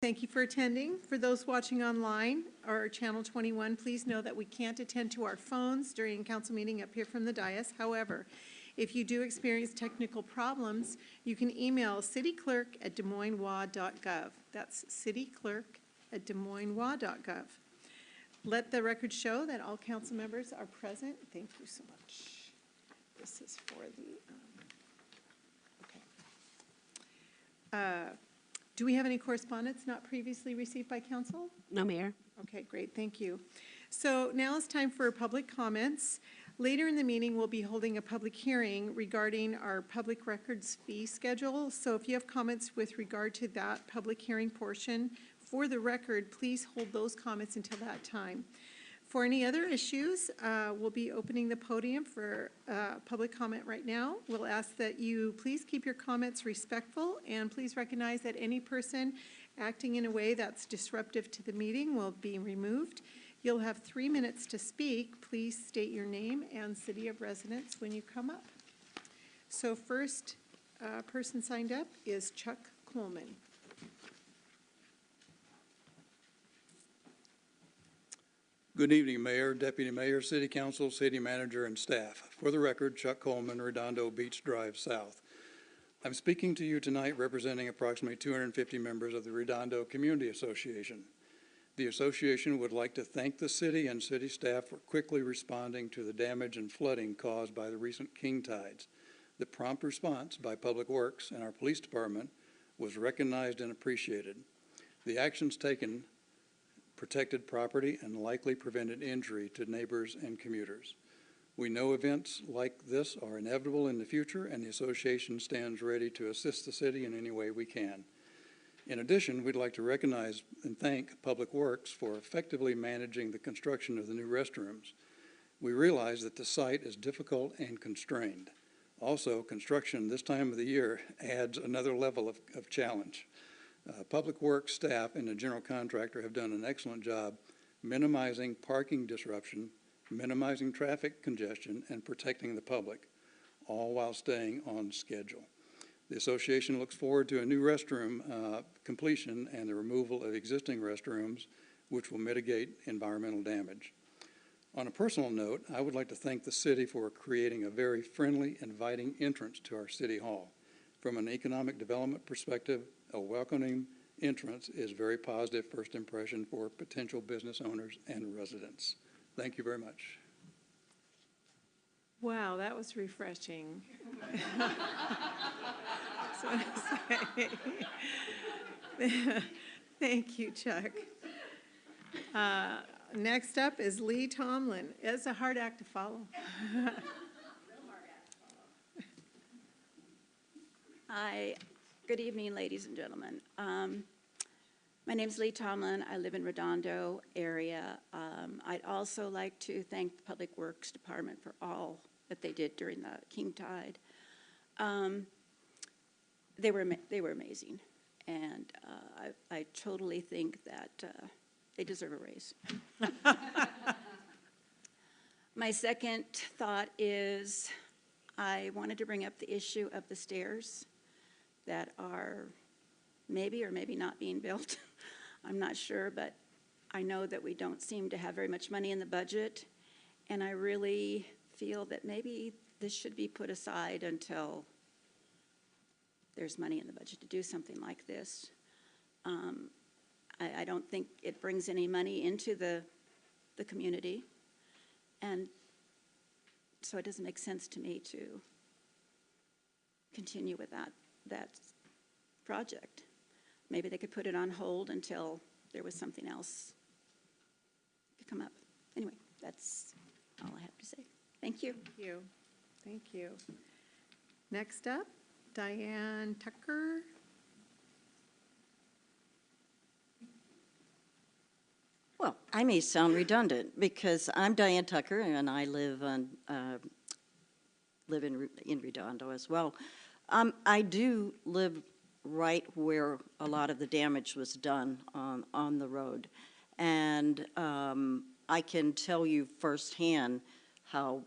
Thank you for attending. For those watching online or Channel 21, please know that we can't attend to our phones during council meeting up here from the dais. However, if you do experience technical problems, you can email cityclerk@desmoineswa.gov. That's cityclerk@desmoineswa.gov. Let the record show that all council members are present. Thank you so much. This is for the, okay. Do we have any correspondence not previously received by council? No, Mayor. Okay, great, thank you. So now it's time for public comments. Later in the meeting, we'll be holding a public hearing regarding our public records fee schedule. So if you have comments with regard to that public hearing portion, for the record, please hold those comments until that time. For any other issues, we'll be opening the podium for public comment right now. We'll ask that you please keep your comments respectful, and please recognize that any person acting in a way that's disruptive to the meeting will be removed. You'll have 3 minutes to speak. Please state your name and city of residence when you come up. So first person signed up is Chuck Coleman. Good evening, Mayor, Deputy Mayor, City Council, City Manager, and staff. For the record, Chuck Coleman, Redondo Beach Drive South. I'm speaking to you tonight representing approximately 250 members of the Redondo Community Association. The association would like to thank the city and city staff for quickly responding to the damage and flooding caused by the recent king tides. The prompt response by Public Works and our police department was recognized and appreciated. The actions taken protected property and likely prevented injury to neighbors and commuters. We know events like this are inevitable in the future, and the association stands ready to assist the city in any way we can. In addition, we'd like to recognize and thank Public Works for effectively managing the construction of the new restrooms. We realize that the site is difficult and constrained. Also, construction this time of the year adds another level of challenge. Public Works staff and the general contractor have done an excellent job minimizing parking disruption, minimizing traffic congestion, and protecting the public, all while staying on schedule. The association looks forward to a new restroom completion and the removal of existing restrooms, which will mitigate environmental damage. On a personal note, I would like to thank the city for creating a very friendly, inviting entrance to our city hall. From an economic development perspective, a welcoming entrance is very positive first impression for potential business owners and residents. Thank you very much. Wow, that was refreshing. Thank you, Chuck. Next up is Lee Tomlin. It's a hard act to follow. Hi, good evening, ladies and gentlemen. My name is Lee Tomlin. I live in Redondo area. I'd also like to thank the Public Works Department for all that they did during the king tide. They were amazing, and I totally think that they deserve a raise. My second thought is I wanted to bring up the issue of the stairs that are maybe or maybe not being built. I'm not sure, but I know that we don't seem to have very much money in the budget, and I really feel that maybe this should be put aside until there's money in the budget to do something like this. I don't think it brings any money into the community, and so it doesn't make sense to me to continue with that project. Maybe they could put it on hold until there was something else to come up. Anyway, that's all I have to say. Thank you. Thank you. Thank you. Next up, Diane Tucker. Well, I may sound redundant because I'm Diane Tucker and I live in Redondo as well. I do live right where a lot of the damage was done on the road, and I can tell you firsthand how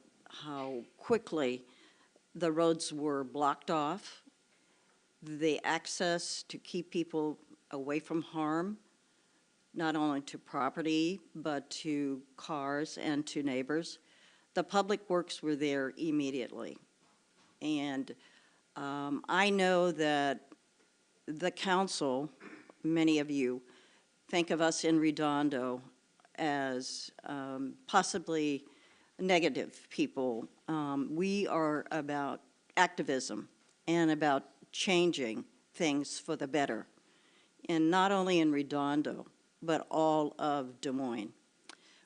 quickly the roads were blocked off. The access to keep people away from harm, not only to property, but to cars and to neighbors. The Public Works were there immediately. And I know that the council, many of you, think of us in Redondo as possibly negative people. We are about activism and about changing things for the better, and not only in Redondo, but all of Des Moines.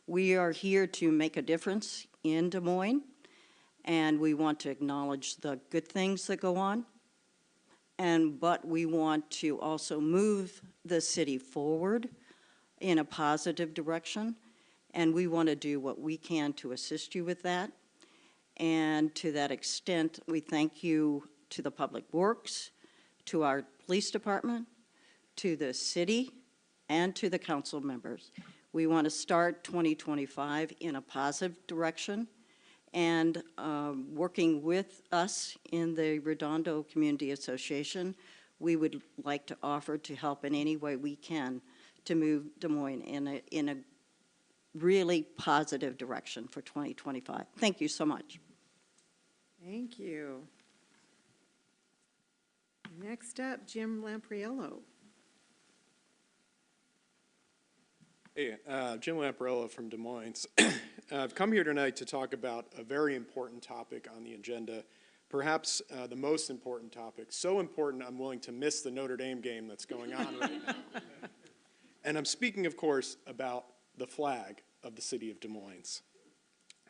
We are here to make a difference in Des Moines, and we want to acknowledge the good things that go on, but we want to also move the city forward in a positive direction, and we want to do what we can to assist you with that. And to that extent, we thank you to the Public Works, to our police department, to the city, and to the council members. We want to start 2025 in a positive direction, and working with us in the Redondo Community Association, we would like to offer to help in any way we can to move Des Moines in a really positive direction for 2025. Thank you so much. Thank you. Next up, Jim Lampriello. Hey, Jim Lamparello from Des Moines. I've come here tonight to talk about a very important topic on the agenda, perhaps the most important topic. So important, I'm willing to miss the Notre Dame game that's going on right now. And I'm speaking, of course, about the flag of the city of Des Moines.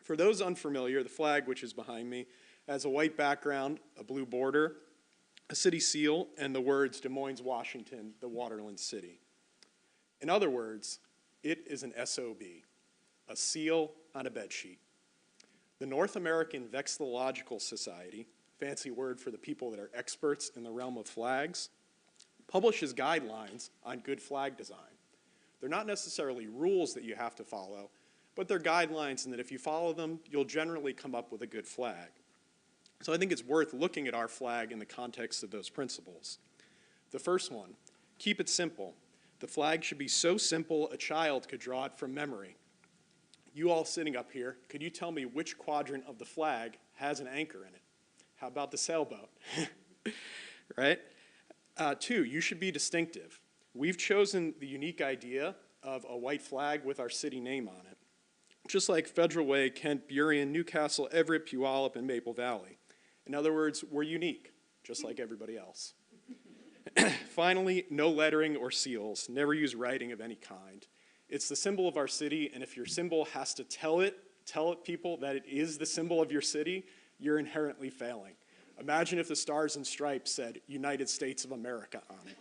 For those unfamiliar, the flag, which is behind me, has a white background, a blue border, a city seal, and the words Des Moines, Washington, the Waterland City. In other words, it is an SOB, a seal on a bedsheet. The North American Vexillological Society, fancy word for the people that are experts in the realm of flags, publishes guidelines on good flag design. They're not necessarily rules that you have to follow, but they're guidelines, and that if you follow them, you'll generally come up with a good flag. So I think it's worth looking at our flag in the context of those principles. The first one, keep it simple. The flag should be so simple a child could draw it from memory. You all sitting up here, could you tell me which quadrant of the flag has an anchor in it? How about the sailboat? Right? Two, you should be distinctive. We've chosen the unique idea of a white flag with our city name on it, just like Federal Way, Kent, Burien, Newcastle, Everett, Puyallup, and Maple Valley. In other words, we're unique, just like everybody else. Finally, no lettering or seals. Never use writing of any kind. It's the symbol of our city, and if your symbol has to tell people that it is the symbol of your city, you're inherently failing. Imagine if the Stars and Stripes said United States of America on it.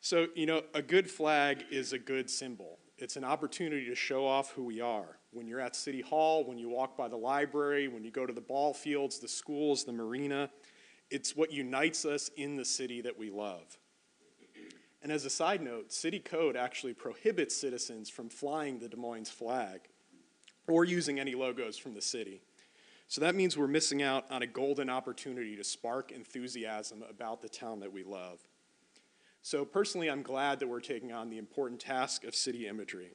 So, a good flag is a good symbol. It's an opportunity to show off who we are. When you're at City Hall, when you walk by the library, when you go to the ball fields, the schools, the marina, it's what unites us in the city that we love. And as a side note, city code actually prohibits citizens from flying the Des Moines flag or using any logos from the city. So that means we're missing out on a golden opportunity to spark enthusiasm about the town that we love. So personally, I'm glad that we're taking on the important task of city imagery.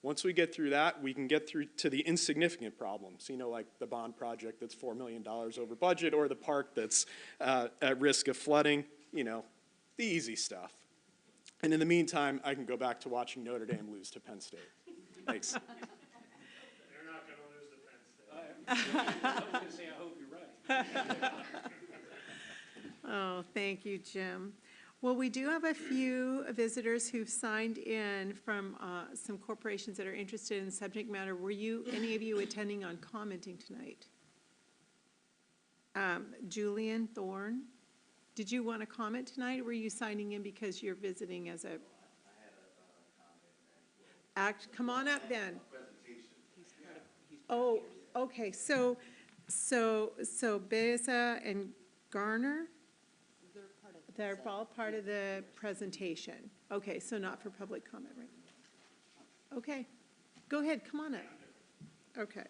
Once we get through that, we can get through to the insignificant problems, like the bond project that's $4 million over budget, or the park that's at risk of flooding, the easy stuff. And in the meantime, I can go back to watching Notre Dame lose to Penn State. Thanks. They're not going to lose to Penn State. I was going to say, I hope you're right. Oh, thank you, Jim. Well, we do have a few visitors who've signed in from some corporations that are interested in the subject matter. Were any of you attending on commenting tonight? Julian Thorne, did you want to comment tonight, or were you signing in because you're visiting as a? I had a comment. Come on up then. Oh, okay. So Beza and Garner? They're all part of the presentation. Okay, so not for public comment, right? Okay, go ahead, come on up. Okay.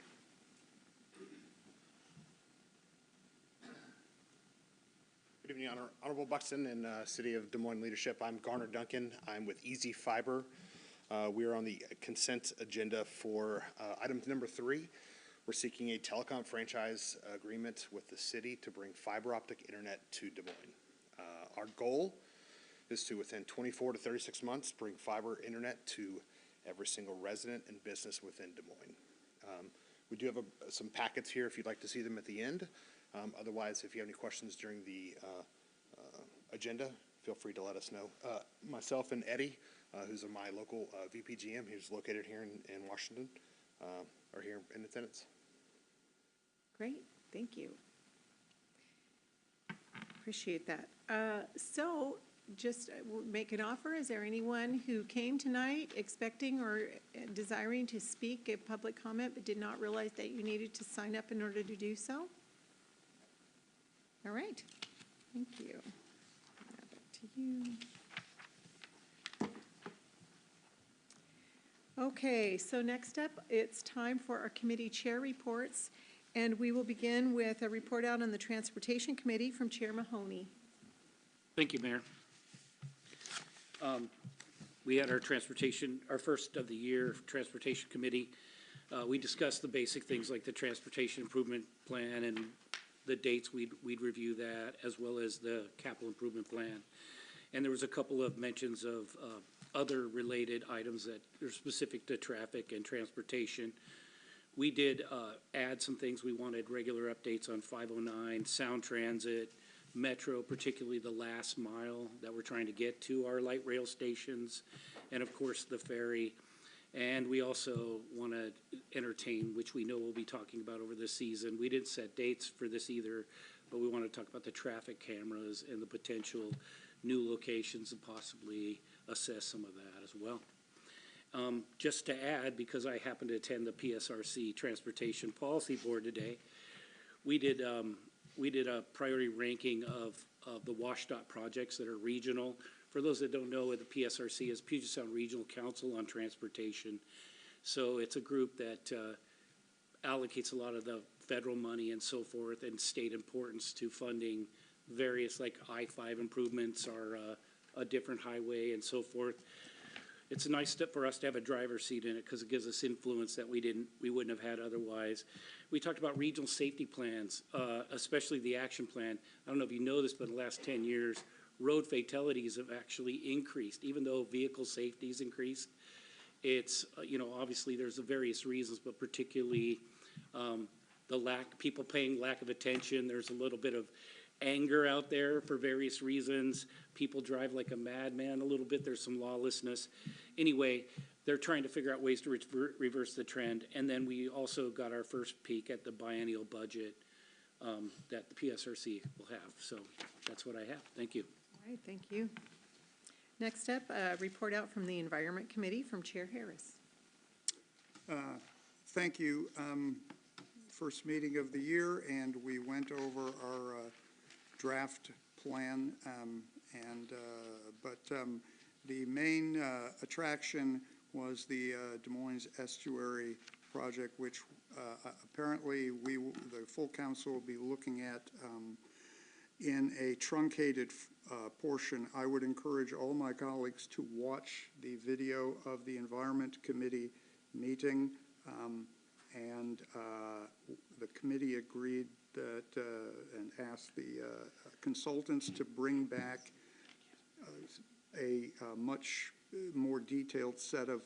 Good evening, Honorable Buxton and City of Des Moines leadership. I'm Garner Duncan. I'm with Easy Fiber. We are on the consent agenda for item number 3. We're seeking a telecom franchise agreement with the city to bring fiber optic internet to Des Moines. Our goal is to, within 24 to 36 months, bring fiber internet to every single resident and business within Des Moines. We do have some packets here if you'd like to see them at the end. Otherwise, if you have any questions during the agenda, feel free to let us know. Myself and Eddie, who's my local VPGM, who's located here in Washington, are here in attendance. Great, thank you. Appreciate that. So, just make an offer. Is there anyone who came tonight expecting or desiring to speak, a public comment, but did not realize that you needed to sign up in order to do so? All right, thank you. Now back to you. Okay, so next up, it's time for our committee chair reports, and we will begin with a report out on the Transportation Committee from Chair Mahoney. Thank you, Mayor. We had our first of the year Transportation Committee. We discussed the basic things like the Transportation Improvement Plan and the dates we'd review that, as well as the Capital Improvement Plan. And there was a couple of mentions of other related items that are specific to traffic and transportation. We did add some things. We wanted regular updates on 509, Sound Transit, Metro, particularly the last mile that we're trying to get to our light rail stations, and of course the ferry. And we also want to entertain, which we know we'll be talking about over this season. We didn't set dates for this either, but we want to talk about the traffic cameras and the potential new locations and possibly assess some of that as well. Just to add, because I happened to attend the PSRC Transportation Policy Board today, we did a priority ranking of the WashDOT projects that are regional. For those that don't know, the PSRC is Puget Sound Regional Council on Transportation. So it's a group that allocates a lot of the federal money and so forth and state importance to funding various like I-5 improvements or a different highway and so forth. It's a nice step for us to have a driver's seat in it because it gives us influence that we wouldn't have had otherwise. We talked about regional safety plans, especially the action plan. I don't know if you know this, but in the last 10 years, road fatalities have actually increased, even though vehicle safety has increased. It's, obviously there's various reasons, but particularly people paying lack of attention. There's a little bit of anger out there for various reasons. People drive like a madman a little bit. There's some lawlessness. Anyway, they're trying to figure out ways to reverse the trend. And then we also got our first peek at the biennial budget that the PSRC will have. So that's what I have. Thank you. All right, thank you. Next up, a report out from the Environment Committee from Chair Harris. Thank you. First meeting of the year, and we went over our draft plan, but the main attraction was the Des Moines Estuary project, which apparently the full council will be looking at in a truncated portion. I would encourage all my colleagues to watch the video of the Environment Committee meeting, and the committee agreed that and asked the consultants to bring back a much more detailed set of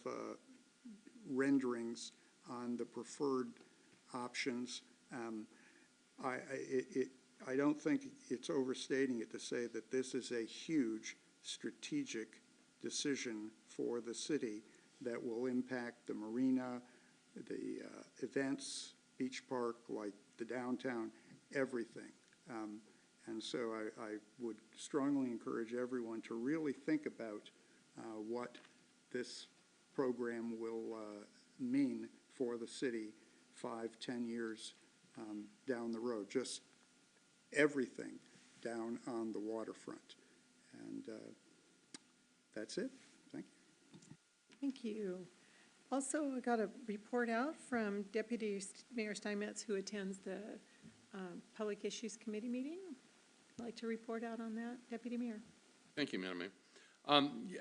renderings on the preferred options. I don't think it's overstating it to say that this is a huge strategic decision for the city that will impact the marina, the events, beach park, like the downtown, everything. And so I would strongly encourage everyone to really think about what this program will mean for the city 5-10 years down the road. Just everything down on the waterfront. And that's it. Thank you. Thank you. Also, I got a report out from Deputy Mayor Steinmetz, who attends the Public Issues Committee meeting. like to report out on that, Deputy Mayor? Thank you, Madam Mayor.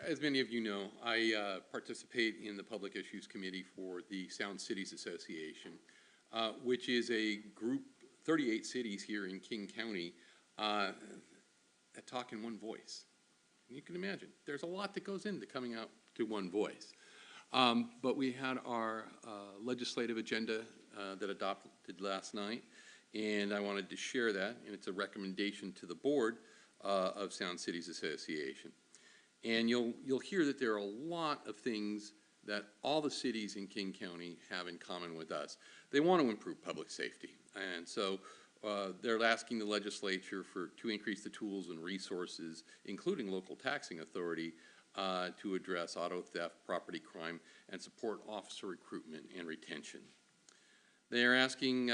As many of you know, I participate in the Public Issues Committee for the Sound Cities Association, which is a group, 38 cities here in King County that talk in one voice. And you can imagine, there's a lot that goes into coming out to one voice. But we had our legislative agenda that adopted last night, and I wanted to share that, and it's a recommendation to the board of Sound Cities Association. And you'll hear that there are a lot of things that all the cities in King County have in common with us. They want to improve public safety, and so they're asking the legislature to increase the tools and resources, including local taxing authority, to address auto theft, property crime, and support officer recruitment and retention. They are asking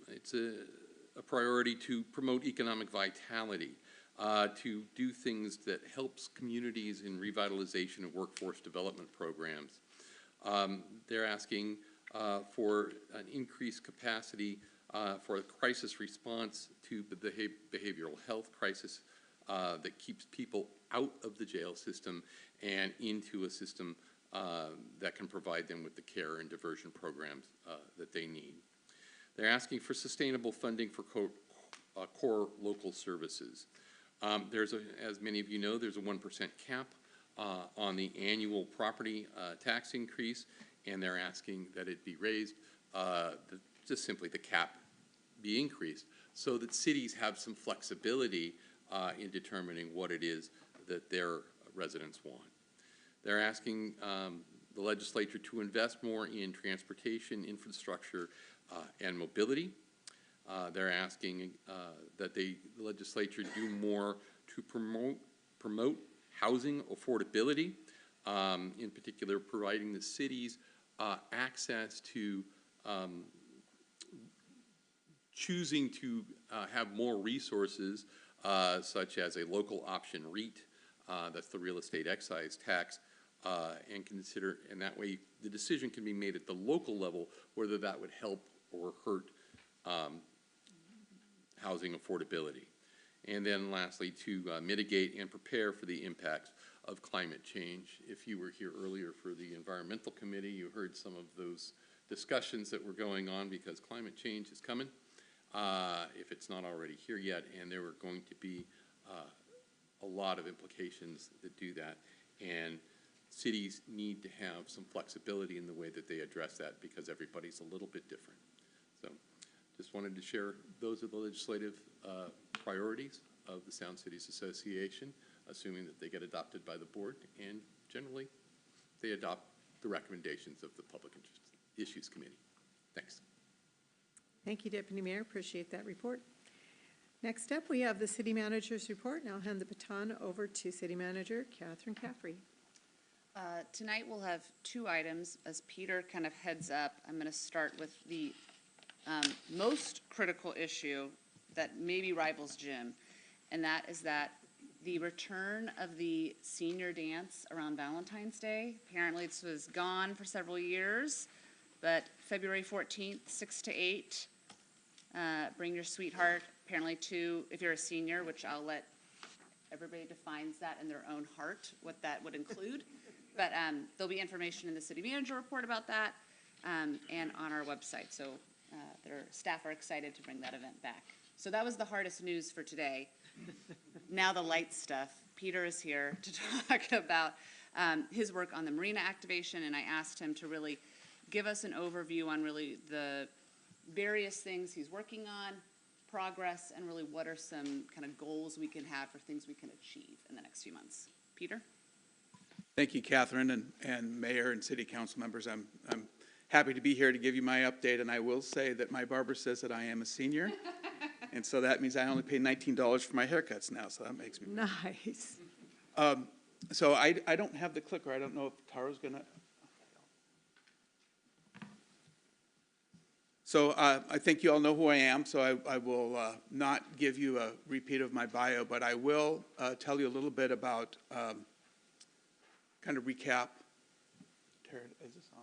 it's a priority to promote economic vitality, to do things that helps communities in revitalization and workforce development programs. They're asking for an increased capacity for a crisis response to the behavioral health crisis that keeps people out of the jail system and into a system that can provide them with the care and diversion programs that they need. They're asking for sustainable funding for core local services. As many of you know, there's a 1% cap on the annual property tax increase, and they're asking that it be raised, just simply the cap be increased, so that cities have some flexibility in determining what it is that their residents want. They're asking the legislature to invest more in transportation infrastructure and mobility. They're asking that the legislature do more to promote housing affordability, in particular providing the cities access to choosing to have more resources, such as a local option REIT, that's the real estate excise tax, and that way the decision can be made at the local level whether that would help or hurt housing affordability. And then lastly, to mitigate and prepare for the impacts of climate change. If you were here earlier for the Environmental Committee, you heard some of those discussions that were going on, because climate change is coming, if it's not already here yet, and there are going to be a lot of implications that do that. And cities need to have some flexibility in the way that they address that, because everybody's a little bit different. So just wanted to share those are the legislative priorities of the Sound Cities Association, assuming that they get adopted by the board, and generally they adopt the recommendations of the Public Issues Committee. Thanks. Thank you, Deputy Mayor. Appreciate that report. Next up, we have the City Manager's report, and I'll hand the baton over to City Manager Catherine Caffrey. Tonight we'll have two items. As Peter kind of heads up, I'm going to start with the most critical issue that maybe rivals Jim, and that is that the return of the senior dance around Valentine's Day. Apparently this was gone for several years, but February 14th, 6 to 8, bring your sweetheart. Apparently if you're a senior, which I'll let everybody defines that in their own heart, what that would include. But there'll be information in the city manager report about that and on our website. So their staff are excited to bring that event back. So that was the hardest news for today. Now the light stuff. Peter is here to talk about his work on the marina activation, and I asked him to really give us an overview on really the various things he's working on, progress, and really what are some kind of goals we can have for things we can achieve in the next few months. Peter? Thank you, Catherine, and Mayor and City Council members. I'm happy to be here to give you my update, and I will say that my barber says that I am a senior, and so that means I only pay $19 for my haircuts now, so that makes me Nice. So I don't have the clicker. I don't know if Taro's going to. So I think you all know who I am, so I will not give you a repeat of my bio, but I will tell you a little bit about kind of recap. Tara, is this on?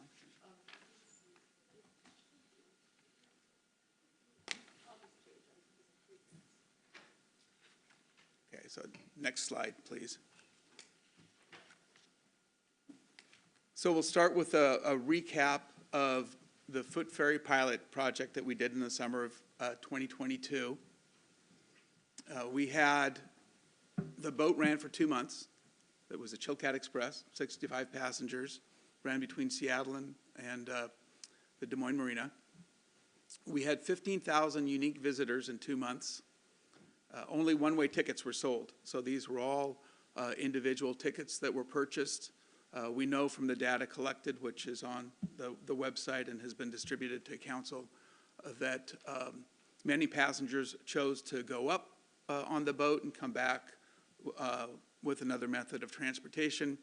So next slide, please. So we'll start with a recap of the Foot Ferry pilot project that we did in the summer of 2022. The boat ran for 2 months. It was a Chilkat Express, 65 passengers, ran between Seattle and the Des Moines Marina. We had 15,000 unique visitors in 2 months. Only one-way tickets were sold, so these were all individual tickets that were purchased. We know from the data collected, which is on the website and has been distributed to council, that many passengers chose to go up on the boat and come back with another method of transportation,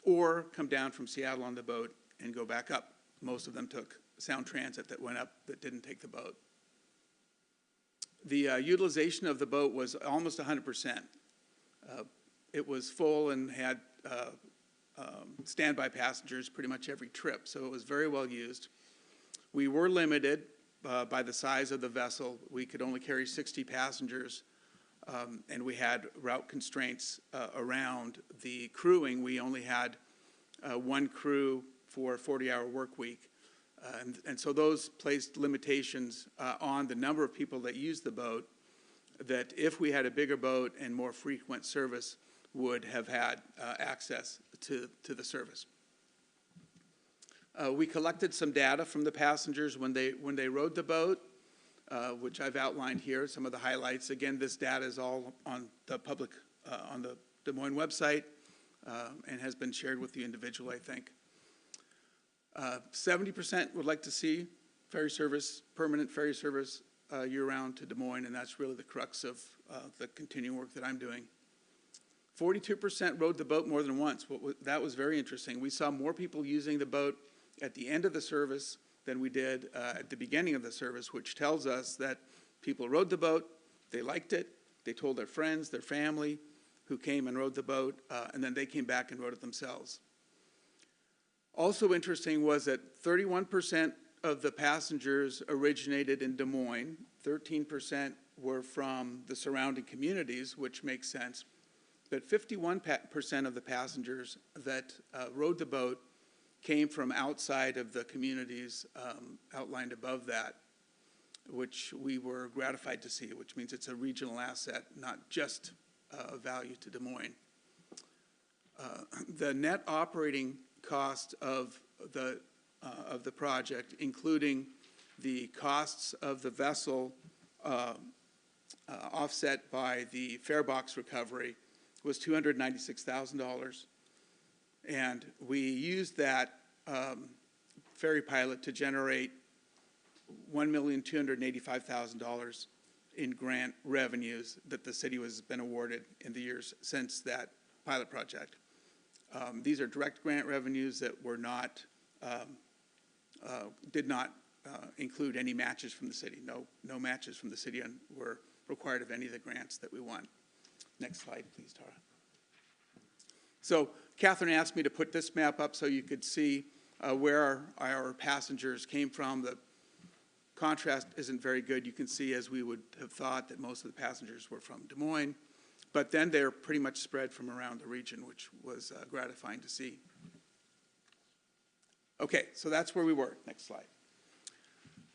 or come down from Seattle on the boat and go back up. Most of them took Sound Transit that went up that didn't take the boat. The utilization of the boat was almost 100%. It was full and had standby passengers pretty much every trip, so it was very well used. We were limited by the size of the vessel. We could only carry 60 passengers, and we had route constraints around the crewing. We only had one crew for a 40-hour work week. And so those placed limitations on the number of people that used the boat, that if we had a bigger boat and more frequent service, would have had access to the service. We collected some data from the passengers when they rode the boat, which I've outlined here, some of the highlights. Again, this data is all on the public, on the Des Moines website, and has been shared with you individually, I think. 70% would like to see ferry service, permanent ferry service year-round to Des Moines, and that's really the crux of the continuing work that I'm doing. 42% rode the boat more than once. That was very interesting. We saw more people using the boat at the end of the service than we did at the beginning of the service, which tells us that people rode the boat, they liked it, they told their friends, their family who came and rode the boat, and then they came back and rode it themselves. Also interesting was that 31% of the passengers originated in Des Moines, 13% were from the surrounding communities, which makes sense, but 51% of the passengers that rode the boat came from outside of the communities outlined above that, which we were gratified to see, which means it's a regional asset, not just a value to Des Moines. The net operating cost of the project, including the costs of the vessel offset by the fare box recovery, was $296,000. And we used that ferry pilot to generate $1,285,000 in grant revenues that the city has been awarded in the years since that pilot project. These are direct grant revenues that were not, did not include any matches from the city. No matches from the city were required of any of the grants that we won. Next slide, please, Tara. So Catherine asked me to put this map up so you could see where our passengers came from. The contrast isn't very good. You can see, as we would have thought, that most of the passengers were from Des Moines, but then they're pretty much spread from around the region, which was gratifying to see. Okay, so that's where we were. Next slide.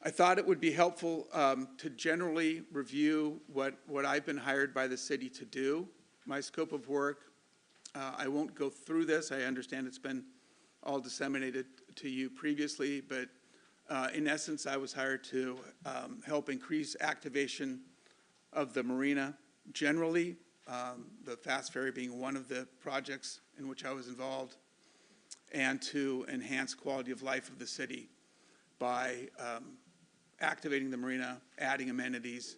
I thought it would be helpful to generally review what I've been hired by the city to do, my scope of work. I won't go through this. I understand it's been all disseminated to you previously, but in essence, I was hired to help increase activation of the marina generally, the Fast Ferry being one of the projects in which I was involved, and to enhance quality of life of the city by activating the marina, adding amenities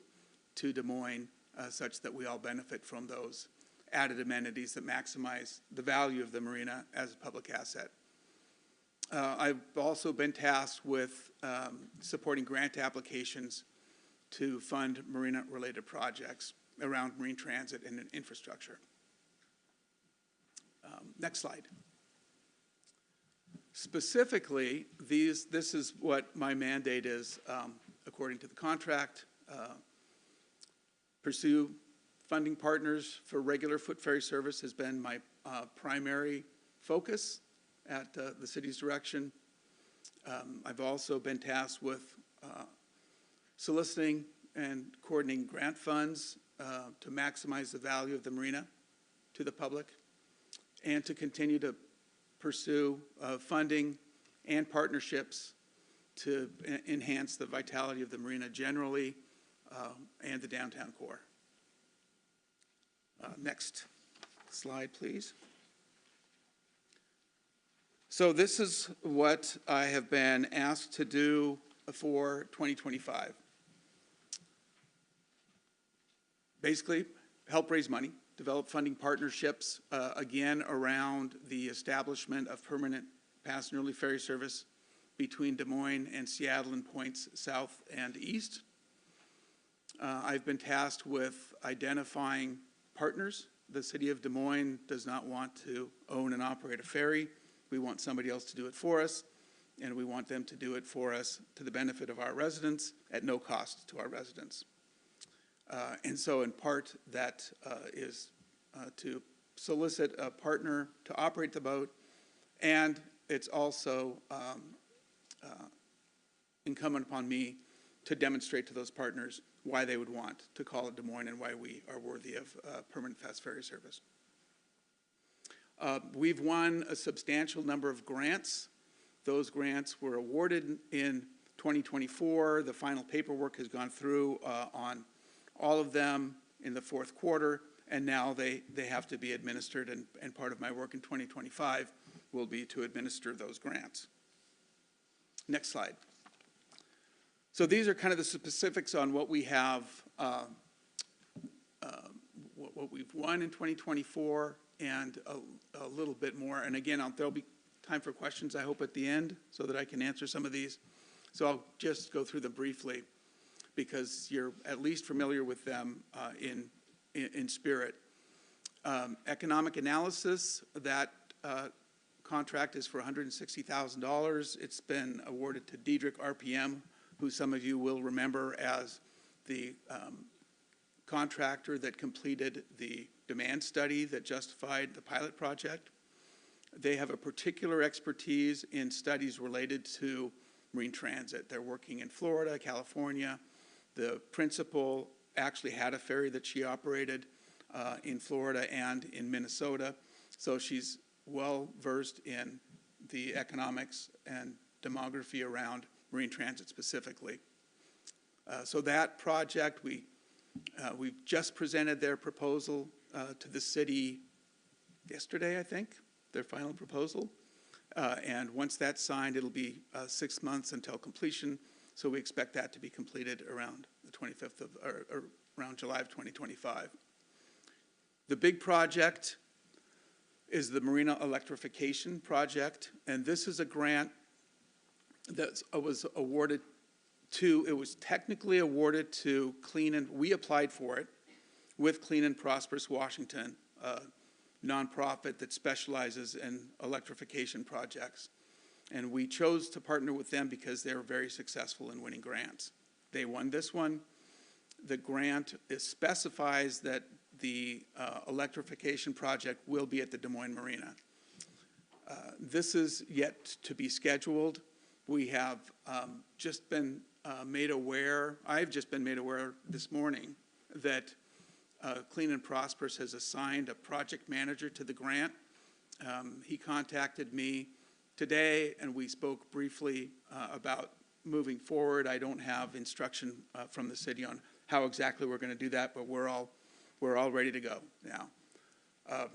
to Des Moines such that we all benefit from those added amenities that maximize the value of the marina as a public asset. I've also been tasked with supporting grant applications to fund marina-related projects around marine transit and infrastructure. Next slide. Specifically, this is what my mandate is according to the contract. Pursue funding partners for regular foot ferry service has been my primary focus at the city's direction. I've also been tasked with soliciting and coordinating grant funds to maximize the value of the marina to the public, and to continue to pursue funding and partnerships to enhance the vitality of the marina generally and the downtown core. Next slide, please. So this is what I have been asked to do for 2025. Basically, help raise money, develop funding partnerships, again, around the establishment of permanent passenger ferry service between Des Moines and Seattle and points south and east. I've been tasked with identifying partners. The city of Des Moines does not want to own and operate a ferry. We want somebody else to do it for us, and we want them to do it for us to the benefit of our residents at no cost to our residents. And so in part, that is to solicit a partner to operate the boat, and it's also incumbent upon me to demonstrate to those partners why they would want to call it Des Moines and why we are worthy of permanent fast ferry service. We've won a substantial number of grants. Those grants were awarded in 2024. The final paperwork has gone through on all of them in the fourth quarter, and now they have to be administered, and part of my work in 2025 will be to administer those grants. Next slide. So these are kind of the specifics on what we have, what we've won in 2024, and a little bit more. And again, there'll be time for questions, I hope, at the end, so that I can answer some of these. So I'll just go through them briefly, because you're at least familiar with them in spirit. Economic analysis, that contract is for $160,000. It's been awarded to Diedrich RPM, who some of you will remember as the contractor that completed the demand study that justified the pilot project. They have a particular expertise in studies related to marine transit. They're working in Florida, California. The principal actually had a ferry that she operated in Florida and in Minnesota. So she's well versed in the economics and demography around marine transit specifically. So that project, we've just presented their proposal to the city yesterday, I think, their final proposal. And once that's signed, it'll be 6 months until completion. So we expect that to be completed around the 25th of, or around July of 2025. The big project is the Marina Electrification Project. And this is a grant that was awarded to, it was technically awarded to Clean and, we applied for it with Clean and Prosperous Washington, a nonprofit that specializes in electrification projects. And we chose to partner with them because they were very successful in winning grants. They won this one. The grant specifies that the electrification project will be at the Des Moines Marina. This is yet to be scheduled. We have just been made aware, I've just been made aware this morning that Clean and Prosperous has assigned a project manager to the grant. He contacted me today, and we spoke briefly about moving forward. I don't have instruction from the city on how exactly we're going to do that, but we're all ready to go now.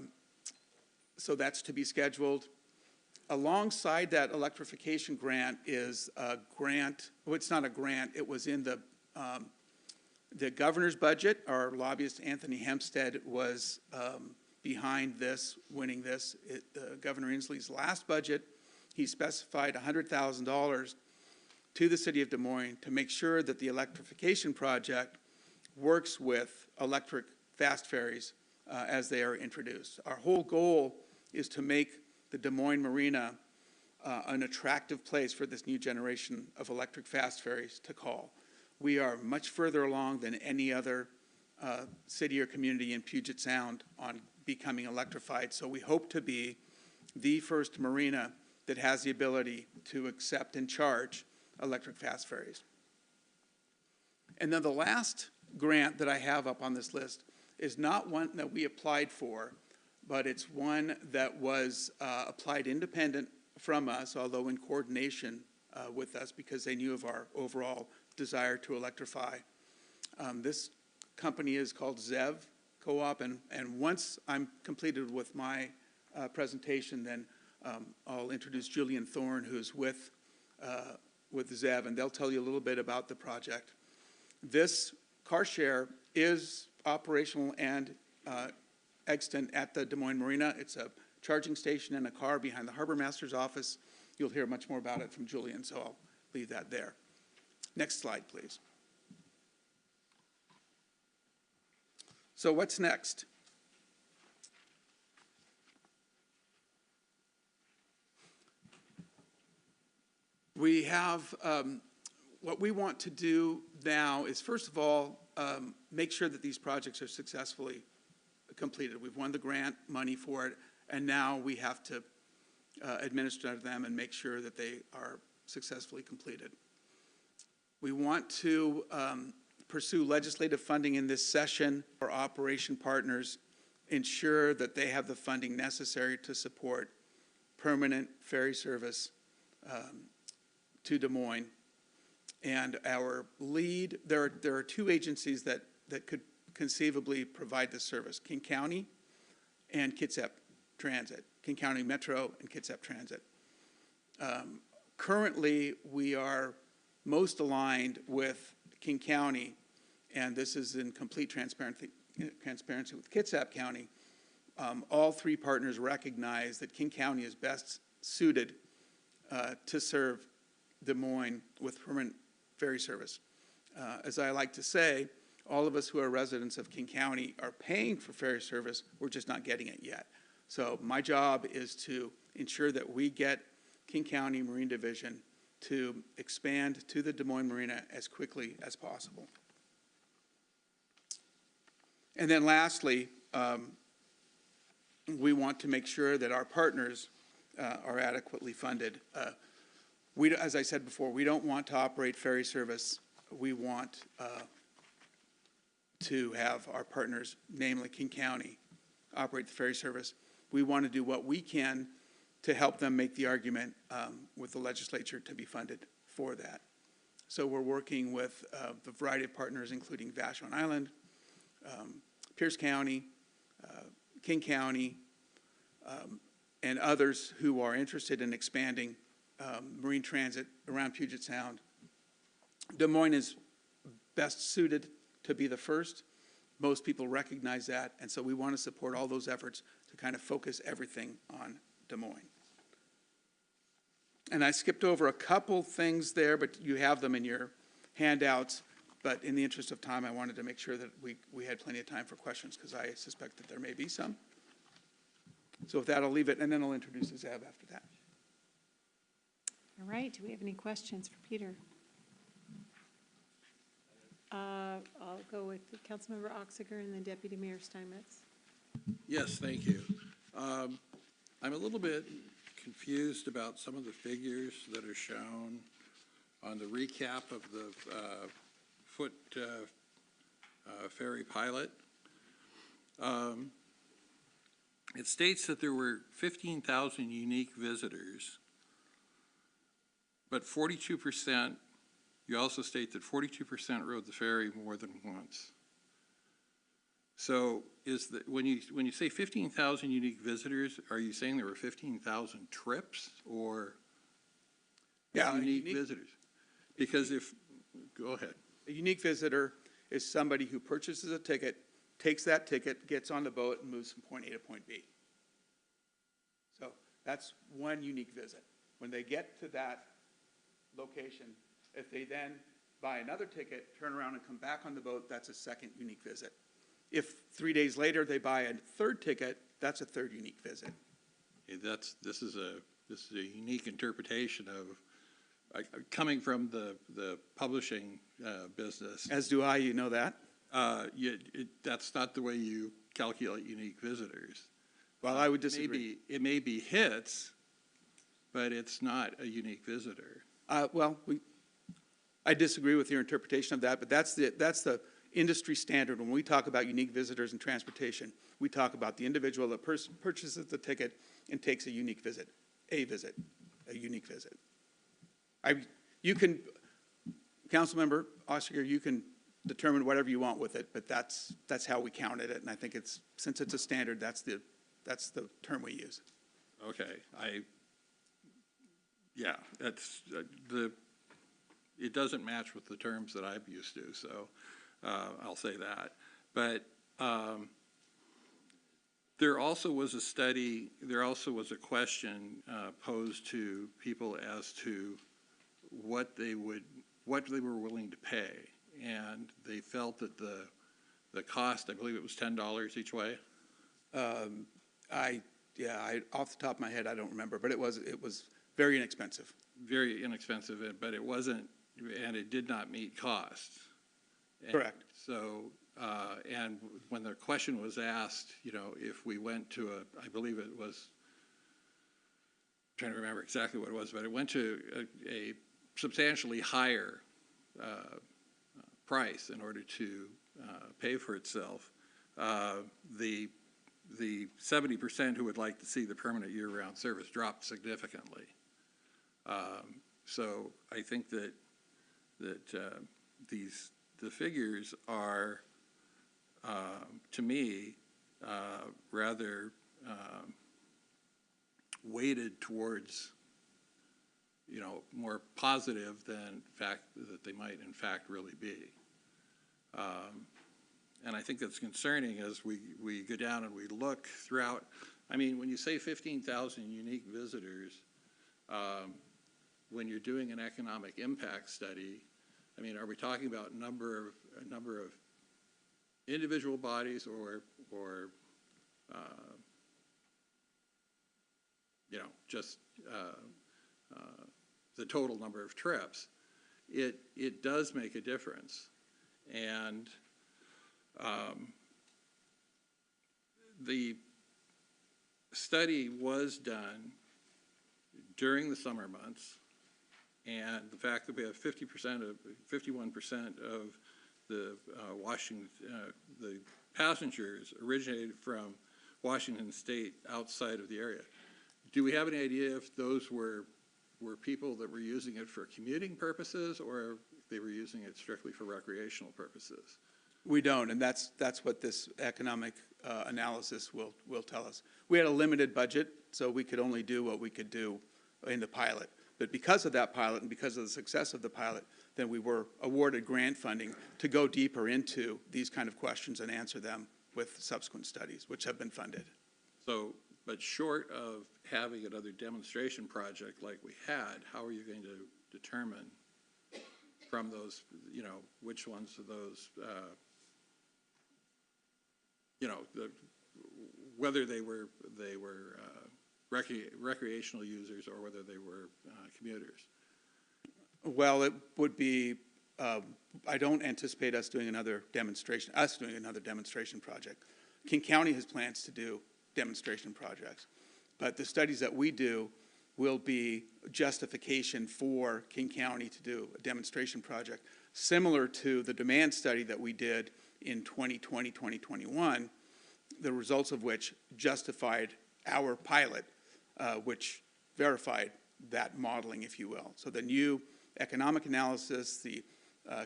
So that's to be scheduled. Alongside that electrification grant is a grant. Well, it's not a grant. It was in the governor's budget. Our lobbyist, Anthony Hempstead, was behind this, winning this. Governor Inslee's last budget, he specified $100,000 to the city of Des Moines to make sure that the electrification project works with electric fast ferries as they are introduced. Our whole goal is to make the Des Moines Marina an attractive place for this new generation of electric fast ferries to call. We are much further along than any other city or community in Puget Sound on becoming electrified. So we hope to be the first marina that has the ability to accept and charge electric fast ferries. And then the last grant that I have up on this list is not one that we applied for, but it's one that was applied independent from us, although in coordination with us because they knew of our overall desire to electrify. This company is called ZEV Co-op, and once I'm completed with my presentation, then I'll introduce Julian Thorne, who's with ZEV, and they'll tell you a little bit about the project. This car share is operational and extant at the Des Moines Marina. It's a charging station and a car behind the harbor master's office. You'll hear much more about it from Julian, so I'll leave that there. Next slide, please. So what's next? We have, what we want to do now is, first of all, make sure that these projects are successfully completed. We've won the grant money for it, and now we have to administer them and make sure that they are successfully completed. We want to pursue legislative funding in this session. Our operation partners ensure that they have the funding necessary to support permanent ferry service to Des Moines. And our lead, there are two agencies that could conceivably provide this service, King County and Kitsap Transit, King County Metro and Kitsap Transit. Currently, we are most aligned with King County, and this is in complete transparency with Kitsap County. All three partners recognize that King County is best suited to serve Des Moines with permanent ferry service. As I like to say, all of us who are residents of King County are paying for ferry service, we're just not getting it yet. So my job is to ensure that we get King County Marine Division to expand to the Des Moines Marina as quickly as possible. And then lastly, we want to make sure that our partners are adequately funded. As I said before, we don't want to operate ferry service. We want to have our partners, namely King County, operate the ferry service. We want to do what we can to help them make the argument with the legislature to be funded for that. So we're working with the variety of partners, including Vashon Island, Pierce County, King County, and others who are interested in expanding marine transit around Puget Sound. Des Moines is best suited to be the first. Most people recognize that, and so we want to support all those efforts to kind of focus everything on Des Moines. And I skipped over a couple things there, but you have them in your handouts. But in the interest of time, I wanted to make sure that we had plenty of time for questions, because I suspect that there may be some. So with that, I'll leave it, and then I'll introduce Zeb after that. All right, do we have any questions for Peter? I'll go with Councilmember Oxiger and then Deputy Mayor Steinmetz. Yes, thank you. I'm a little bit confused about some of the figures that are shown on the recap of the foot ferry pilot. It states that there were 15,000 unique visitors, but 42%, you also state that 42% rode the ferry more than once. So when you say 15,000 unique visitors, are you saying there were 15,000 trips or unique visitors? Because go ahead. A unique visitor is somebody who purchases a ticket, takes that ticket, gets on the boat, and moves from point A to point B. So that's one unique visit. When they get to that location, if they then buy another ticket, turn around and come back on the boat, that's a second unique visit. If 3 days later they buy a third ticket, that's a third unique visit. Okay, this is a unique interpretation of coming from the publishing business. As do I, you know that. That's not the way you calculate unique visitors. Well, I would disagree. It may be hits, but it's not a unique visitor. Well, I disagree with your interpretation of that, but that's the industry standard. When we talk about unique visitors and transportation, we talk about the individual that purchases the ticket and takes a unique visit, a unique visit. You can, Councilmember Ossinger, you can determine whatever you want with it, but that's how we counted it, and I think since it's a standard, that's the term we use. Okay, that's, it doesn't match with the terms that I'm used to, so I'll say that. But there also was a question posed to people as to what they were willing to pay. And they felt that the cost, I believe it was $10 each way. Off the top of my head, I don't remember, but it was very inexpensive. Very inexpensive, but it wasn't, and it did not meet costs. Correct. So, and when the question was asked, if we went to I believe it was, I'm trying to remember exactly what it was, but it went to a substantially higher price in order to pay for itself. The 70% who would like to see the permanent year-round service dropped significantly. So I think that the figures are, to me, rather weighted towards, more positive than fact that they might in fact really be. And I think that's concerning as we go down and we look throughout. I mean, when you say 15,000 unique visitors, when you're doing an economic impact study, I mean, are we talking about a number of individual bodies or just the total number of trips? It does make a difference. And the study was done during the summer months, and the fact that we have 51% of the the passengers originated from Washington State outside of the area. Do we have any idea if those were people that were using it for commuting purposes, or if they were using it strictly for recreational purposes? We don't, and that's what this economic analysis will tell us. We had a limited budget, so we could only do what we could do in the pilot. But because of that pilot and because of the success of the pilot, then we were awarded grant funding to go deeper into these kind of questions and answer them with subsequent studies, which have been funded. So, but short of having another demonstration project like we had, how are you going to determine from those, which ones of those, whether they were recreational users or whether they were commuters? Well, it would be, I don't anticipate us doing another demonstration project. King County has plans to do demonstration projects, but the studies that we do will be justification for King County to do a demonstration project, similar to the demand study that we did in 2020, 2021, the results of which justified our pilot, which verified that modeling, if you will. So the new economic analysis, the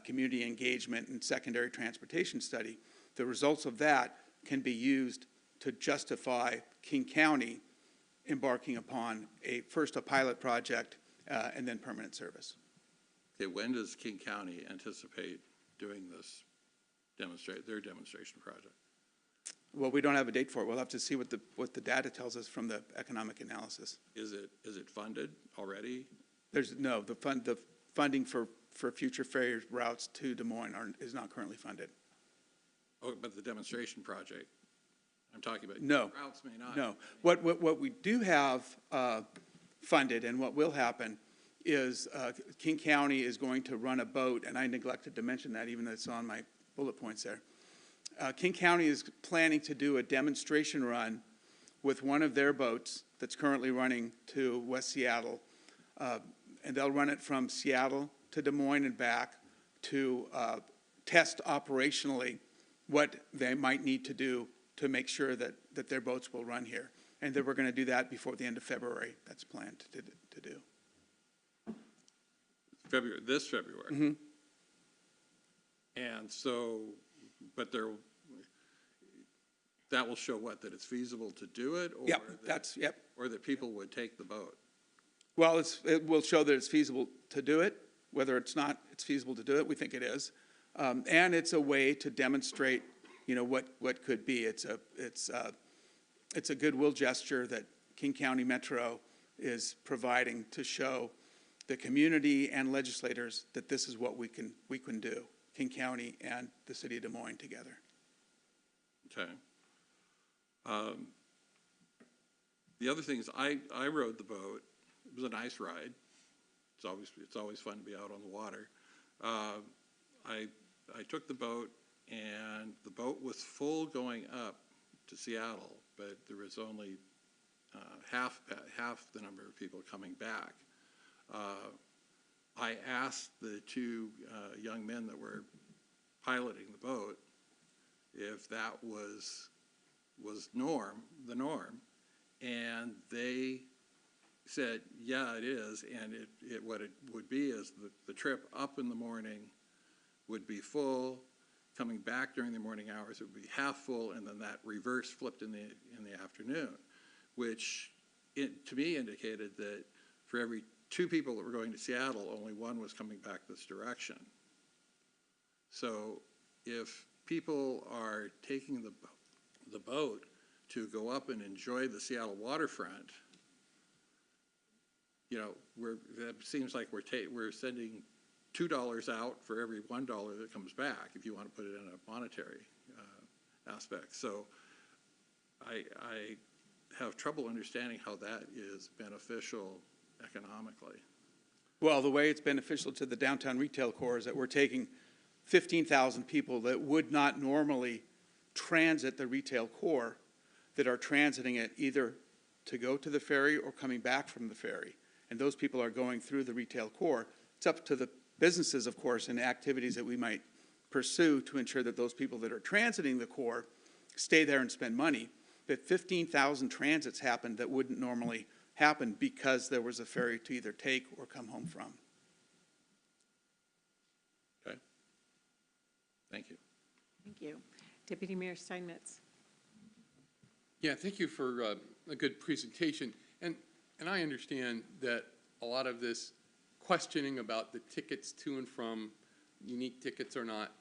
community engagement and secondary transportation study, the results of that can be used to justify King County embarking upon first a pilot project and then permanent service. Okay, when does King County anticipate doing this their demonstration project? Well, we don't have a date for it. We'll have to see what the data tells us from the economic analysis. Is it funded already? The funding for future ferry routes to Des Moines is not currently funded. Oh, but the demonstration project I'm talking about. No. Routes may not. No. What we do have funded and what will happen is King County is going to run a boat, and I neglected to mention that even though it's on my bullet points there. King County is planning to do a demonstration run with one of their boats that's currently running to West Seattle. And they'll run it from Seattle to Des Moines and back to test operationally what they might need to do to make sure that their boats will run here. And that we're going to do that before the end of February. That's planned to do. This February. And so, but that will show what, that it's feasible to do it? Or Yep, that- yep. Or that people would take the boat? Well, it will show that it's feasible to do it. Whether it's not, it's feasible to do it. We think it is. And it's a way to demonstrate, what could be. It's a goodwill gesture that King County Metro is providing to show the community and legislators that this is what we can do, King County and the city of Des Moines together. Okay. The other thing is I rode the boat. It was a nice ride. It's always fun to be out on the water. I took the boat, and the boat was full going up to Seattle, but there was only half the number of people coming back. I asked the two young men that were piloting the boat if that was the norm, and they said, yeah, it is, and what it would be is the trip up in the morning would be full, coming back during the morning hours it would be half full, and then that reverse flipped in the afternoon, which to me indicated that for every 2 people that were going to Seattle, only 1 was coming back this direction. So if people are taking the boat to go up and enjoy the Seattle waterfront, that seems like we're sending $2 out for every $1 that comes back, if you want to put it in a monetary aspect. So I have trouble understanding how that is beneficial economically. Well, the way it's beneficial to the downtown retail core is that we're taking 15,000 people that would not normally transit the retail core, that are transiting it either to go to the ferry or coming back from the ferry. And those people are going through the retail core. It's up to the businesses, of course, and activities that we might pursue to ensure that those people that are transiting the core stay there and spend money. But 15,000 transits happened that wouldn't normally happen because there was a ferry to either take or come home from. Okay. Thank you. Thank you. Deputy Mayor Steinmetz. Yeah, thank you for a good presentation. And I understand that a lot of this questioning about the tickets to and from, unique tickets or not,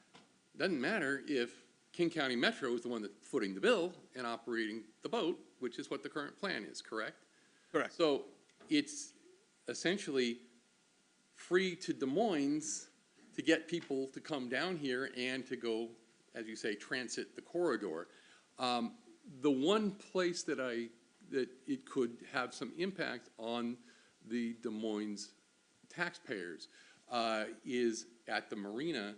doesn't matter if King County Metro is the one that's footing the bill and operating the boat, which is what the current plan is, correct? Correct. So it's essentially free to Des Moines to get people to come down here and to go, as you say, transit the corridor. The one place that it could have some impact on the Des Moines taxpayers is at the marina,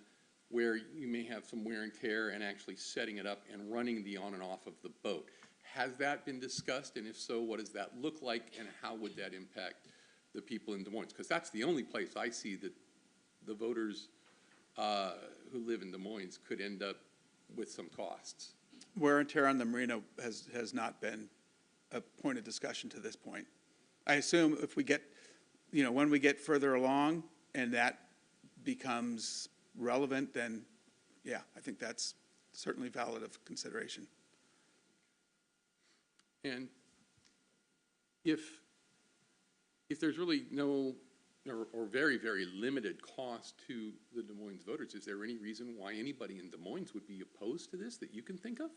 where you may have some wear and tear and actually setting it up and running the on and off of the boat. Has that been discussed, and if so, what does that look like, and how would that impact the people in Des Moines? Because that's the only place I see that the voters who live in Des Moines could end up with some costs. Wear and tear on the marina has not been a point of discussion to this point. I assume if we get, when we get further along and that becomes relevant, then yeah, I think that's certainly valid of consideration. And if there's really no or very, very limited cost to the Des Moines voters, is there any reason why anybody in Des Moines would be opposed to this that you can think of?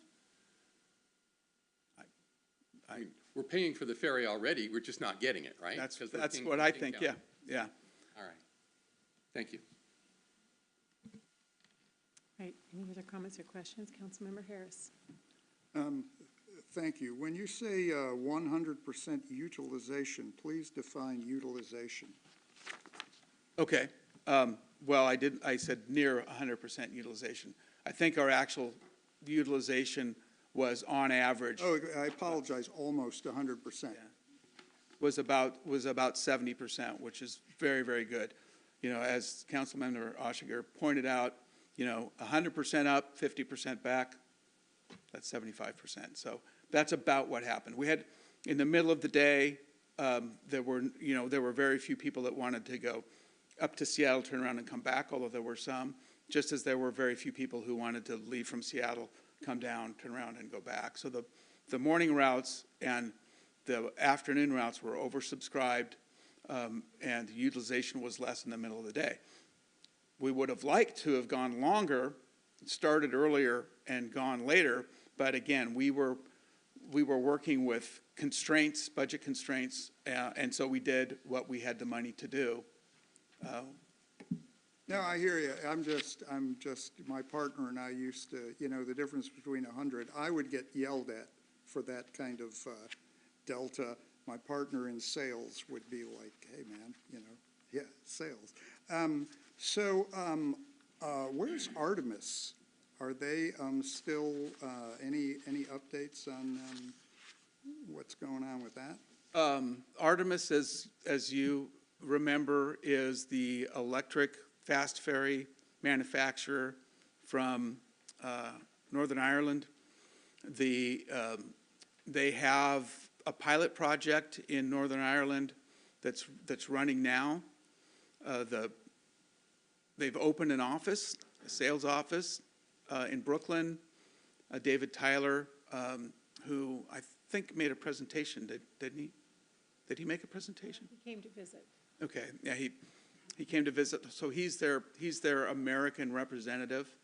I mean, we're paying for the ferry already, we're just not getting it, right? That's what I think, yeah, yeah. All right. Thank you. All right, any other comments or questions? Councilmember Harris. Thank you. When you say 100% utilization, please define utilization. Okay. Well, I said near 100% utilization. I think our actual the utilization was on average, Oh, I apologize, almost 100%. was about 70%, which is very, very good. You know, as Councilmember Oshiger pointed out, you know, 100% up, 50% back, that's 75%. So that's about what happened. We had, in the middle of the day, there were very few people that wanted to go up to Seattle, turn around and come back, although there were some, just as there were very few people who wanted to leave from Seattle, come down, turn around and go back. So the morning routes and the afternoon routes were oversubscribed, and the utilization was less in the middle of the day. We would have liked to have gone longer, started earlier and gone later, but again, we were working with constraints, budget constraints, and so we did what we had the money to do. No, I hear you. I'm just, my partner and I used to, you know, the difference between 100, I would get yelled at for that kind of delta. My partner in sales would be like, hey, man, you know, yeah, sales. Where's Artemis? Are they still, any updates on what's going on with that? Artemis, as you remember, is the electric fast ferry manufacturer from Northern Ireland. They have a pilot project in Northern Ireland that's running now. They've opened an office, a sales office in Brooklyn. David Tyler, who I think made a presentation, didn't he? Did he make a presentation? He came to visit. Okay, yeah, he came to visit. So he's their American representative,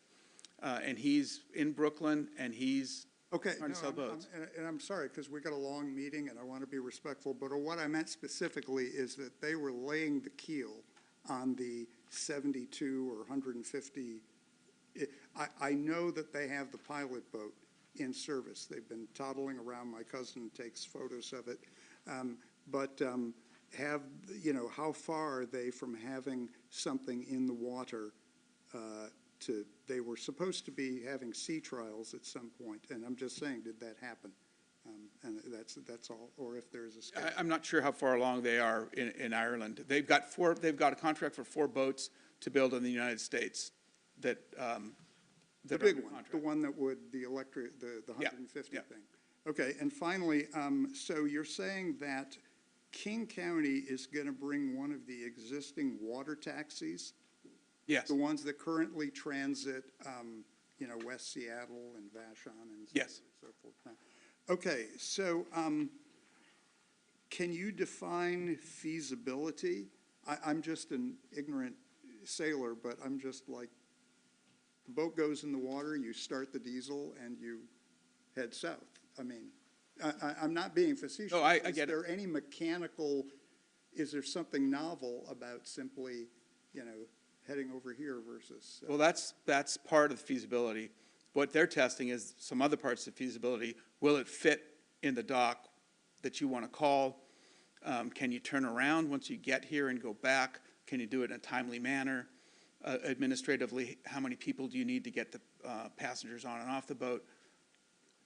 and he's in Brooklyn, and he's Okay, trying to sell boats. and I'm sorry, because we got a long meeting and I want to be respectful, but what I meant specifically is that they were laying the keel on the 72 or 150. I know that they have the pilot boat in service. They've been toddling around. My cousin takes photos of it. How far are they from having something in the water they were supposed to be having sea trials at some point, and I'm just saying, did that happen? And that's all, or if there's a schedule. I'm not sure how far along they are in Ireland. They've got a contract for 4 boats to build in the United States that The big one, the one that would, the electric, the 150 yeah. thing. Okay, and finally, so you're saying that King County is going to bring one of the existing water taxis? Yes. The ones that currently transit, West Seattle and Vashon and Yes. so forth. Okay, so can you define feasibility? I'm just an ignorant sailor, but I'm just like, the boat goes in the water, you start the diesel, and you head south. I mean, I'm not being facetious. No, I get it. Is there any mechanical, is there something novel about simply, heading over here versus? Well, that's part of the feasibility. What they're testing is some other parts of feasibility. Will it fit in the dock that you want to call? Can you turn around once you get here and go back? Can you do it in a timely manner? Administratively, how many people do you need to get the passengers on and off the boat?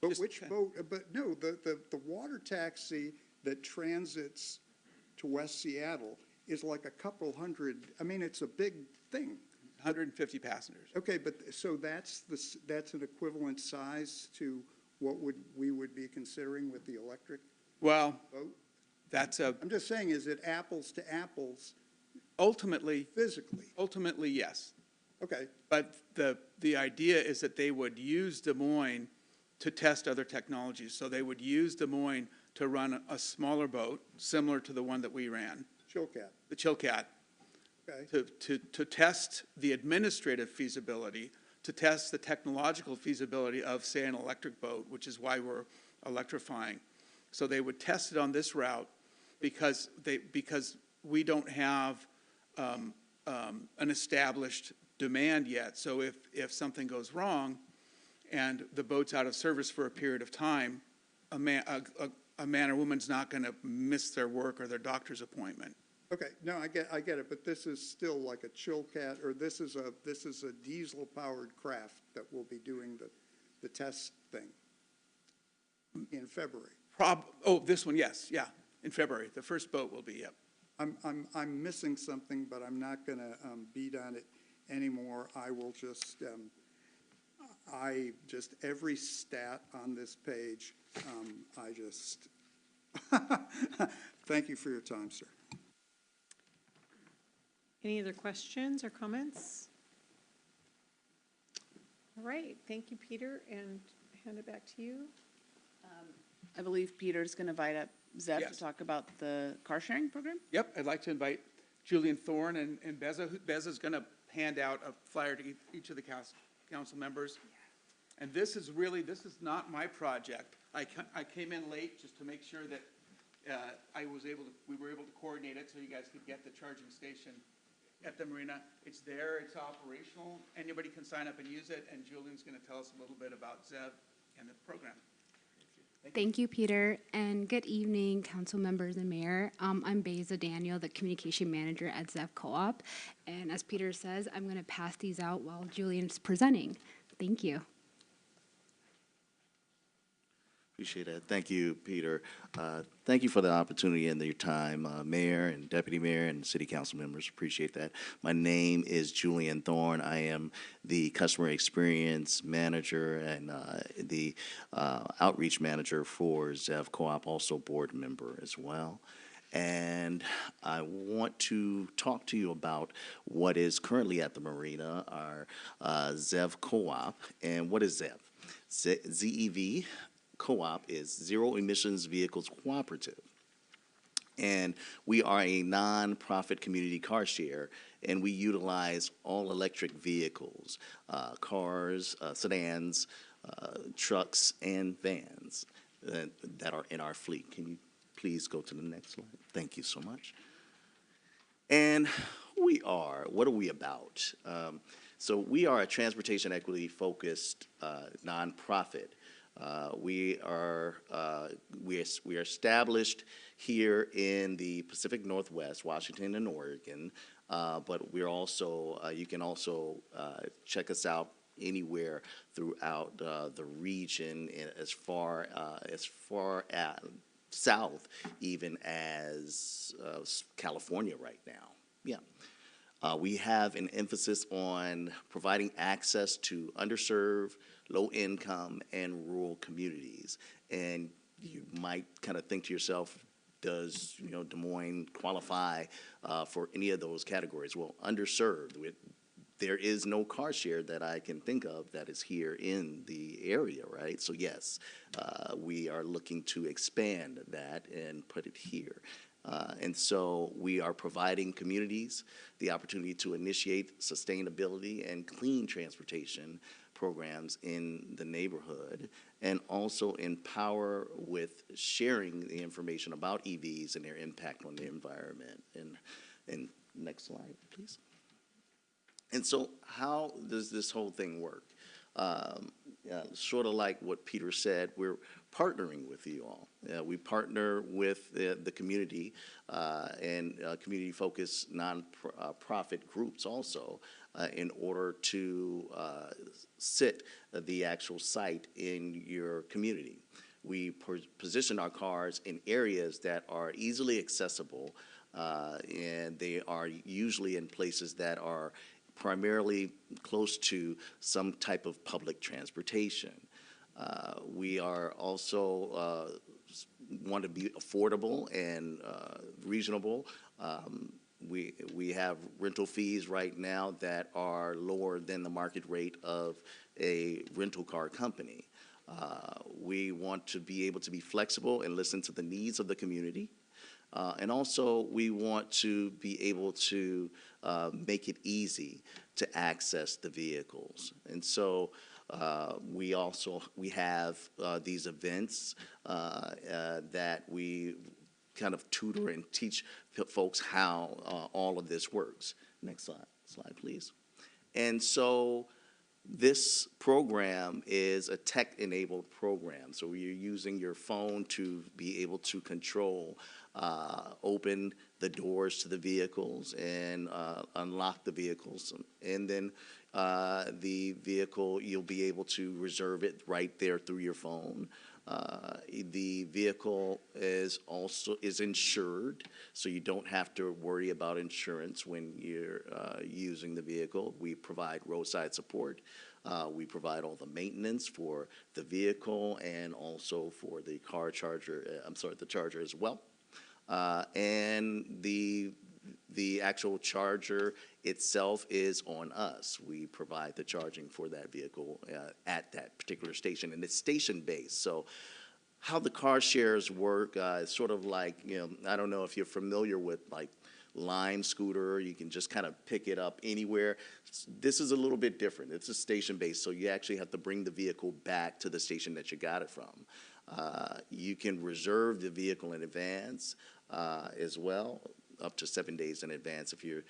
But which boat, but no, the water taxi that transits to West Seattle is like a couple hundred, I mean, it's a big thing. 150 passengers. Okay, but so that's an equivalent size to what we would be considering with the electric Well, boat? I'm just saying, is it apples to apples ultimately, physically? yes. Okay, But the idea is that they would use Des Moines to test other technologies. So they would use Des Moines to run a smaller boat, similar to the one that we ran, Chilcat, the Chilcat, okay. to test the administrative feasibility, to test the technological feasibility of, say, an electric boat, which is why we're electrifying. So they would test it on this route because we don't have an established demand yet. So if something goes wrong and the boat's out of service for a period of time, a man or woman's not going to miss their work or their doctor's appointment. Okay, no, I get it, but this is still like a Chilcat, or this is a diesel-powered craft that will be doing the test thing in February. This one, yes, yeah, in February. The first boat will be, yep. I'm missing something, but I'm not going to beat on it anymore. I will just, every stat on this page, thank you for your time, sir. Any other questions or comments? All right, thank you, Peter, and hand it back to you. I believe Peter's going to invite up Zev Yes. to talk about the car sharing program. Yep, I'd like to invite Julian Thorne and Beza. Beza's going to hand out a flyer to each of the council members. And this is not my project. I came in late just to make sure that we were able to coordinate it so you guys could get the charging station at the marina. It's there, it's operational. Anybody can sign up and use it, and Julian's going to tell us a little bit about Zev and the program. Thank you, Peter, and good evening, council members and mayor. I'm Beza Daniel, the communication manager at Zev Co-op, and as Peter says, I'm going to pass these out while Julian's presenting. Thank you. Appreciate it. Thank you, Peter. Thank you for the opportunity and your time, Mayor and Deputy Mayor and City Council members. Appreciate that. My name is Julian Thorne. I am the Customer Experience Manager and the Outreach Manager for Zev Co-op, also board member as well. And I want to talk to you about what is currently at the marina, our Zev Co-op. And what is Zev? ZEV Co-op is Zero Emissions Vehicles Cooperative. And we are a non-profit community car share, and we utilize all electric vehicles, cars, sedans, trucks, and vans that are in our fleet. Can you please go to the next slide? Thank you so much. And what are we about? So we are a transportation equity focused nonprofit. We are established here in the Pacific Northwest, Washington and Oregon, but we're also, you can also check us out anywhere throughout the region, as far as south, even as California right now. Yeah. We have an emphasis on providing access to underserved, low-income, and rural communities. And you might kind of think to yourself, does Des Moines qualify for any of those categories? Well, underserved. There is no car share that I can think of that is here in the area, right? So yes, we are looking to expand that and put it here. And so we are providing communities the opportunity to initiate sustainability and clean transportation programs in the neighborhood, and also empower with sharing the information about EVs and their impact on the environment. And next slide, please. And so how does this whole thing work? Sort of like what Peter said, we're partnering with you all. We partner with the community and community-focused non-profit groups also in order to sit the actual site in your community. We position our cars in areas that are easily accessible, and they are usually in places that are primarily close to some type of public transportation. We are also want to be affordable and reasonable. We have rental fees right now that are lower than the market rate of a rental car company. We want to be able to be flexible and listen to the needs of the community. And also, we want to be able to make it easy to access the vehicles. And so we have these events that we kind of tutor and teach folks how all of this works. Next slide, please. And so this program is a tech-enabled program. So you're using your phone to be able to control open the doors to the vehicles and unlock the vehicles. And then the vehicle, you'll be able to reserve it right there through your phone. The vehicle is insured, so you don't have to worry about insurance when you're using the vehicle. We provide roadside support. We provide all the maintenance for the vehicle and also for the the charger as well. And the actual charger itself is on us. We provide the charging for that vehicle at that particular station, and it's station-based. So how the car shares work is sort of like, I don't know if you're familiar with like Lime scooter, you can just kind of pick it up anywhere. This is a little bit different. It's a station-based, so you actually have to bring the vehicle back to the station that you got it from. You can reserve the vehicle in advance as well, up to 7 days in advance if you're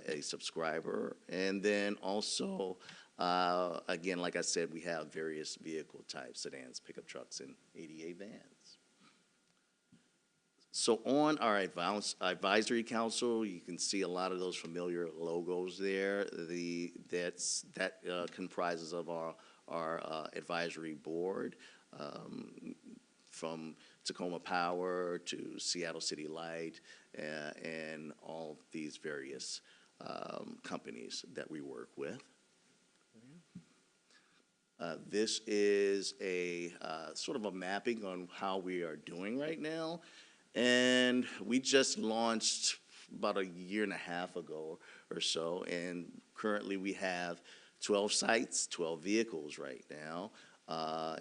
a subscriber. And then also, again, like I said, we have various vehicle types: sedans, pickup trucks, and ADA vans. So on our advisory council, you can see a lot of those familiar logos there. That comprises of our advisory board, from Tacoma Power to Seattle City Light, and all these various companies that we work with. This is a sort of a mapping on how we are doing right now. And we just launched about a year and a half ago or so, and currently we have 12 sites, 12 vehicles right now.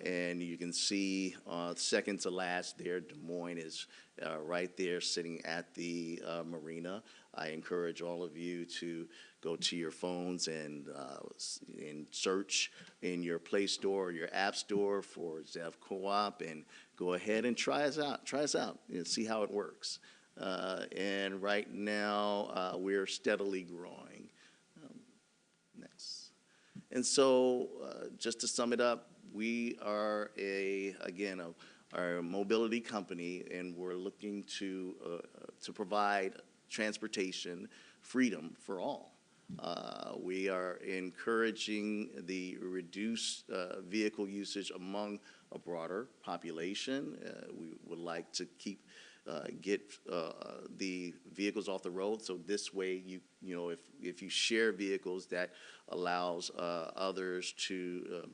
And you can see second to last there, Des Moines is right there sitting at the marina. I encourage all of you to go to your phones and search in your Play Store or your App Store for ZEV Co-op and go ahead and try us out and see how it works. And right now, we're steadily growing. Next. And so, just to sum it up, we are our mobility company, and we're looking to provide transportation freedom for all. We are encouraging the reduced vehicle usage among a broader population. We would like to get the vehicles off the road, so this way if you share vehicles, that allows others to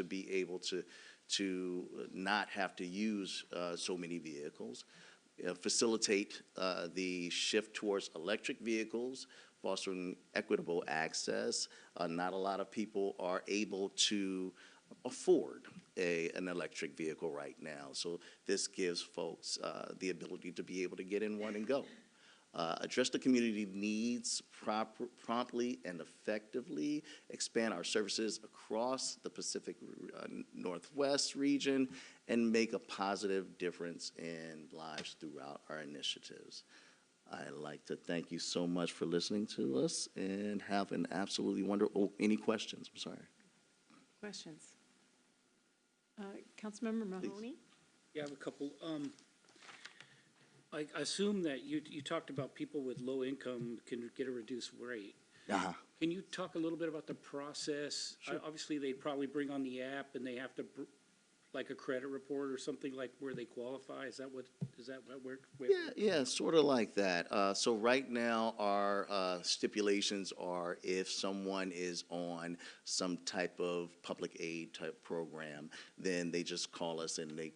be able to not have to use so many vehicles. Facilitate the shift towards electric vehicles, fostering equitable access. Not a lot of people are able to afford an electric vehicle right now, so this gives folks the ability to be able to get in one and go. Address the community needs promptly and effectively, expand our services across the Pacific Northwest region, and make a positive difference in lives throughout our initiatives. I'd like to thank you so much for listening to us and have an absolutely wonderful, any questions? I'm sorry. Questions? Councilmember Mahoney? Yeah, I have a couple. I assume that you talked about people with low income can get a reduced rate. Uh-huh. Can you talk a little bit about the process? Sure. Obviously, they'd probably bring on the app and they have to, like a credit report or something like where they qualify? Is that what works? Yeah, sort of like that. So right now, our stipulations are if someone is on some type of public aid type program, then they just call us and they,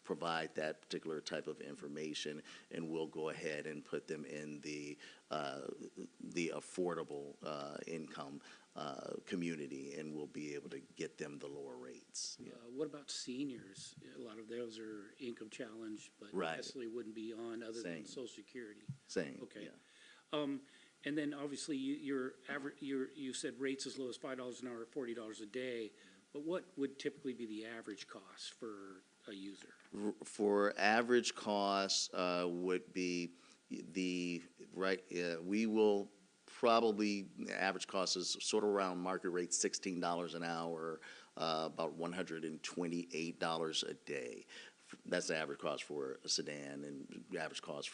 provide that particular type of information, and we'll go ahead and put them in the affordable income community, and we'll be able to get them the lower rates. Yeah. What about seniors? A lot of those are income challenged, but Right. necessarily wouldn't be on other than Social Security. Same. Okay. Yeah. And then obviously you said rates as low as $5 an hour, $40 a day, but what would typically be the average cost for a user? For average costs would be we will probably, average cost is sort of around market rate, $16 an hour, about $128 a day. That's the average cost for a sedan, and the average cost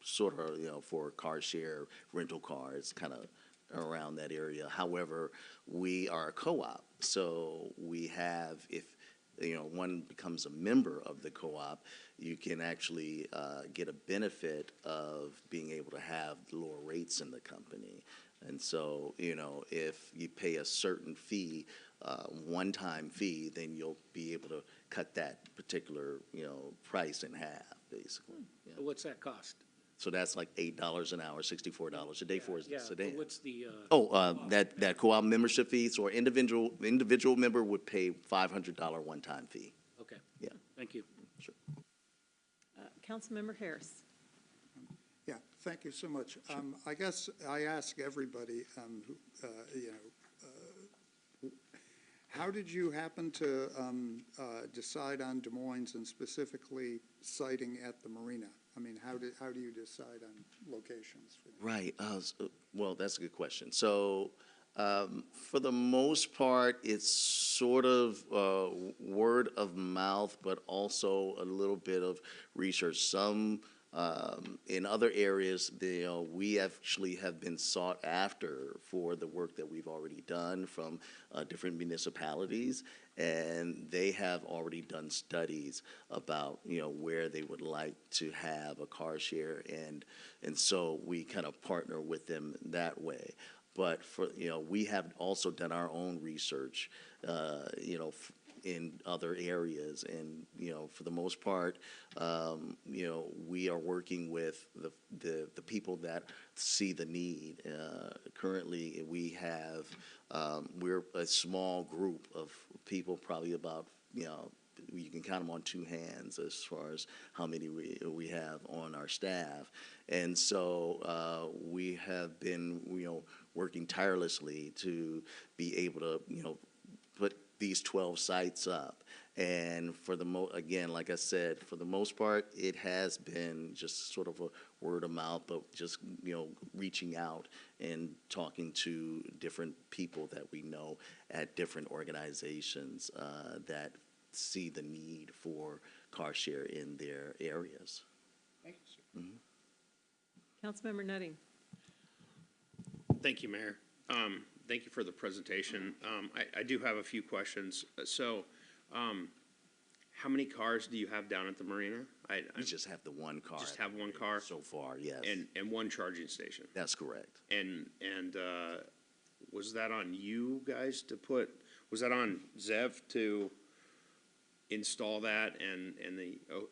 sort of, for car share, rental cars, kind of around that area. However, we are a co-op, so we have, if, one becomes a member of the co-op, you can actually get a benefit of being able to have lower rates in the company. And so, if you pay a certain fee, one-time fee, then you'll be able to cut that particular, price in half, basically. Yeah. What's that cost? So that's like $8 an hour, $64 a day for a Yeah, sedan. but what's the, That co-op membership fee, so an individual member would pay $500 one-time fee. okay, Yeah, thank you. sure. Councilmember Harris. Yeah, thank you so much. I guess I ask everybody, how did you happen to decide on Des Moines and specifically siting at the marina? I mean, how do you decide on locations? Right. Well, that's a good question. So, for the most part, it's sort of word of mouth, but also a little bit of research. Some in other areas, we actually have been sought after for the work that we've already done from different municipalities, and they have already done studies about, where they would like to have a car share, and so we kind of partner with them that way. But for, we have also done our own research, in other areas, and for the most part, we are working with the people that see the need. Currently, we have we're a small group of people, probably about you can count them on two hands as far as how many we have on our staff, and so we have been working tirelessly to be able to put these 12 sites up. And for again, like I said, for the most part, it has been just sort of a word of mouth, but just, reaching out and talking to different people that we know at different organizations that see the need for car share in their areas. Thank you, sir. Councilmember Nutting. Thank you, Mayor. Thank you for the presentation. I do have a few questions. So, how many cars do you have down at the marina? We just have the one car. Just have one car? So far, yes. And one charging station? That's correct. And was that on you guys to put, was that on Zev to install that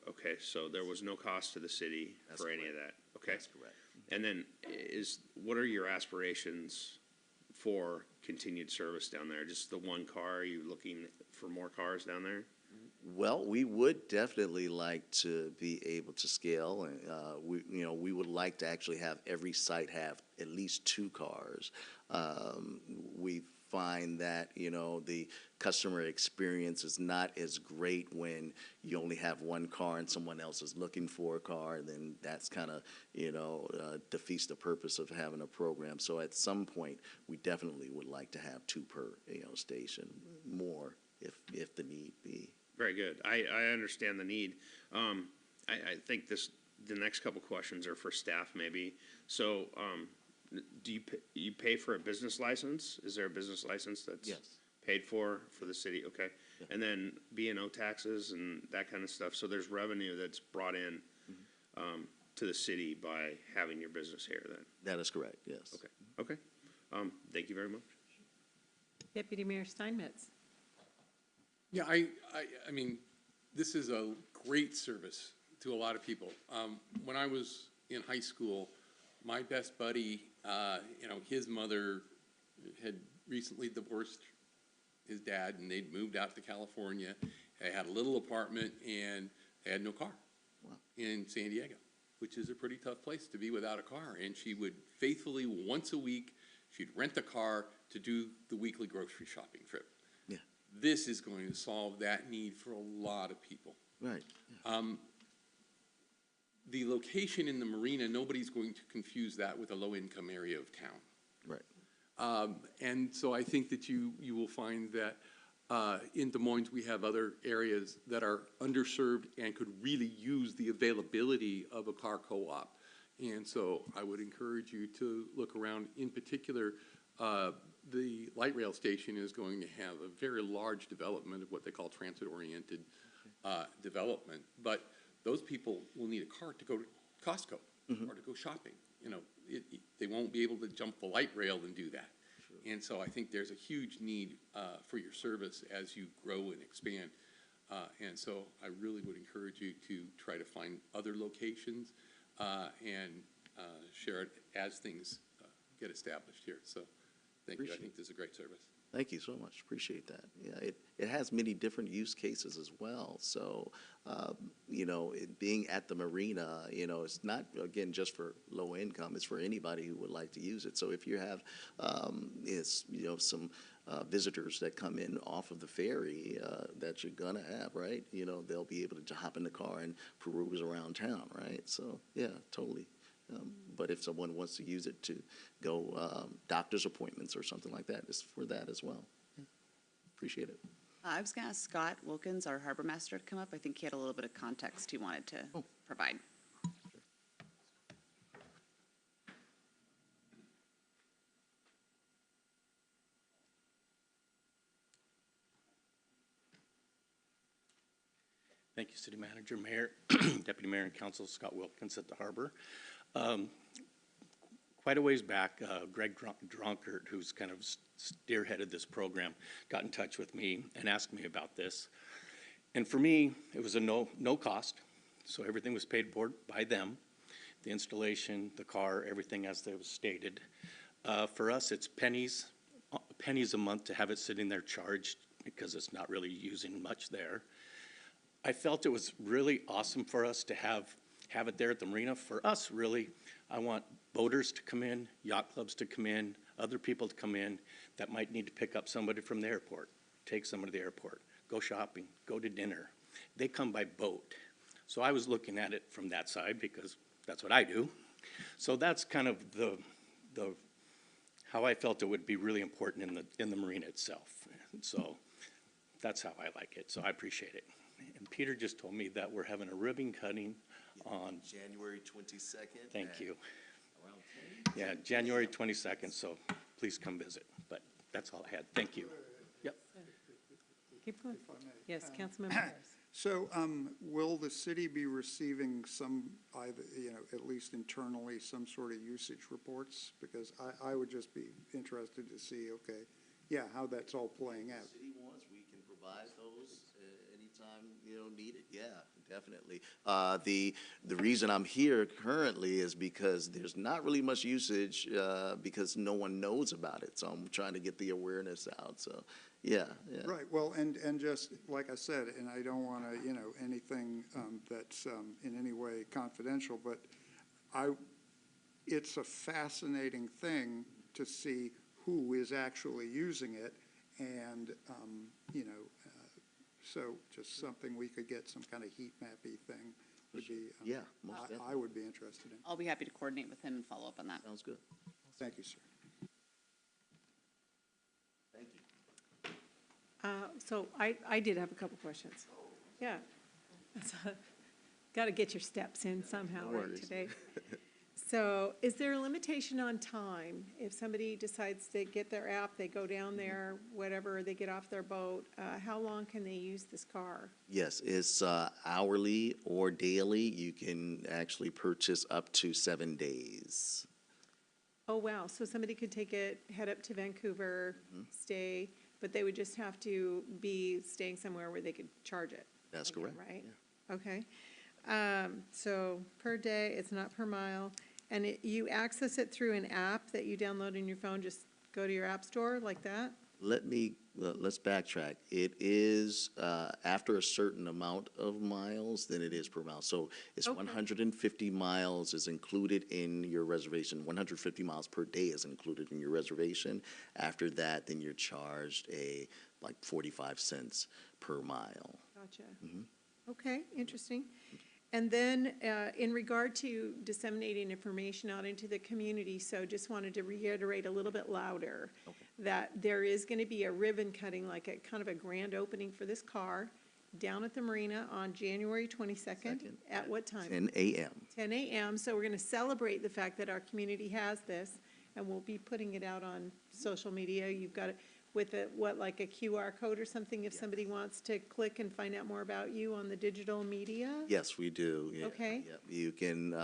okay, so there was no cost to the city for any of that? Okay. That's correct. And then what are your aspirations for continued service down there? Just the one car? Are you looking for more cars down there? Well, we would definitely like to be able to scale, and we would like to actually have every site have at least 2 cars. We find that the customer experience is not as great when you only have one car and someone else is looking for a car, and then that's kind of defeats the purpose of having a program. So at some point, we definitely would like to have 2 per station, more if the need be. Very good. I understand the need. I think the next couple questions are for staff maybe. So, do you pay for a business license? Is there a business license that's Yes. paid for the city? Okay. Yeah. And then B&O taxes and that kind of stuff. So there's revenue that's brought in to the city by having your business here then? That is correct, yes. Okay. Okay. Thank you very much. Deputy Mayor Steinmetz. Yeah, I mean, this is a great service to a lot of people. When I was in high school, my best buddy, his mother had recently divorced his dad, and they'd moved out to California. They had a little apartment, and they had no car in San Diego, which is a pretty tough place to be without a car. And she would faithfully, once a week, she'd rent a car to do the weekly grocery shopping trip. Yeah. This is going to solve that need for a lot of people. Right. Yeah. The location in the marina, nobody's going to confuse that with a low-income area of town. Right. And so I think that you will find that in Des Moines, we have other areas that are underserved and could really use the availability of a car co-op. And so I would encourage you to look around. In particular, the light rail station is going to have a very large development of what they call transit-oriented development. But those people will need a car to go to Costco or to go shopping. You know, they won't be able to jump the light rail and do that. And so I think there's a huge need for your service as you grow and expand. And so I really would encourage you to try to find other locations and share it as things get established here. So thank you. I think this is a great service. Thank you so much. Appreciate that. Yeah, it has many different use cases as well. So, you know, being at the marina, you know, it's not, again, just for low income. It's for anybody who would like to use it. So if you have, you know, some visitors that come in off of the ferry that you're going to have, right? You know, they'll be able to hop in the car and peruse around town, right? So, yeah, totally. But if someone wants to use it to go doctor's appointments or something like that, it's for that as well. Yeah. Appreciate it. I was going to ask Scott Wilkins, our harbor master, to come up. I think he had a little bit of context he wanted to provide. Thank you, City Manager, Mayor, Deputy Mayor, and Council. Scott Wilkins at the Harbor. Quite a ways back, Greg Dronkert, who's kind of spearheaded this program, got in touch with me and asked me about this. And for me, it was a no cost, so everything was paid for by them. The installation, the car, everything as it was stated. For us, it's pennies a month to have it sitting there charged because it's not really using much there. I felt it was really awesome for us to have it there at the marina. For us, really, I want boaters to come in, yacht clubs to come in, other people to come in that might need to pick up somebody from the airport, take someone to the airport, go shopping, go to dinner. They come by boat. So I was looking at it from that side because that's what I do. So that's kind of the how I felt it would be really important in the marina itself. And so that's how I like it. So I appreciate it. And Peter just told me that we're having a ribbon cutting on January 22nd. Thank you. Around 10? Yeah, January 22nd, so please come visit. But that's all I had. Thank you. Yep. Keep going. If I may. Yes, Councilmember Harris. So, will the city be receiving some, either, you know, at least internally, some sort of usage reports? Because I would just be interested to see, okay, yeah, how that's all playing out. If the city wants, we can provide those anytime, you know, needed. Yeah, definitely. The reason I'm here currently is because there's not really much usage because no one knows about it. So I'm trying to get the awareness out. So, yeah. Right, well, and just, like I said, and I don't want to, you know, anything that's in any way confidential, but it's a fascinating thing to see who is actually using it, and, you know, so just something we could get some kind of heat mappy thing would be, Yeah, most definitely. I would be interested in. I'll be happy to coordinate with him and follow up on that. Sounds good. Thank you, sir. Thank you. So I did have a couple questions. Yeah. Got to get your steps in somehow No right worries. today. So is there a limitation on time? If somebody decides to get their app, they go down there, whatever, they get off their boat, how long can they use this car? Yes, it's hourly or daily. You can actually purchase up to 7 days. Oh, wow. So somebody could take it, head up to Vancouver, stay, but they would just have to be staying somewhere where they could charge it. That's correct. Right? Okay. So per day, it's not per mile. And you access it through an app that you download in your phone, just go to your app store like that? Let's backtrack. It is after a certain amount of miles, then it is per mile. So it's Okay. 150 miles is included in your reservation. 150 miles per day is included in your reservation. After that, then you're charged like 45 cents per mile. Gotcha. Okay, interesting. And then in regard to disseminating information out into the community, so just wanted to reiterate a little bit louder that there is going to be a ribbon cutting, like a kind of a grand opening for this car down at the marina on January 22nd. At what time? 10 a.m. 10 a.m. So we're going to celebrate the fact that our community has this, and we'll be putting it out on social media. You've got it with a, what, like a QR code or something if somebody wants to click and find out more about you on the digital media? Yes, we do. Yeah. Okay. Yep. You can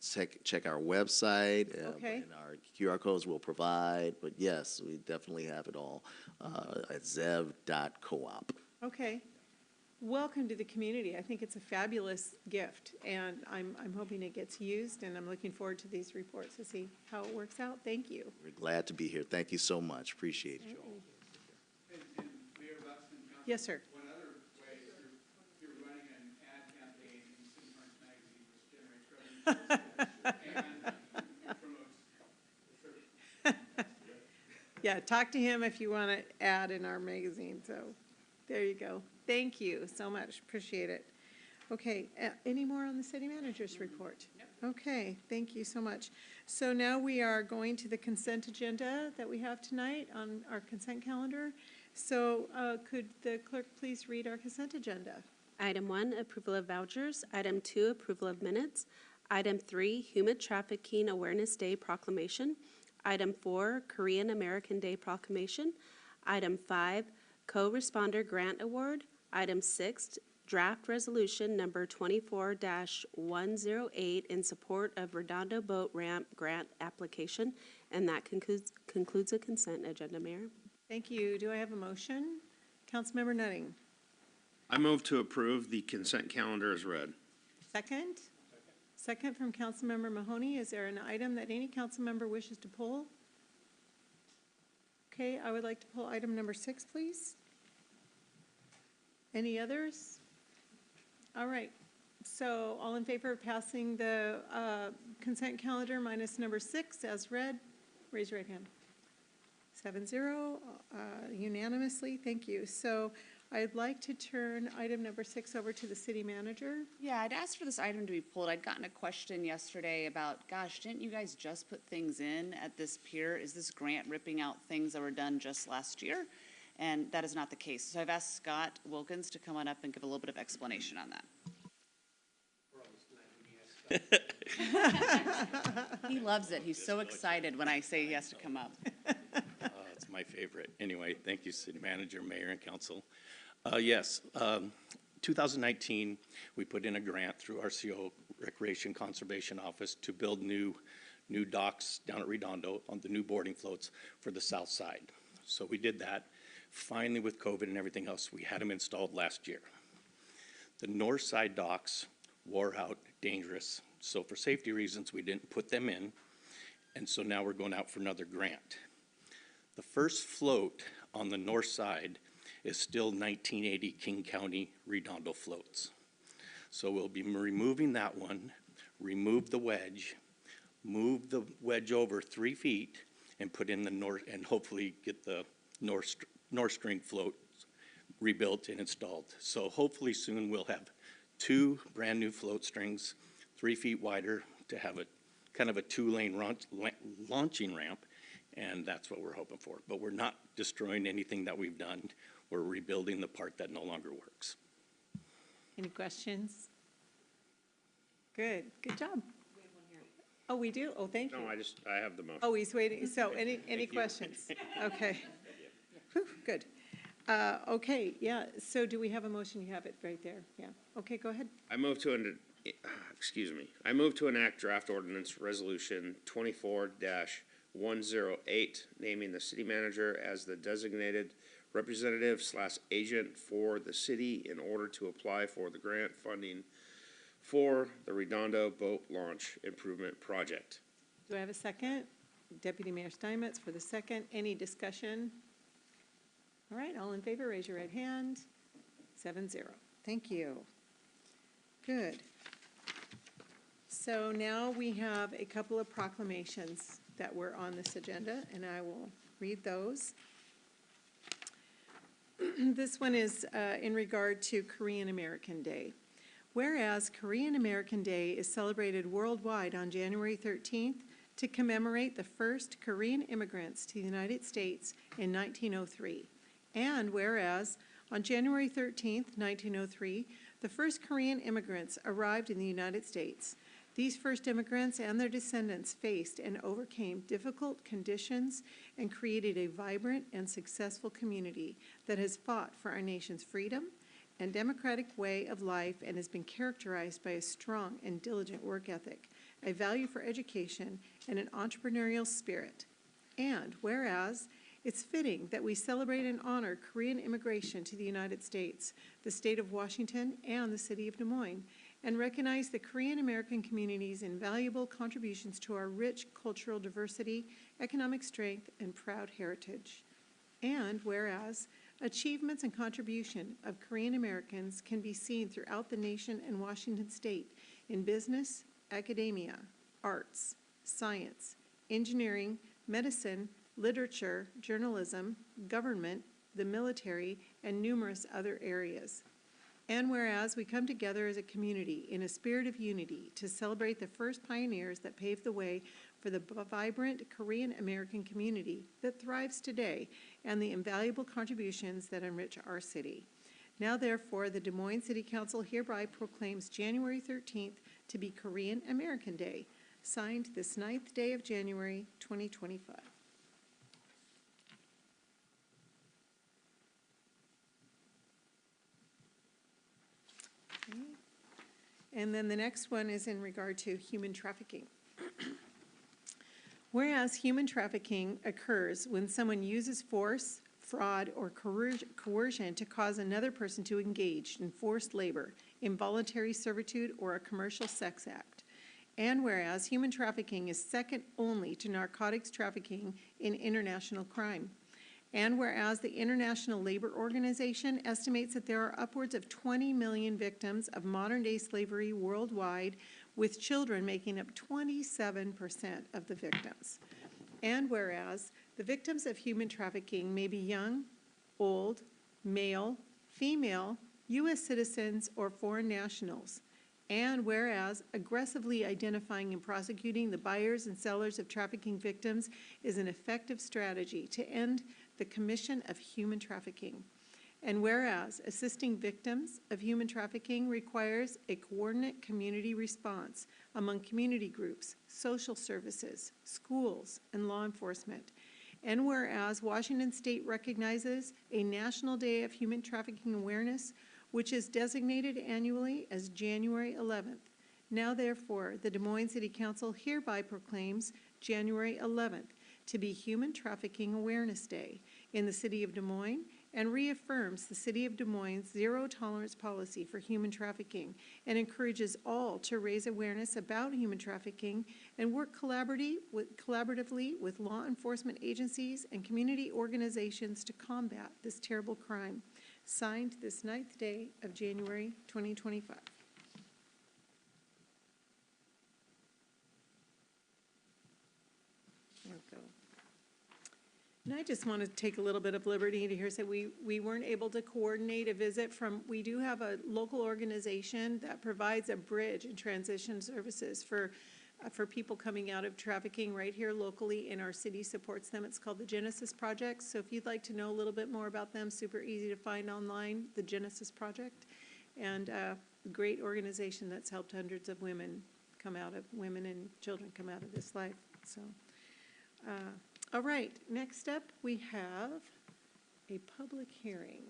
check our website. Okay. And our QR codes will provide. But yes, we definitely have it all at zev.coop. Okay. Welcome to the community. I think it's a fabulous gift, and I'm hoping it gets used, and I'm looking forward to these reports to see how it works out. Thank you. We're glad to be here. Thank you so much. Appreciate you all. Yes, sir. One other way, you're running an ad campaign in City Orange Magazine, which generates revenue and promotes the church. Yeah, talk to him if you want to add in our magazine, so there you go. Thank you so much, appreciate it. Okay, any more on the city manager's report? Okay, thank you so much. So now we are going to the consent agenda that we have tonight on our consent calendar. So could the clerk please read our consent agenda? Item 1, approval of vouchers. Item 2, approval of minutes. Item 3, Human Trafficking Awareness Day proclamation. Item 4, Korean American Day proclamation. Item 5, Co-Responder Grant Award. Item 6, draft resolution number 24-108 in support of Redondo Boat Ramp grant application. And that concludes the consent agenda, Mayor. Thank you. Do I have a motion? Councilmember Nutting. I move to approve the consent calendar as read. Second? Second from Councilmember Mahoney. Is there an item that any council member wishes to pull? Okay, I would like to pull item number 6, please. Any others? All right. So all in favor of passing the consent calendar minus number 6 as read, raise your right hand. 7-0, unanimously. Thank you. So I'd like to turn item number 6 over to the city manager. Yeah, I'd asked for this item to be pulled. I'd gotten a question yesterday about, gosh, didn't you guys just put things in at this pier? Is this grant ripping out things that were done just last year? And that is not the case. So I've asked Scott Wilkins to come on up and give a little bit of explanation on that. He loves it. He's so excited when I say he has to come up. It's my favorite. Anyway, thank you, City Manager, Mayor, and Council. Yes, 2019, we put in a grant through RCO Recreation Conservation Office to build new docks down at Redondo on the new boarding floats for the south side. So we did that. Finally, with COVID and everything else, we had them installed last year. The north side docks wore out, dangerous. So for safety reasons, we didn't put them in. And so now we're going out for another grant. The first float on the north side is still 1980 King County Redondo floats. So we'll be removing that one, remove the wedge, move the wedge over 3 feet, and put in the north, and hopefully get the north string floats rebuilt and installed. So hopefully soon we'll have 2 brand new float strings, 3 feet wider, to have a kind of a 2-lane launching ramp, and that's what we're hoping for. But we're not destroying anything that we've done. We're rebuilding the part that no longer works. Any questions? Good job. Oh, we do? Oh, thank you. No, I have the motion. Oh, he's waiting. So any questions? Okay. Whew, good. Okay, yeah. So do we have a motion? You have it right there. Yeah. Okay, go ahead. I move to enact draft ordinance resolution 24-108, naming the city manager as the designated representative/agent for the city in order to apply for the grant funding for the Redondo Boat Launch Improvement Project. Do I have a second? Deputy Mayor Steinmetz for the second. Any discussion? All right, all in favor, raise your right hand. 7-0. Thank you. Good. So now we have a couple of proclamations that were on this agenda, and I will read those. This one is in regard to Korean American Day. Whereas Korean American Day is celebrated worldwide on January 13th to commemorate the first Korean immigrants to the United States in 1903. And whereas On January 13th, 1903, the first Korean immigrants arrived in the United States. These first immigrants and their descendants faced and overcame difficult conditions and created a vibrant and successful community that has fought for our nation's freedom and democratic way of life and has been characterized by a strong and diligent work ethic, a value for education, and an entrepreneurial spirit. And whereas it's fitting that we celebrate and honor Korean immigration to the United States, the state of Washington, and the city of Des Moines, and recognize the Korean American community's invaluable contributions to our rich cultural diversity, economic strength, and proud heritage. And whereas achievements and contribution of Korean Americans can be seen throughout the nation and Washington state in business, academia, arts, science, engineering, medicine, literature, journalism, government, the military, and numerous other areas. And whereas we come together as a community in a spirit of unity to celebrate the first pioneers that paved the way for the vibrant Korean American community that thrives today and the invaluable contributions that enrich our city. Now therefore, the Des Moines City Council hereby proclaims January 13th to be Korean American Day, signed this 9th day of January, 2025. And then the next one is in regard to human trafficking. Whereas human trafficking occurs when someone uses force, fraud, or coercion to cause another person to engage in forced labor, involuntary servitude, or a commercial sex act. And whereas human trafficking is second only to narcotics trafficking in international crime. And whereas the International Labor Organization estimates that there are upwards of 20 million victims of modern-day slavery worldwide, with children making up 27% of the victims. And whereas the victims of human trafficking may be young, old, male, female, U.S. citizens, or foreign nationals. And whereas aggressively identifying and prosecuting the buyers and sellers of trafficking victims is an effective strategy to end the commission of human trafficking. And whereas assisting victims of human trafficking requires a coordinate community response among community groups, social services, schools, and law enforcement. And whereas Washington State recognizes a National Day of Human Trafficking Awareness, which is designated annually as January 11th. Now therefore, the Des Moines City Council hereby proclaims January 11th to be Human Trafficking Awareness Day in the city of Des Moines, and reaffirms the city of Des Moines' zero-tolerance policy for human trafficking, and encourages all to raise awareness about human trafficking and work collaboratively with law enforcement agencies and community organizations to combat this terrible crime. Signed this 9th day of January, 2025. There we go. And I just want to take a little bit of liberty to here say we weren't able to coordinate a visit from, we do have a local organization that provides a bridge and transition services for people coming out of trafficking right here locally, and our city supports them. It's called the Genesis Project. So if you'd like to know a little bit more about them, super easy to find online, the Genesis Project. And a great organization that's helped hundreds of women and children come out of this life. So, all right, next up we have a public hearing.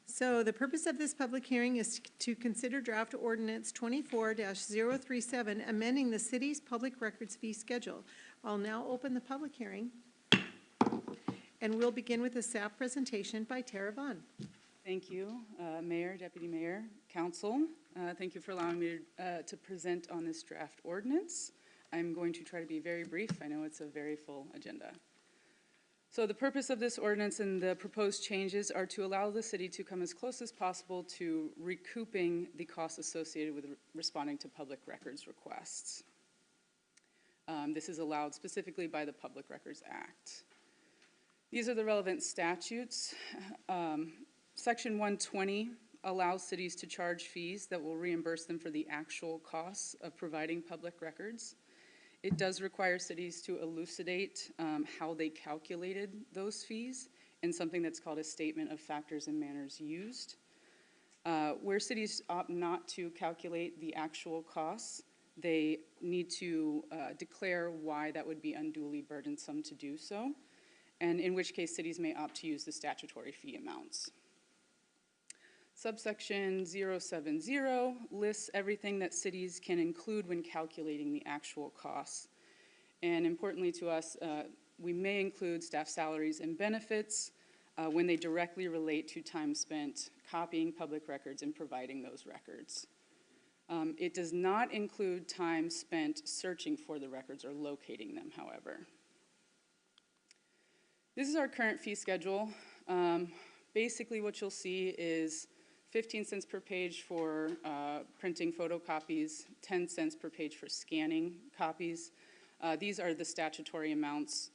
So the purpose of this public hearing is to consider draft ordinance 24-037, amending the city's public records fee schedule. I'll now open the public hearing, and we'll begin with a staff presentation by Tara Vaughn. Thank you, Mayor, Deputy Mayor, Council. Thank you for allowing me to present on this draft ordinance. I'm going to try to be very brief. I know it's a very full agenda. So the purpose of this ordinance and the proposed changes are to allow the city to come as close as possible to recouping the costs associated with responding to public records requests. This is allowed specifically by the Public Records Act. These are the relevant statutes. Section 120 allows cities to charge fees that will reimburse them for the actual costs of providing public records. It does require cities to elucidate how they calculated those fees in something that's called a statement of factors and manners used. Where cities opt not to calculate the actual costs, they need to declare why that would be unduly burdensome to do so, and in which case cities may opt to use the statutory fee amounts. Subsection 070 lists everything that cities can include when calculating the actual costs. And importantly to us, we may include staff salaries and benefits when they directly relate to time spent copying public records and providing those records. It does not include time spent searching for the records or locating them, however. This is our current fee schedule. Basically what you'll see is 15 cents per page for printing photocopies, 10 cents per page for scanning copies. These are the statutory amounts,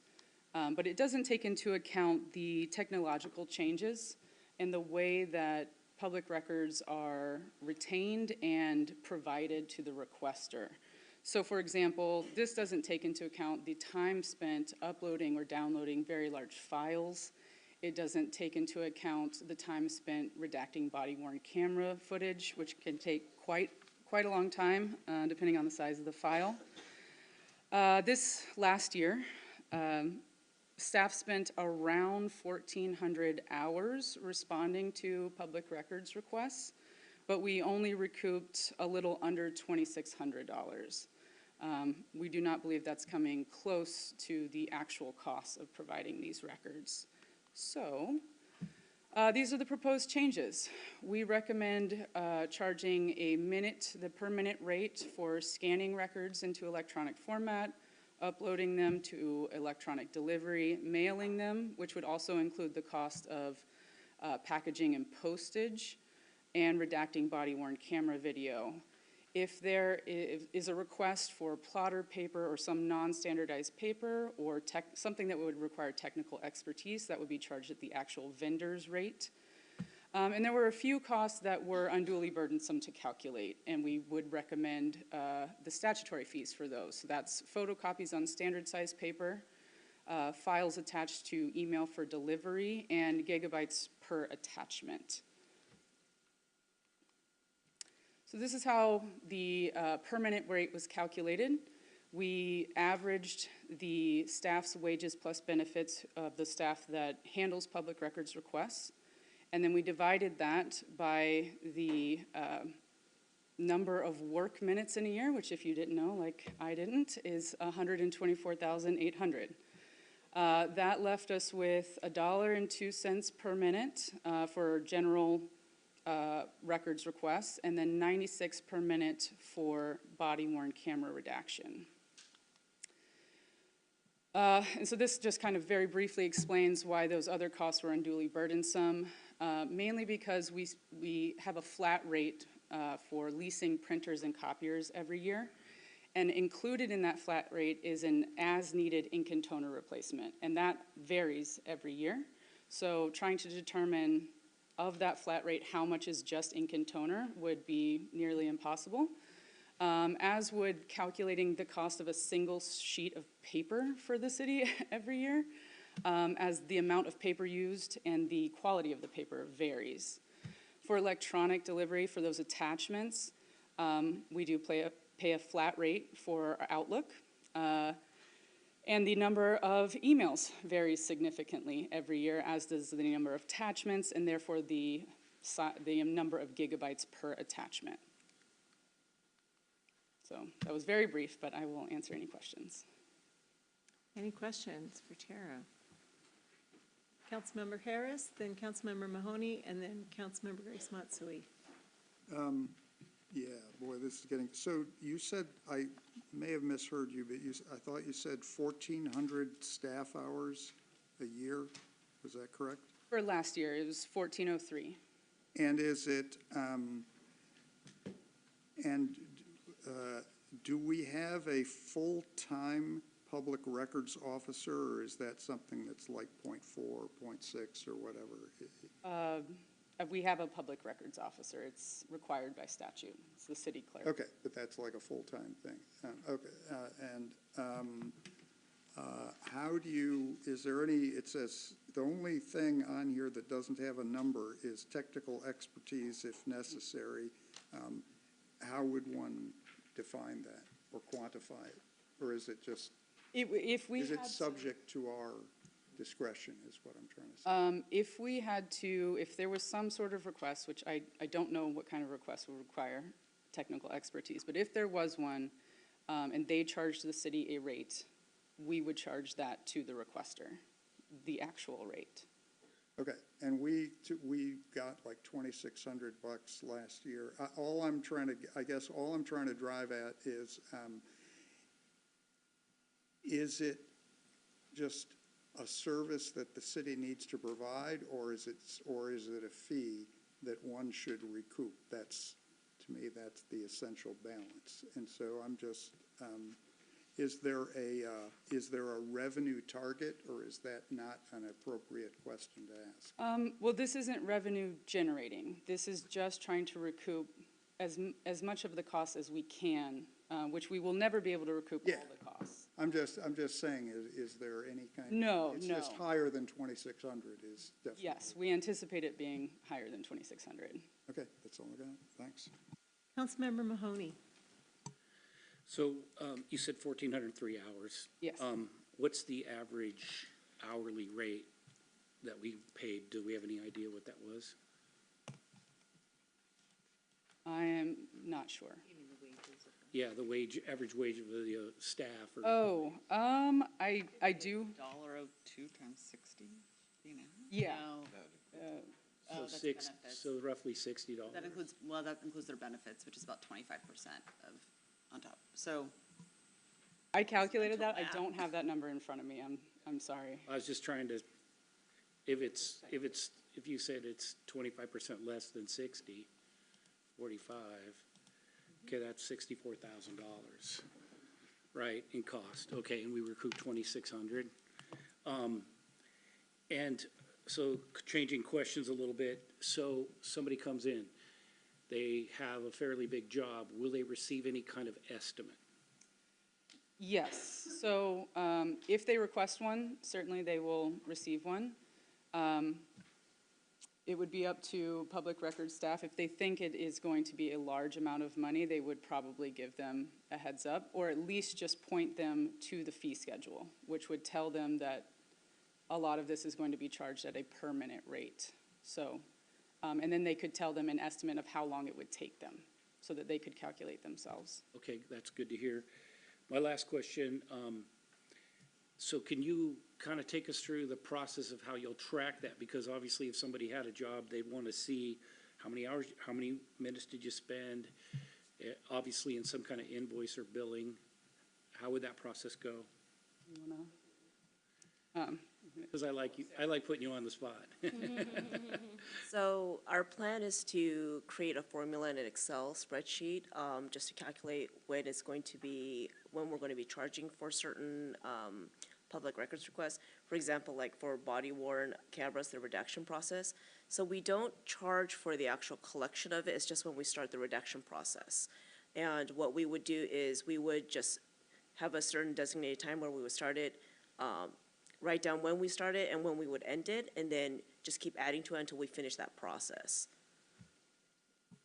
but it doesn't take into account the technological changes and the way that public records are retained and provided to the requester. So for example, this doesn't take into account the time spent uploading or downloading very large files. It doesn't take into account the time spent redacting body-worn camera footage, which can take quite a long time, depending on the size of the file. This last year, staff spent around 1,400 hours responding to public records requests, but we only recouped a little under $2,600. We do not believe that's coming close to the actual costs of providing these records. So, these are the proposed changes. We recommend charging the per minute rate for scanning records into electronic format, uploading them to electronic delivery, mailing them, which would also include the cost of packaging and postage, and redacting body-worn camera video. If there is a request for plotter paper or some non-standardized paper or something that would require technical expertise, that would be charged at the actual vendor's rate. And there were a few costs that were unduly burdensome to calculate, and we would recommend the statutory fees for those. So that's photocopies on standard size paper, files attached to email for delivery, and gigabytes per attachment. So this is how the per minute rate was calculated. We averaged the staff's wages plus benefits of the staff that handles public records requests. And then we divided that by the number of work minutes in a year, which if you didn't know, like I didn't, is 124,800. That left us with $1.02 per minute for general records requests, and then 96 per minute for body-worn camera redaction. And so this just kind of very briefly explains why those other costs were unduly burdensome, mainly because we have a flat rate for leasing printers and copiers every year, and included in that flat rate is an as-needed ink and toner replacement, and that varies every year. So trying to determine of that flat rate how much is just ink and toner would be nearly impossible, as would calculating the cost of a single sheet of paper for the city every year, as the amount of paper used and the quality of the paper varies. For electronic delivery, for those attachments, we do pay a flat rate for Outlook, and the number of emails varies significantly every year, as does the number of attachments, and therefore the number of gigabytes per attachment. So that was very brief, but I will answer any questions. Any questions for Tara? Councilmember Harris, then Councilmember Mahoney, and then Councilmember Grace Matsui. Yeah, boy, this is getting, so you said, I may have misheard you, but I thought you said 1,400 staff hours a year. Was that correct? For last year, it was 1,403. And is it, do we have a full-time public records officer, or is that something that's like 0.4, 0.6, or whatever? we have a public records officer. It's required by statute. It's the city clerk. Okay, but that's like a full-time thing. How do you, is there any, it says, the only thing on here that doesn't have a number is technical expertise if necessary. How would one define that or quantify it? Or is it just, If we is it had subject to our discretion is what I'm trying to say? If we had to, if there was some sort of request, which I don't know what kind of request would require technical expertise, but if there was one, and they charged the city a rate, we would charge that to the requester, the actual rate. Okay, and we got like $2,600 last year. All I'm trying to drive at is it just a service that the city needs to provide, or is it a fee that one should recoup? That's, to me, that's the essential balance. And so I'm just, is there a revenue target, or is that not an appropriate question to ask? Well, this isn't revenue generating. This is just trying to recoup as much of the cost as we can, which we will never be able to recoup all the costs. I'm just saying, is there any kind of? No, It's no. just higher than 2,600 is definitely. Yes, we anticipate it being higher than 2,600. Okay, that's all I got. Thanks. Councilmember Mahoney. So you said 1,403 hours. Yes. What's the average hourly rate that we paid? Do we have any idea what that was? I am not sure. Yeah, the average wage of the staff. Or Oh, I do. $1.02 times 60, you know? Yeah. So that's six, benefits. so roughly $60. That includes their benefits, which is about 25% on top. So I calculated that. I don't have that number in front of me. I'm sorry. I was just trying to, if you said it's 25% less than 60, 45, okay, that's $64,000, right, in cost. Okay, and we recoup 2,600. And so changing questions a little bit. So somebody comes in, they have a fairly big job. Will they receive any kind of estimate? Yes. So if they request one, certainly they will receive one. It would be up to public records staff. If they think it is going to be a large amount of money, they would probably give them a heads up, or at least just point them to the fee schedule, which would tell them that a lot of this is going to be charged at a permanent rate. So, and then they could tell them an estimate of how long it would take them so that they could calculate themselves. Okay, that's good to hear. My last question, so can you kind of take us through the process of how you'll track that? Because obviously if somebody had a job, they'd want to see how many hours, how many minutes did you spend? Obviously in some kind of invoice or billing. How would that process go? You wanna? Because I like putting you on the spot. So our plan is to create a formula in an Excel spreadsheet, just to calculate when we're going to be charging for certain public records requests. For example, like for body worn cameras, the redaction process. So we don't charge for the actual collection of it. It's just when we start the redaction process. And what we would do is we would just have a certain designated time where we would start it, write down when we start it and when we would end it, and then just keep adding to it until we finish that process.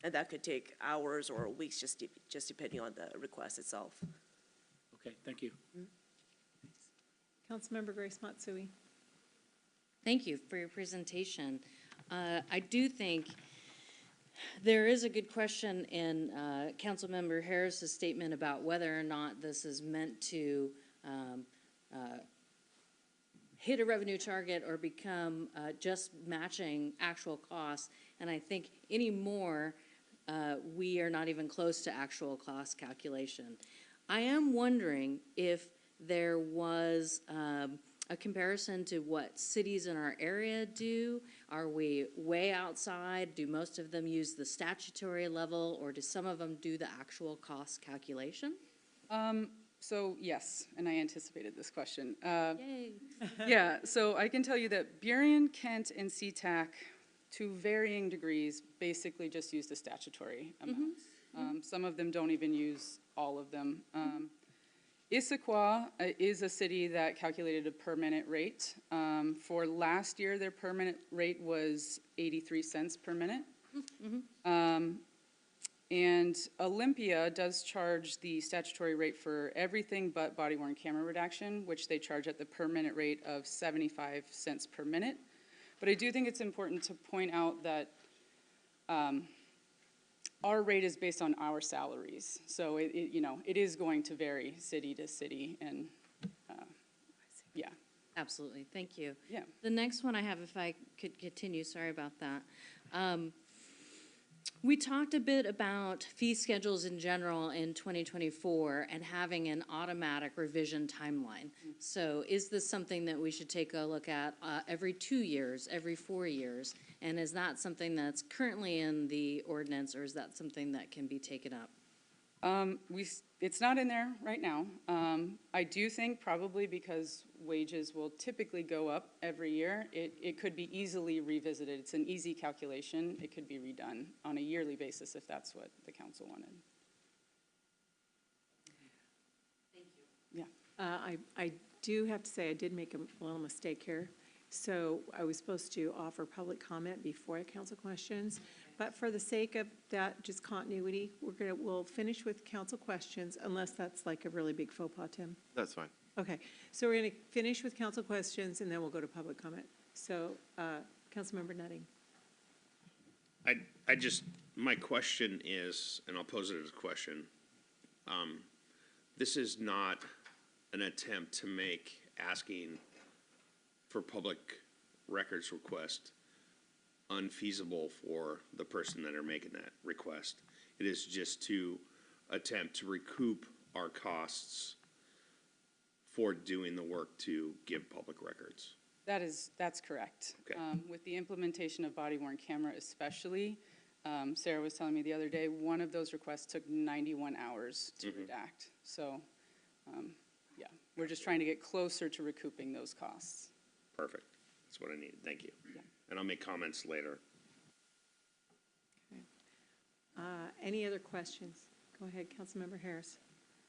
And that could take hours or weeks, just depending on the request itself. Okay, thank you. Councilmember Grace Matsui. Thank you for your presentation. I do think there is a good question in Councilmember Harris's statement about whether or not this is meant to hit a revenue target or become just matching actual costs. And I think anymore, we are not even close to actual cost calculation. I am wondering if there was a comparison to what cities in our area do. Are we way outside? Do most of them use the statutory level, or do some of them do the actual cost calculation? So yes, and I anticipated this question. Yay. Yeah, so I can tell you that Burien, Kent, and SeaTac to varying degrees, basically just use the statutory amounts. Some of them don't even use all of them. Issaquah is a city that calculated a per minute rate. For last year, their per minute rate was 83 cents per minute. And Olympia does charge the statutory rate for everything but body-worn camera redaction, which they charge at the per minute rate of 75 cents per minute. But I do think it's important to point out that our rate is based on our salaries. So it is going to vary city to city, and yeah. Absolutely, thank you. Yeah. The next one I have, if I could continue, sorry about that. We talked a bit about fee schedules in general in 2024 and having an automatic revision timeline. So is this something that we should take a look at every 2 years, every 4 years? And is that something that's currently in the ordinance, or is that something that can be taken up? It's not in there right now. I do think probably because wages will typically go up every year, it could be easily revisited. It's an easy calculation. It could be redone on a yearly basis if that's what the council wanted. Thank you. Yeah. I do have to say I did make a little mistake here. So I was supposed to offer public comment before council questions, but for the sake of that, just continuity, we'll finish with council questions unless that's like a really big faux pas, Tim. That's fine. Okay, so we're going to finish with council questions and then we'll go to public comment. So, Councilmember Nutting. My question is, and I'll pose it as a question. This is not an attempt to make asking for public records request unfeasible for the person that are making that request. It is just to attempt to recoup our costs for doing the work to give public records. That's correct. Okay. With the implementation of body-worn camera especially, Sarah was telling me the other day, one of those requests took 91 hours to redact. So, yeah, we're just trying to get closer to recouping those costs. Perfect. That's what I needed. Thank you. Yeah. And I'll make comments later. Okay. Any other questions? Go ahead, Councilmember Harris.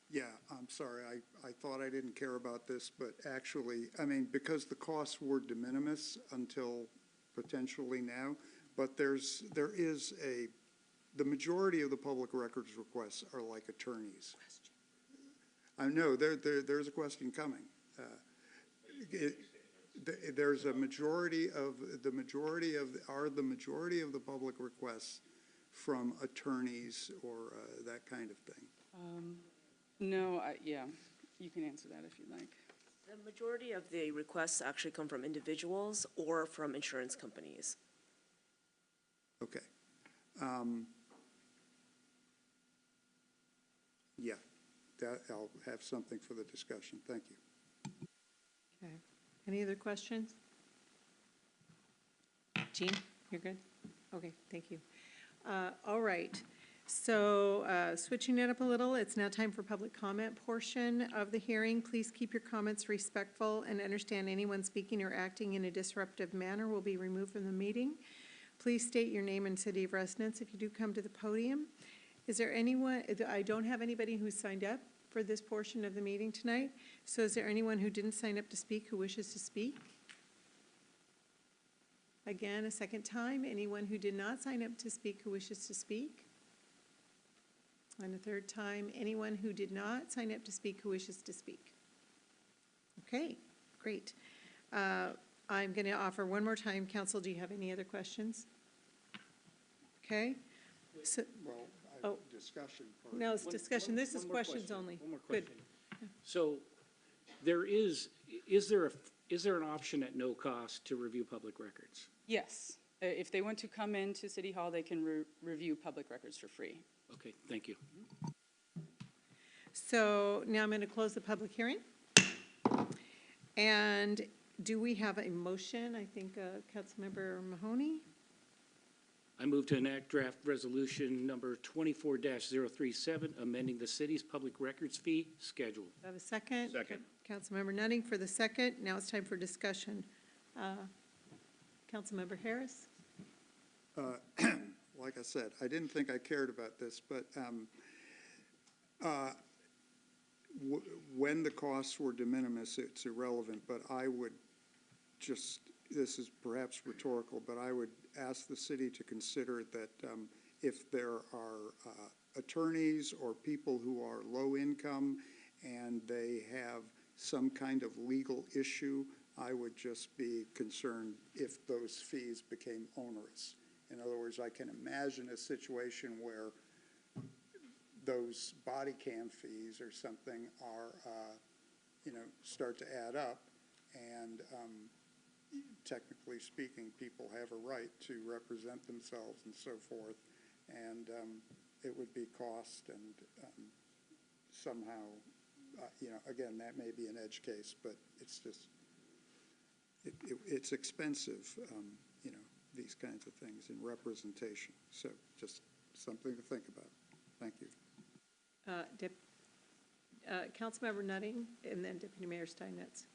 Yeah, I'm sorry, I thought I didn't care about this, but actually, I mean, because the costs were de minimis until potentially now, but the majority of the public records requests are like attorneys. I know, there's a question coming. There's a majority of the public requests from attorneys or that kind of thing? No, yeah, you can answer that if you'd like. The majority of the requests actually come from individuals or from insurance companies. Okay. Yeah, I'll have something for the discussion. Thank you. Okay. Any other questions? Jean, you're good? Okay, thank you. All right. So switching it up a little, it's now time for public comment portion of the hearing. Please keep your comments respectful and understand anyone speaking or acting in a disruptive manner will be removed from the meeting. Please state your name and city of residence if you do come to the podium. Is there anyone, I don't have anybody who signed up for this portion of the meeting tonight. So is there anyone who didn't sign up to speak who wishes to speak? Again, a second time, anyone who did not sign up to speak who wishes to speak? And a third time, anyone who did not sign up to speak who wishes to speak? Okay, great. I'm going to offer one more time. Council, do you have any other questions? Okay. So, Well, discussion part. no, it's discussion. This is questions only. One more Good. question. So is there an option at no cost to review public records? Yes. If they want to come into City Hall, they can review public records for free. Okay, thank you. So now I'm going to close the public hearing. And do we have a motion? I think Councilmember Mahoney. I move to enact draft resolution number 24-037, amending the city's public records fee schedule. Do I have a second? Second. Councilmember Nutting for the second. Now it's time for discussion. Councilmember Harris? like I said, I didn't think I cared about this, but when the costs were de minimis, it's irrelevant, but I would just, this is perhaps rhetorical, but I would ask the city to consider that if there are attorneys or people who are low income and they have some kind of legal issue, I would just be concerned if those fees became onerous. In other words, I can imagine a situation where those body cam fees or something are, start to add up, and technically speaking, people have a right to represent themselves and so forth, and it would be cost and somehow, again, that may be an edge case, but it's just, it's expensive, these kinds of things in representation. So just something to think about. Thank you. Councilmember Nutting, and then Deputy Mayor Steinmetz.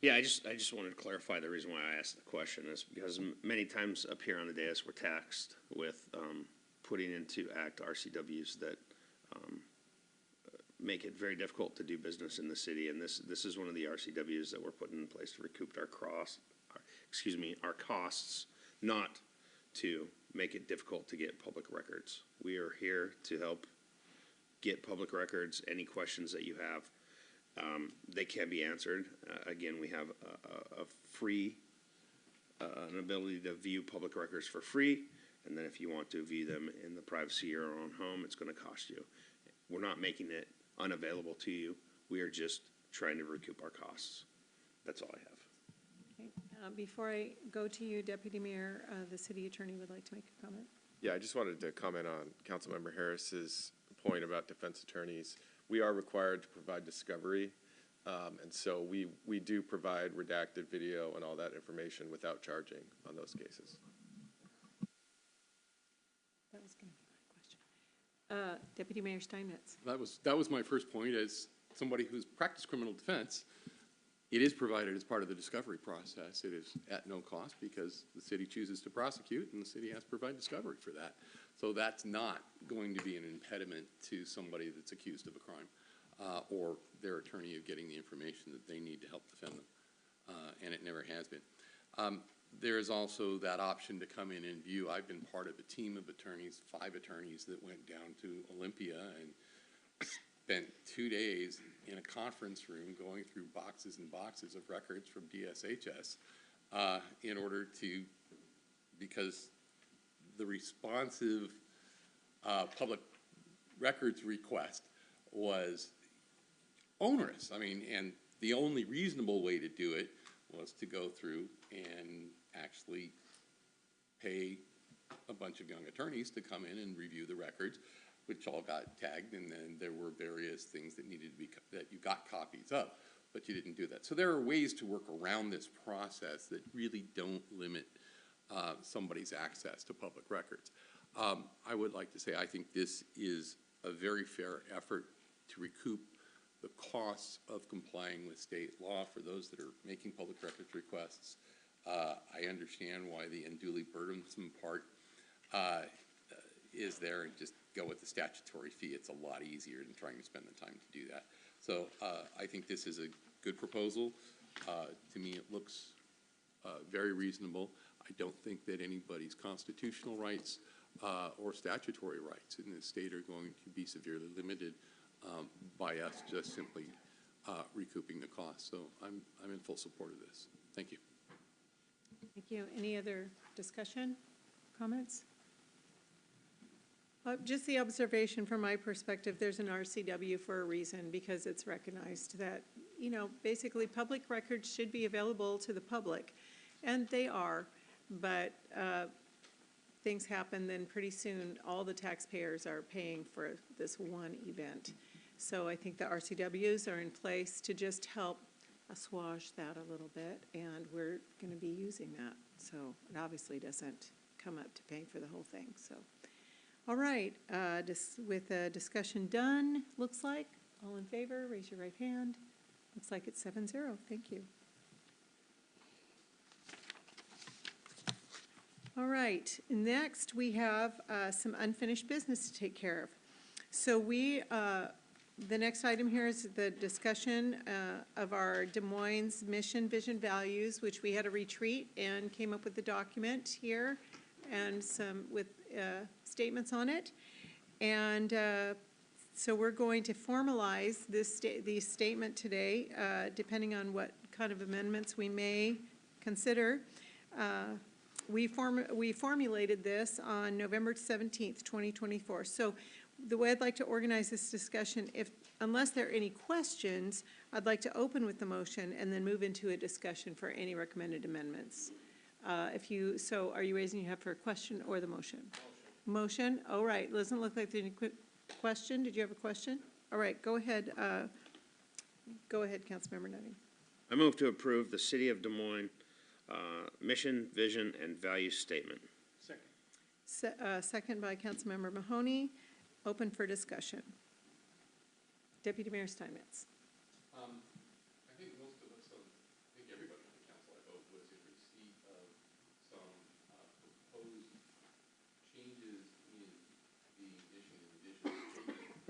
Yeah, I just wanted to clarify the reason why I asked the question is because many times up here on the dais we're taxed with putting into act RCWs that make it very difficult to do business in the city, and this is one of the RCWs that we're putting in place to recoup our costs, not to make it difficult to get public records. We are here to help get public records. Any questions that you have, they can be answered. Again, we have a free, an ability to view public records for free, and then if you want to view them in the privacy of your own home, it's going to cost you. We're not making it unavailable to you. We are just trying to recoup our costs. That's all I have. Okay. Before I go to you, Deputy Mayor, the city attorney would like to make a comment. Yeah, I just wanted to comment on Councilmember Harris's point about defense attorneys. We are required to provide discovery, and so we do provide redacted video and all that information without charging on those cases. That was going to be my question. Deputy Mayor Steinmetz. That was my first point. As somebody who's practiced criminal defense, it is provided as part of the discovery process. It is at no cost because the city chooses to prosecute, and the city has to provide discovery for that. So that's not going to be an impediment to somebody that's accused of a crime or their attorney of getting the information that they need to help defend them, and it never has been. There is also that option to come in and view. I've been part of a team of attorneys, 5 attorneys that went down to Olympia and spent 2 days in a conference room going through boxes and boxes of records from DSHS in order to, because the responsive public records request was onerous. I mean, and the only reasonable way to do it was to go through and actually pay a bunch of young attorneys to come in and review the records, which all got tagged, and then there were various things that needed to be, that you got copies of, but you didn't do that. So there are ways to work around this process that really don't limit somebody's access to public records. I would like to say I think this is a very fair effort to recoup the costs of complying with state law for those that are making public records requests. I understand why the unduly burdensome part is there, and just go with the statutory fee. It's a lot easier than trying to spend the time to do that. So I think this is a good proposal. To me, it looks very reasonable. I don't think that anybody's constitutional rights or statutory rights in this state are going to be severely limited by us just simply recouping the cost. So I'm in full support of this. Thank you. Thank you. Any other discussion, comments? Just the observation from my perspective, there's an RCW for a reason, because it's recognized that, basically public records should be available to the public, and they are, but things happen, then pretty soon all the taxpayers are paying for this one event. So I think the RCWs are in place to just help assuage that a little bit, and we're going to be using that. So it obviously doesn't come up to paying for the whole thing. So, all right, with the discussion done, looks like, all in favor, raise your right hand. Looks like it's 7-0. Thank you. All right, next we have some unfinished business to take care of. So the next item here is the discussion of our Des Moines mission, vision, values, which we had a retreat and came up with the document here and some with statements on it. And so we're going to formalize the statement today, depending on what kind of amendments we may consider. We formulated this on November 17th, 2024. So the way I'd like to organize this discussion, unless there are any questions, I'd like to open with the motion and then move into a discussion for any recommended amendments. So are you raising your hand for a question or the motion? Motion, all right. Doesn't look like there's any quick question. Did you have a question? All right, go ahead. Go ahead, Councilmember Nutting. I move to approve the City of Des Moines mission, vision, and value statement. Second by Councilmember Mahoney. Open for discussion. Deputy Mayor Steinmetz. I think most of us, I think everybody on the council, I hope, was in receipt of some proposed changes in the mission and vision statement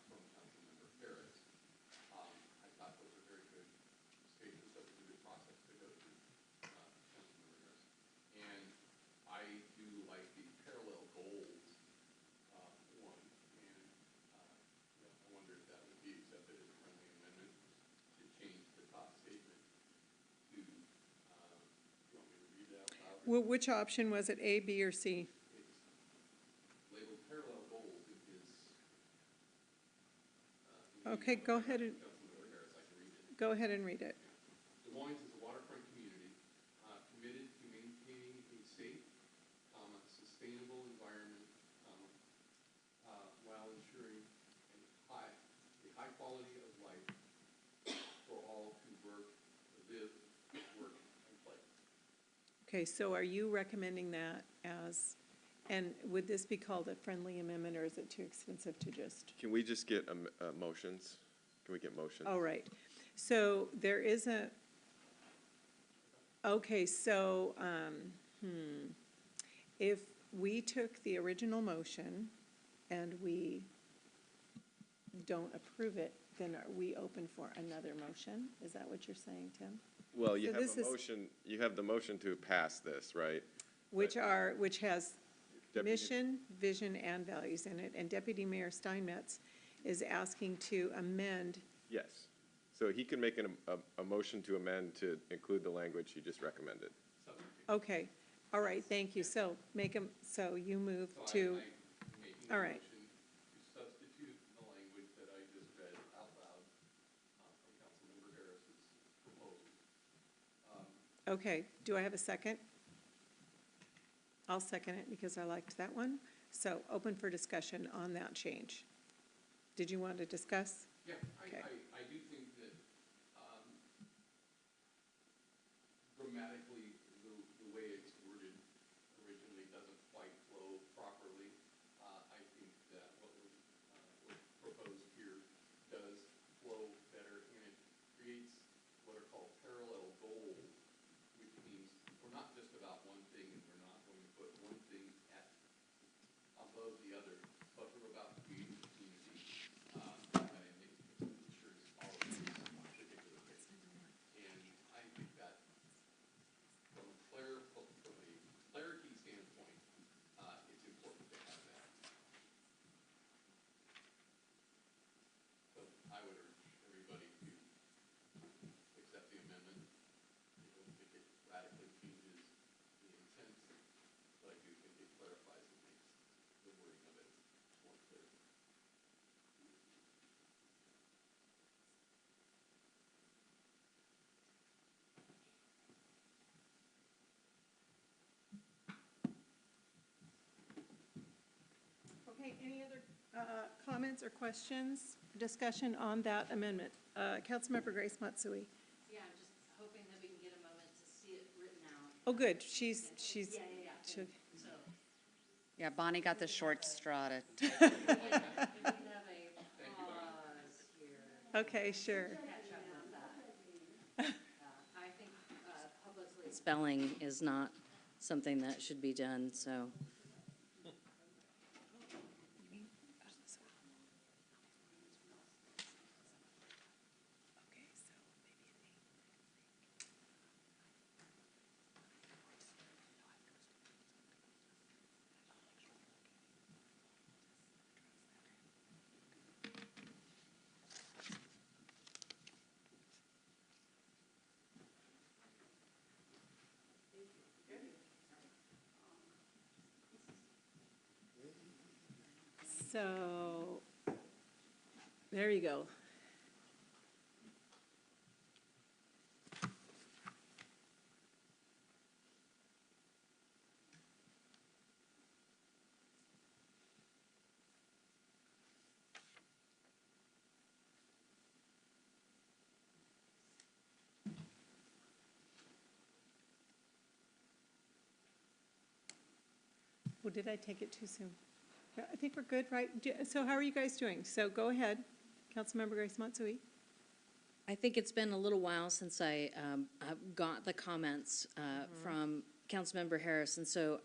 from Councilmember Harris. I thought those were very good statements. That was a good process to go through, Councilmember Harris. And I do like the parallel goals one, and I wonder if that would be accepted as a friendly amendment to change the top statement to, you want me to read that out loud? Well, which option was it, A, B, or C? It's labeled parallel goals. It is. Okay, go ahead and go ahead and read it. Des Moines is a waterfront community committed to maintaining a safe, sustainable environment while ensuring a high quality of life for all who work, live, work, and play. Okay, so are you recommending that as, and would this be called a friendly amendment, or is it too extensive to just? Can we just get motions? Can we get motions? Oh, right. So there is okay, so, if we took the original motion and we don't approve it, then are we open for another motion? Is that what you're saying, Tim? Well, you So have this a is- motion, you have the motion to pass this, right? Which has mission, vision, and values in it, and Deputy Mayor Steinmetz is asking to amend. Yes. So he can make a motion to amend to include the language he just recommended. Okay, all right, thank you. So so you move So to, I'm making a all right. motion to substitute the language that I just read out loud from Councilmember Harris's proposal. Okay, do I have a second? I'll second it because I liked that one. So open for discussion on that change. Did you want to discuss? Yeah, Okay. I do think that grammatically, the way it's worded originally doesn't quite flow properly. I think that what was proposed here does flow better, and it creates what are called parallel goals, which means we're not just about one thing, and we're not going to put one thing above the other, but we're about creating a community that ensures all of these particular things. And I think that from a clarity standpoint, it's important to have that. So I would urge everybody to accept the amendment. I don't think it radically changes the intent, but I do think it clarifies and makes the wording of it more clear. Okay, any other comments or questions, discussion on that amendment? Councilmember Grace Matsui. Yeah, I'm just hoping that we can get a moment to see it written out. Oh, good, she's. So, Yeah, Bonnie got the short straw to. we have a pause here. Okay, sure. Catch up on that. I think public spelling is not something that should be done, so. So, there you go. Well, did I take it too soon? Yeah, I think we're good, right? So how are you guys doing? So go ahead, Councilmember Grace Matsui. I think it's been a little while since I got the comments from Councilmember Harris, and so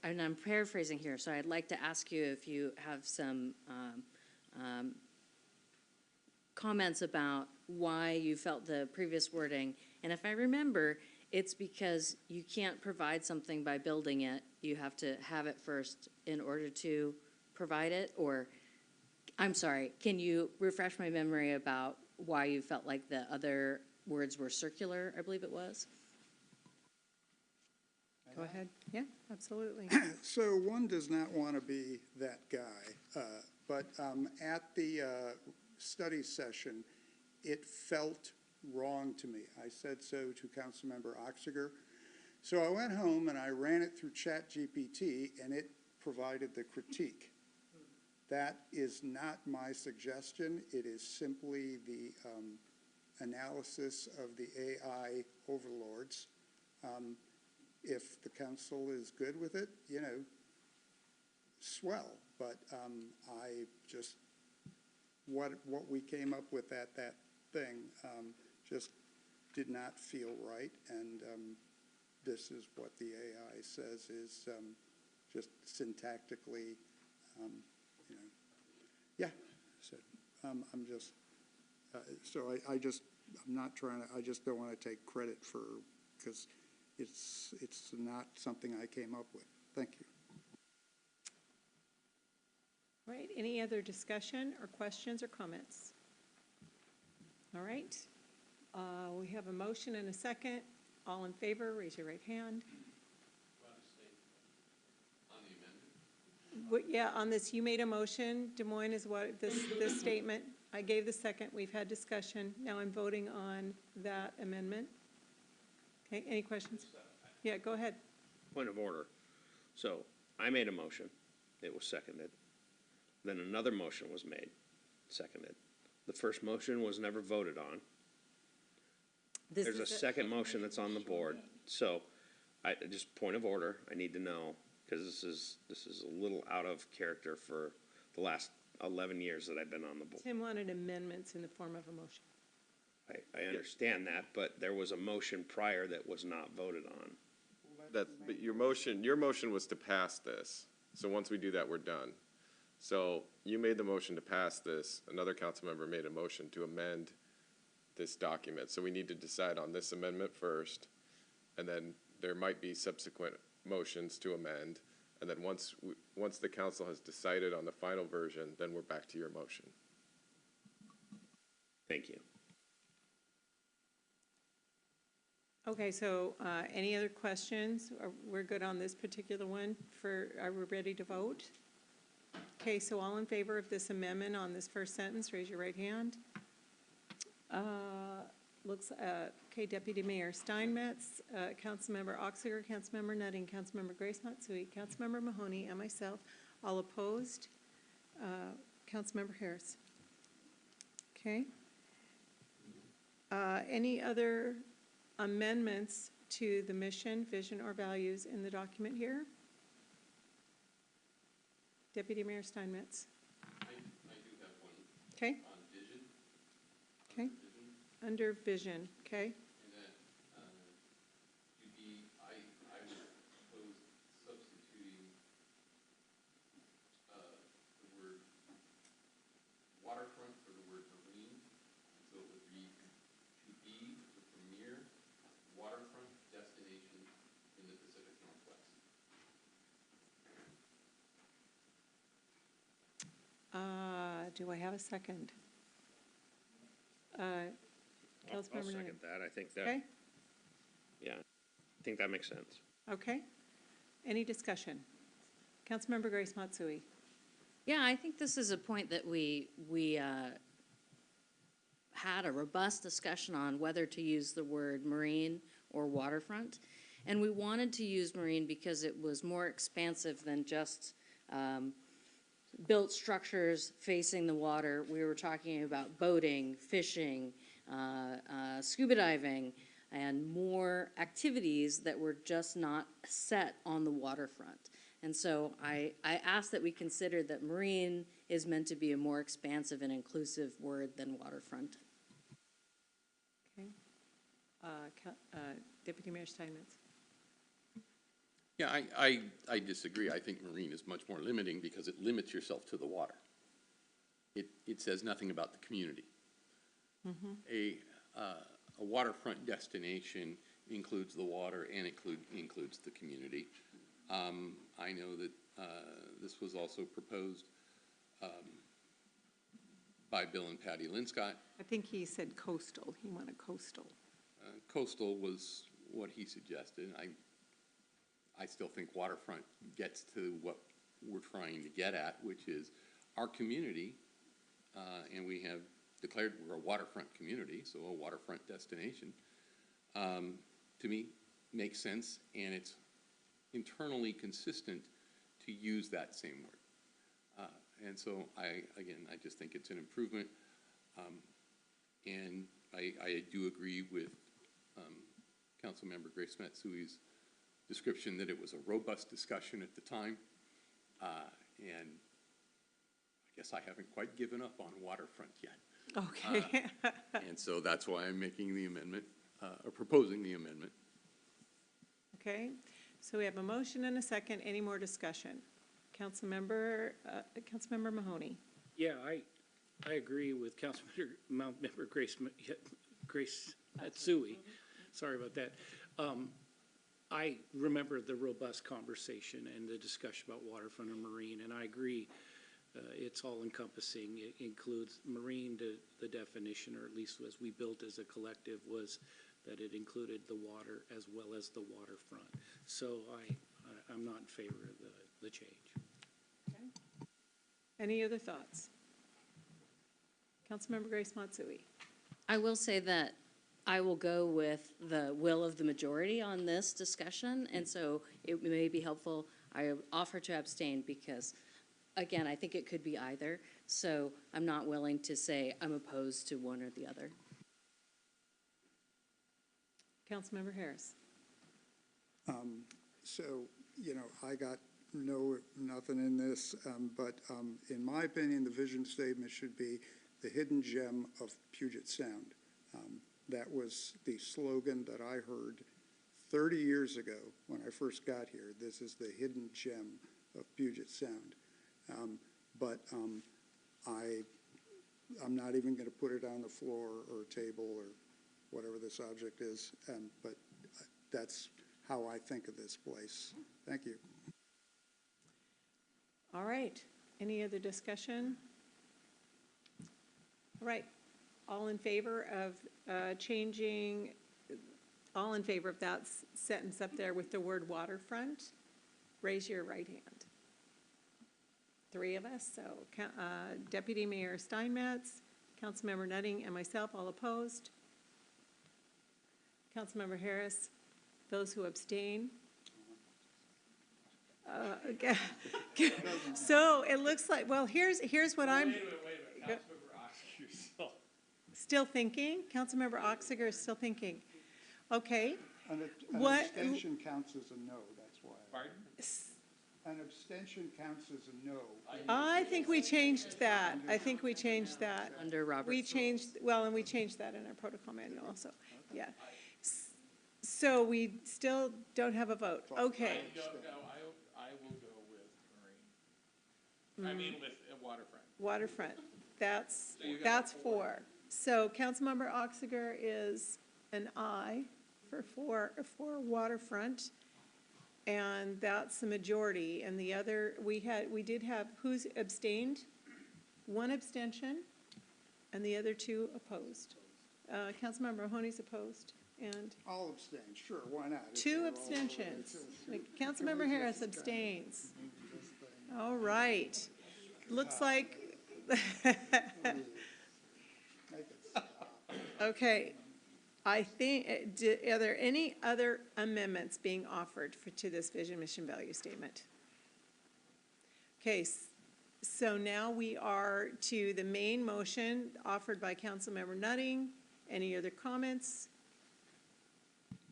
and I'm paraphrasing here, so I'd like to ask you if you have some comments about why you felt the previous wording. And if I remember, it's because you can't provide something by building it. You have to have it first in order to provide it, or, I'm sorry, can you refresh my memory about why you felt like the other words were circular, I believe it was? Go ahead. Yeah, absolutely. So one does not want to be that guy, but at the study session, it felt wrong to me. I said so to Councilmember Oxiger. So I went home and I ran it through ChatGPT, and it provided the critique. That is not my suggestion. It is simply the analysis of the AI overlords. If the council is good with it, you know, swell. But I just, what we came up with at that thing just did not feel right. And this is what the AI says is just syntactically, you know, yeah. So I'm just, so I'm not trying to, I just don't want to take credit for, because it's not something I came up with. Thank you. All right, any other discussion or questions or comments? All right, we have a motion and a second. All in favor, raise your right hand. Yeah, on this, you made a motion. Des Moines is what, this statement. I gave the second. We've had discussion. Now I'm voting on that amendment. Okay, any questions? Yeah, go ahead. Point of order. So I made a motion. It was seconded. Then another motion was made, seconded. The first motion was never voted on. There's a second motion that's on the board. So just point of order, I need to know, because this is a little out of character for the last 11 years that I've been on the board. Tim wanted amendments in the form of a motion. I understand that, but there was a motion prior that was not voted on. But your motion was to pass this. So once we do that, we're done. So you made the motion to pass this. Another council member made a motion to amend this document. So we need to decide on this amendment first, and then there might be subsequent motions to amend. And then once the council has decided on the final version, then we're back to your motion. Thank you. Okay, so any other questions? We're good on this particular one. Are we ready to vote? Okay, so all in favor of this amendment on this first sentence, raise your right hand. Okay, Deputy Mayor Steinmetz, Councilmember Oxiger, Councilmember Nutting, Councilmember Grace Matsui, Councilmember Mahoney, and myself, all opposed. Councilmember Harris. Okay. Any other amendments to the mission, vision, or values in the document here? Deputy Mayor Steinmetz. I do have one. Okay. On vision. Okay. Under vision, okay. And that, I would propose so it would read, to be the premier waterfront destination in the Pacific Northwest. Do I have a second? I'll Councilmember Nunn. second that. I think that, Okay, yeah, I think that makes sense. okay. Any discussion? Councilmember Grace Matsui. Yeah, I think this is a point that we had a robust discussion on whether to use the word marine or waterfront. And we wanted to use marine because it was more expansive than just built structures facing the water. We were talking about boating, fishing, scuba diving, and more activities that were just not set on the waterfront. And so I ask that we consider that marine is meant to be a more expansive and inclusive word than waterfront. Okay. Deputy Mayor Steinmetz. Yeah, I disagree. I think marine is much more limiting because it limits yourself to the water. It says nothing about the community. A waterfront destination includes the water and includes the community. I know that this was also proposed by Bill and Patty Linscott. I think he said coastal. He wanted coastal. Coastal was what he suggested. I still think waterfront gets to what we're trying to get at, which is our community, and we have declared we're a waterfront community, so a waterfront destination, to me, makes sense, and it's internally consistent to use that same word. And so I just think it's an improvement. And I do agree with Councilmember Grace Matsui's description that it was a robust discussion at the time. And I guess I haven't quite given up on waterfront yet. Okay. And so that's why I'm making the amendment, or proposing the amendment. Okay, so we have a motion and a second. Any more discussion? Councilmember Mahoney. Yeah, I agree with Member Grace Matsui. Sorry about that. I remember the robust conversation and the discussion about waterfront and marine, and I agree. It's all encompassing. It includes marine. The definition, or at least as we built as a collective, was that it included the water as well as the waterfront. So I'm not in favor of the change. Okay. Any other thoughts? Councilmember Grace Matsui. I will say that I will go with the will of the majority on this discussion, and so it may be helpful. I offer to abstain because, again, I think it could be either, so I'm not willing to say I'm opposed to one or the other. Councilmember Harris. So, I got nothing in this, but in my opinion, the vision statement should be the hidden gem of Puget Sound. That was the slogan that I heard 30 years ago when I first got here. This is the hidden gem of Puget Sound. But I'm not even going to put it on the floor or table or whatever this object is, but that's how I think of this place. Thank you. All right. Any other discussion? All right. All in favor of all in favor of that sentence up there with the word waterfront? Raise your right hand. 3 of us. So Deputy Mayor Steinmetz, Councilmember Nutting, and myself all opposed. Councilmember Harris, those who abstain. So it looks like, well, here's what I'm. Wait a minute. Councilmember Oxiger Still thinking? Councilmember Oxiger is still thinking. Okay. An What- abstention counts as a no, that's why. Pardon? An abstention counts as a no. I think we changed that. I think we changed that. Under Robert's We rules. changed, well, and we changed that in our protocol manual also. Yeah. So we still don't have a vote. Okay. I will go with marine. I mean, with waterfront. Waterfront. That's So you got 4. So Councilmember Oxiger is an aye for waterfront, and that's the majority. And the other, we did have, who's abstained? One abstention, and the other two opposed. Councilmember Mahoney's opposed, and I'll abstain, sure, why not? If two we're all- abstentions. Can Councilmember we Harris just, abstains. All right. Looks like, okay. I think, are there any other amendments being offered to this vision, mission, value statement? Okay, so now we are to the main motion offered by Councilmember Nutting. Any other comments?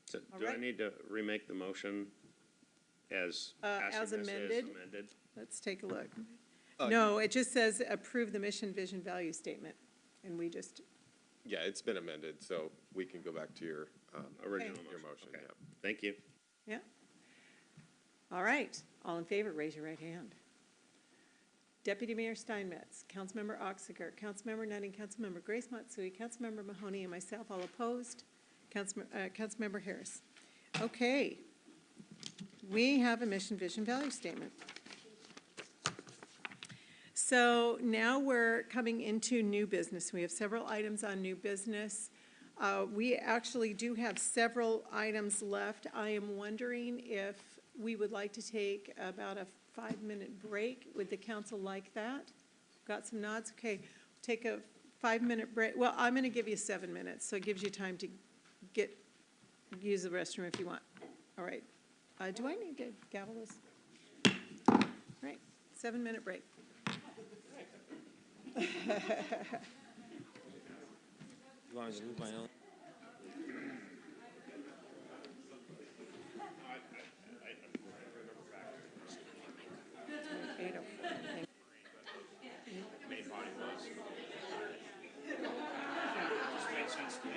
So All do I right. need to remake the motion as As passing this amended. amended? Let's take a look. No, it just says approve the mission, vision, value statement, and we just, Yeah, it's been amended, so we can go back to your, Original your motion, motion, okay. yeah. Thank you. yeah. All right, all in favor, raise your right hand. Deputy Mayor Steinmetz, Councilmember Oxiger, Councilmember Nutting, Councilmember Grace Matsui, Councilmember Mahoney, and myself all opposed. Councilmember Harris. Okay. We have a mission, vision, value statement. So now we're coming into new business. We have several items on new business. We actually do have several items left. I am wondering if we would like to take about a 5-minute break. Would the council like that? Got some nods? Okay, take a 5-minute break. Well, I'm going to give you 7 minutes, so it gives you time to use the restroom if you want. All right. Do I need to gavel this? All right, 7-minute break. You want me to move my own? Main body was. Just makes sense to me.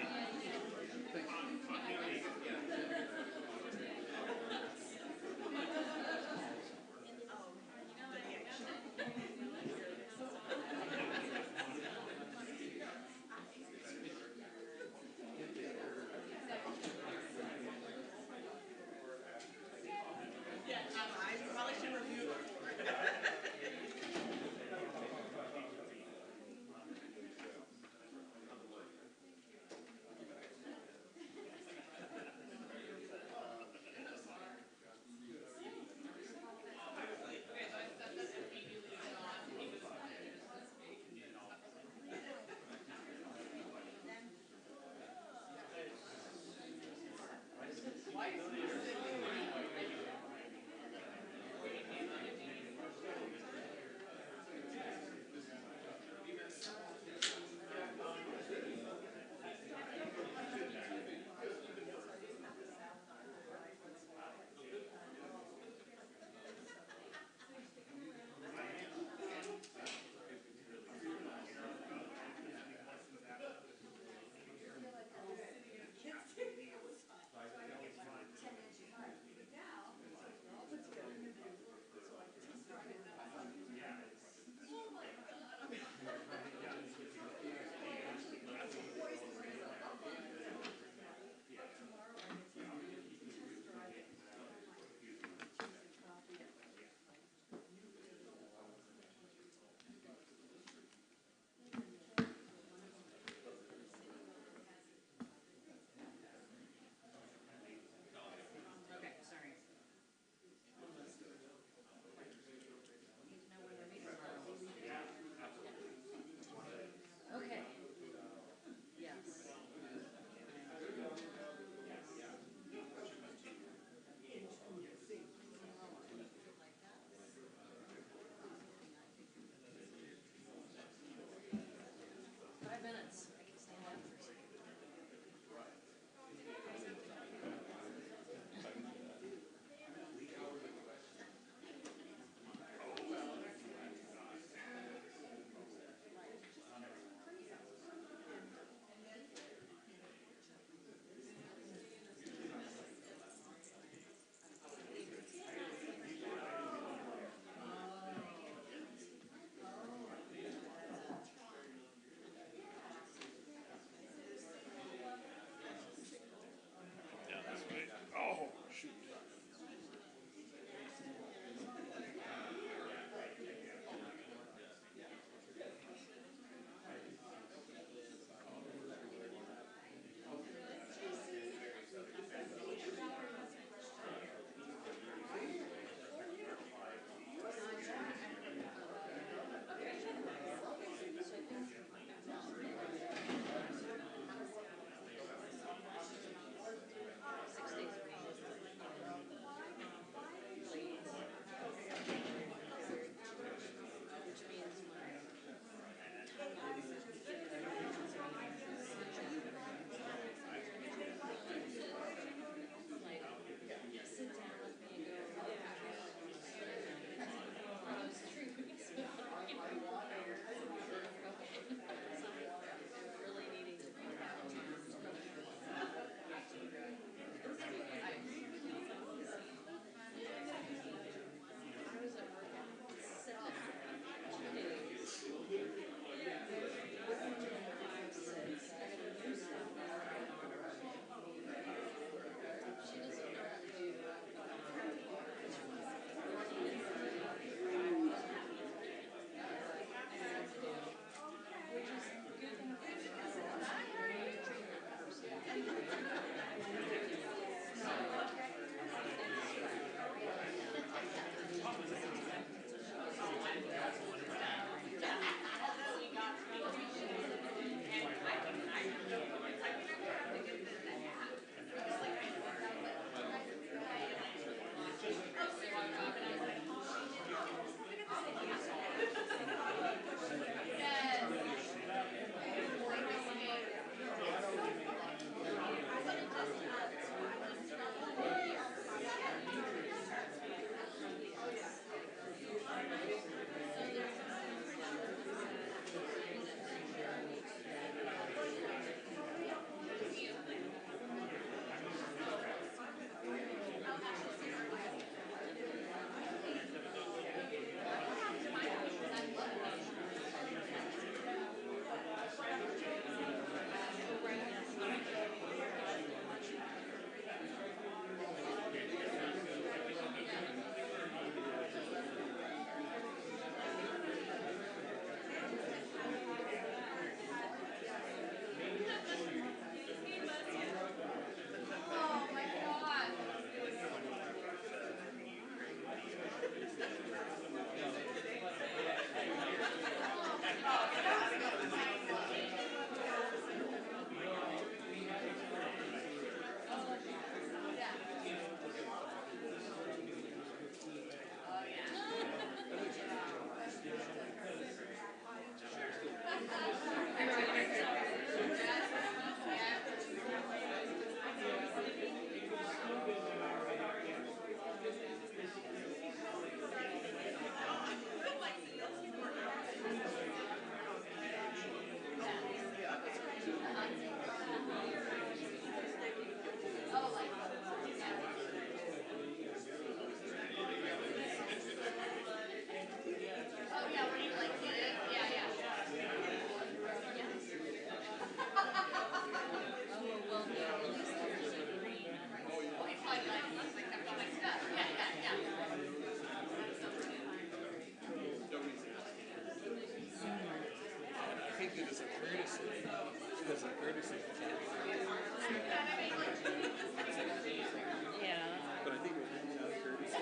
But I think it was out of courtesy.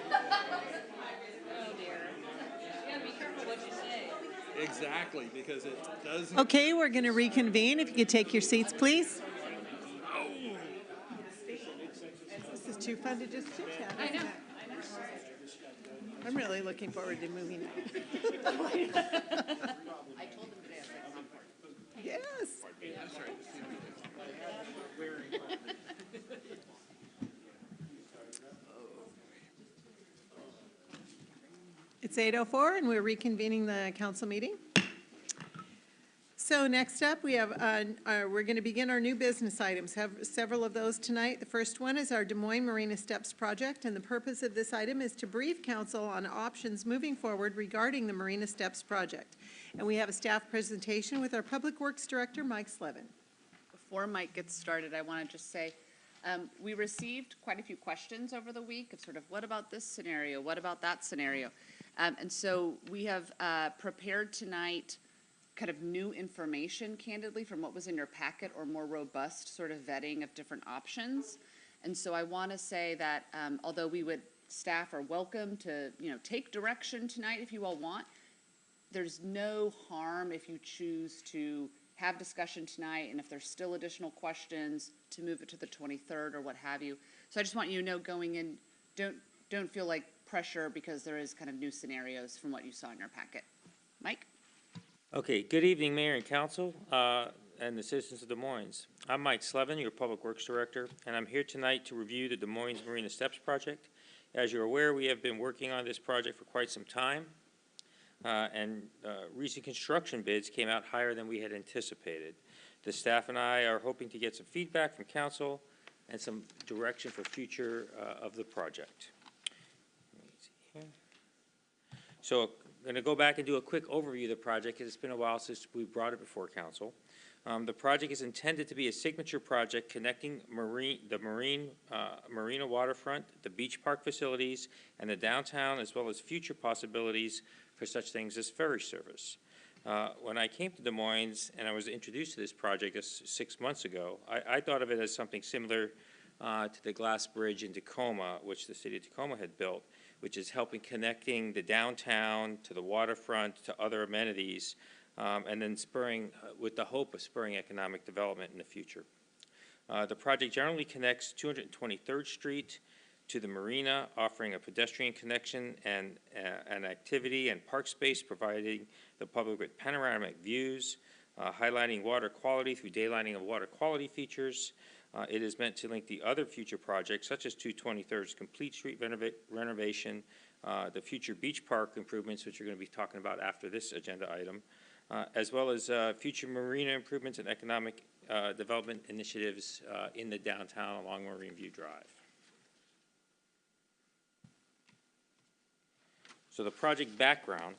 Oh dear. You gotta be careful what you say. Exactly, because it doesn't. Okay, we're going to reconvene. If you could take your seats, please. This is too fun to just chit chat. I know. I'm really looking forward to moving on. I told them today, I was like, Concord. Yes. It's 8:04 and we're reconvening the council meeting. So next up, we have, we're going to begin our new business items. Have several of those tonight. The first one is our Des Moines Marina Steps project, and the purpose of this item is to brief council on options moving forward regarding the Marina Steps project. And we have a staff presentation with our Public Works Director, Mike Slevin. Before Mike gets started, I want to just say, we received quite a few questions over the week of sort of, what about this scenario? What about that scenario? And so we have prepared tonight kind of new information, candidly, from what was in your packet, or more robust sort of vetting of different options. And so I want to say that although staff are welcome to, take direction tonight if you all want, there's no harm if you choose to have discussion tonight, and if there's still additional questions, to move it to the 23rd or what have you. So I just want you to know going in, don't feel like pressure, because there is kind of new scenarios from what you saw in your packet. Mike? Okay, good evening, Mayor and Council, and the citizens of Des Moines. I'm Mike Slevin, your Public Works Director, and I'm here tonight to review the Des Moines Marina Steps project. As you're aware, we have been working on this project for quite some time, and recent construction bids came out higher than we had anticipated. The staff and I are hoping to get some feedback from Council and some direction for future of the project. Let me see here. So I'm going to go back and do a quick overview of the project, because it's been a while since we brought it before Council. The project is intended to be a signature project connecting the marina waterfront, the beach park facilities, and the downtown, as well as future possibilities for such things as ferry service. When I came to Des Moines and I was introduced to this project 6 months ago, I thought of it as something similar to the glass bridge in Tacoma, which the city of Tacoma had built, which is helping connecting the downtown to the waterfront to other amenities, and then spurring, with the hope of spurring economic development in the future. The project generally connects 223rd Street to the marina, offering a pedestrian connection and an activity and park space, providing the public with panoramic views, highlighting water quality through daylighting of water quality features. It is meant to link the other future projects, such as 223rd's complete street renovation, the future beach park improvements, which we're going to be talking about after this agenda item, as well as future marina improvements and economic development initiatives in the downtown along Marine View Drive. So the project background.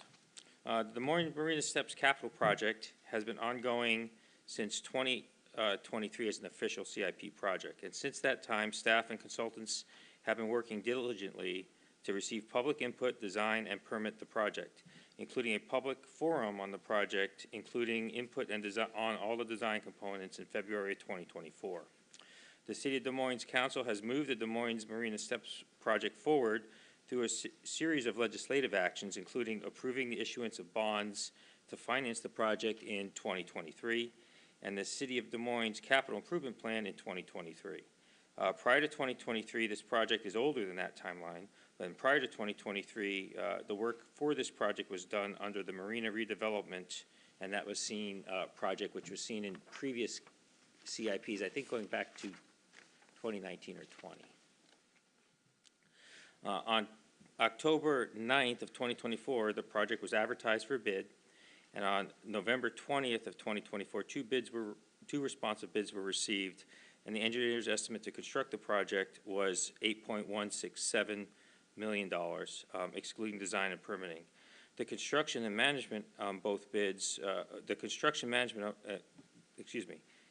The Des Moines Marina Steps Capital Project has been ongoing since 2023 as an official CIP project. And since that time, staff and consultants have been working diligently to receive public input, design, and permit the project, including a public forum on the project, including input and design on all the design components in February of 2024. The City of Des Moines Council has moved the Des Moines Marina Steps project forward through a series of legislative actions, including approving the issuance of bonds to finance the project in 2023, and the City of Des Moines Capital Improvement Plan in 2023. Prior to 2023, this project is older than that timeline, but prior to 2023, the work for this project was done under the Marina Redevelopment, and that was seen, project which was seen in previous CIPs, I think going back to 2019 or 20. On October 9th of 2024, the project was advertised for bid, and on November 20th of 2024, two 2 responsive bids were received, and the engineer's estimate to construct the project was $8.167 million, excluding design and permitting. The construction and management on both bids,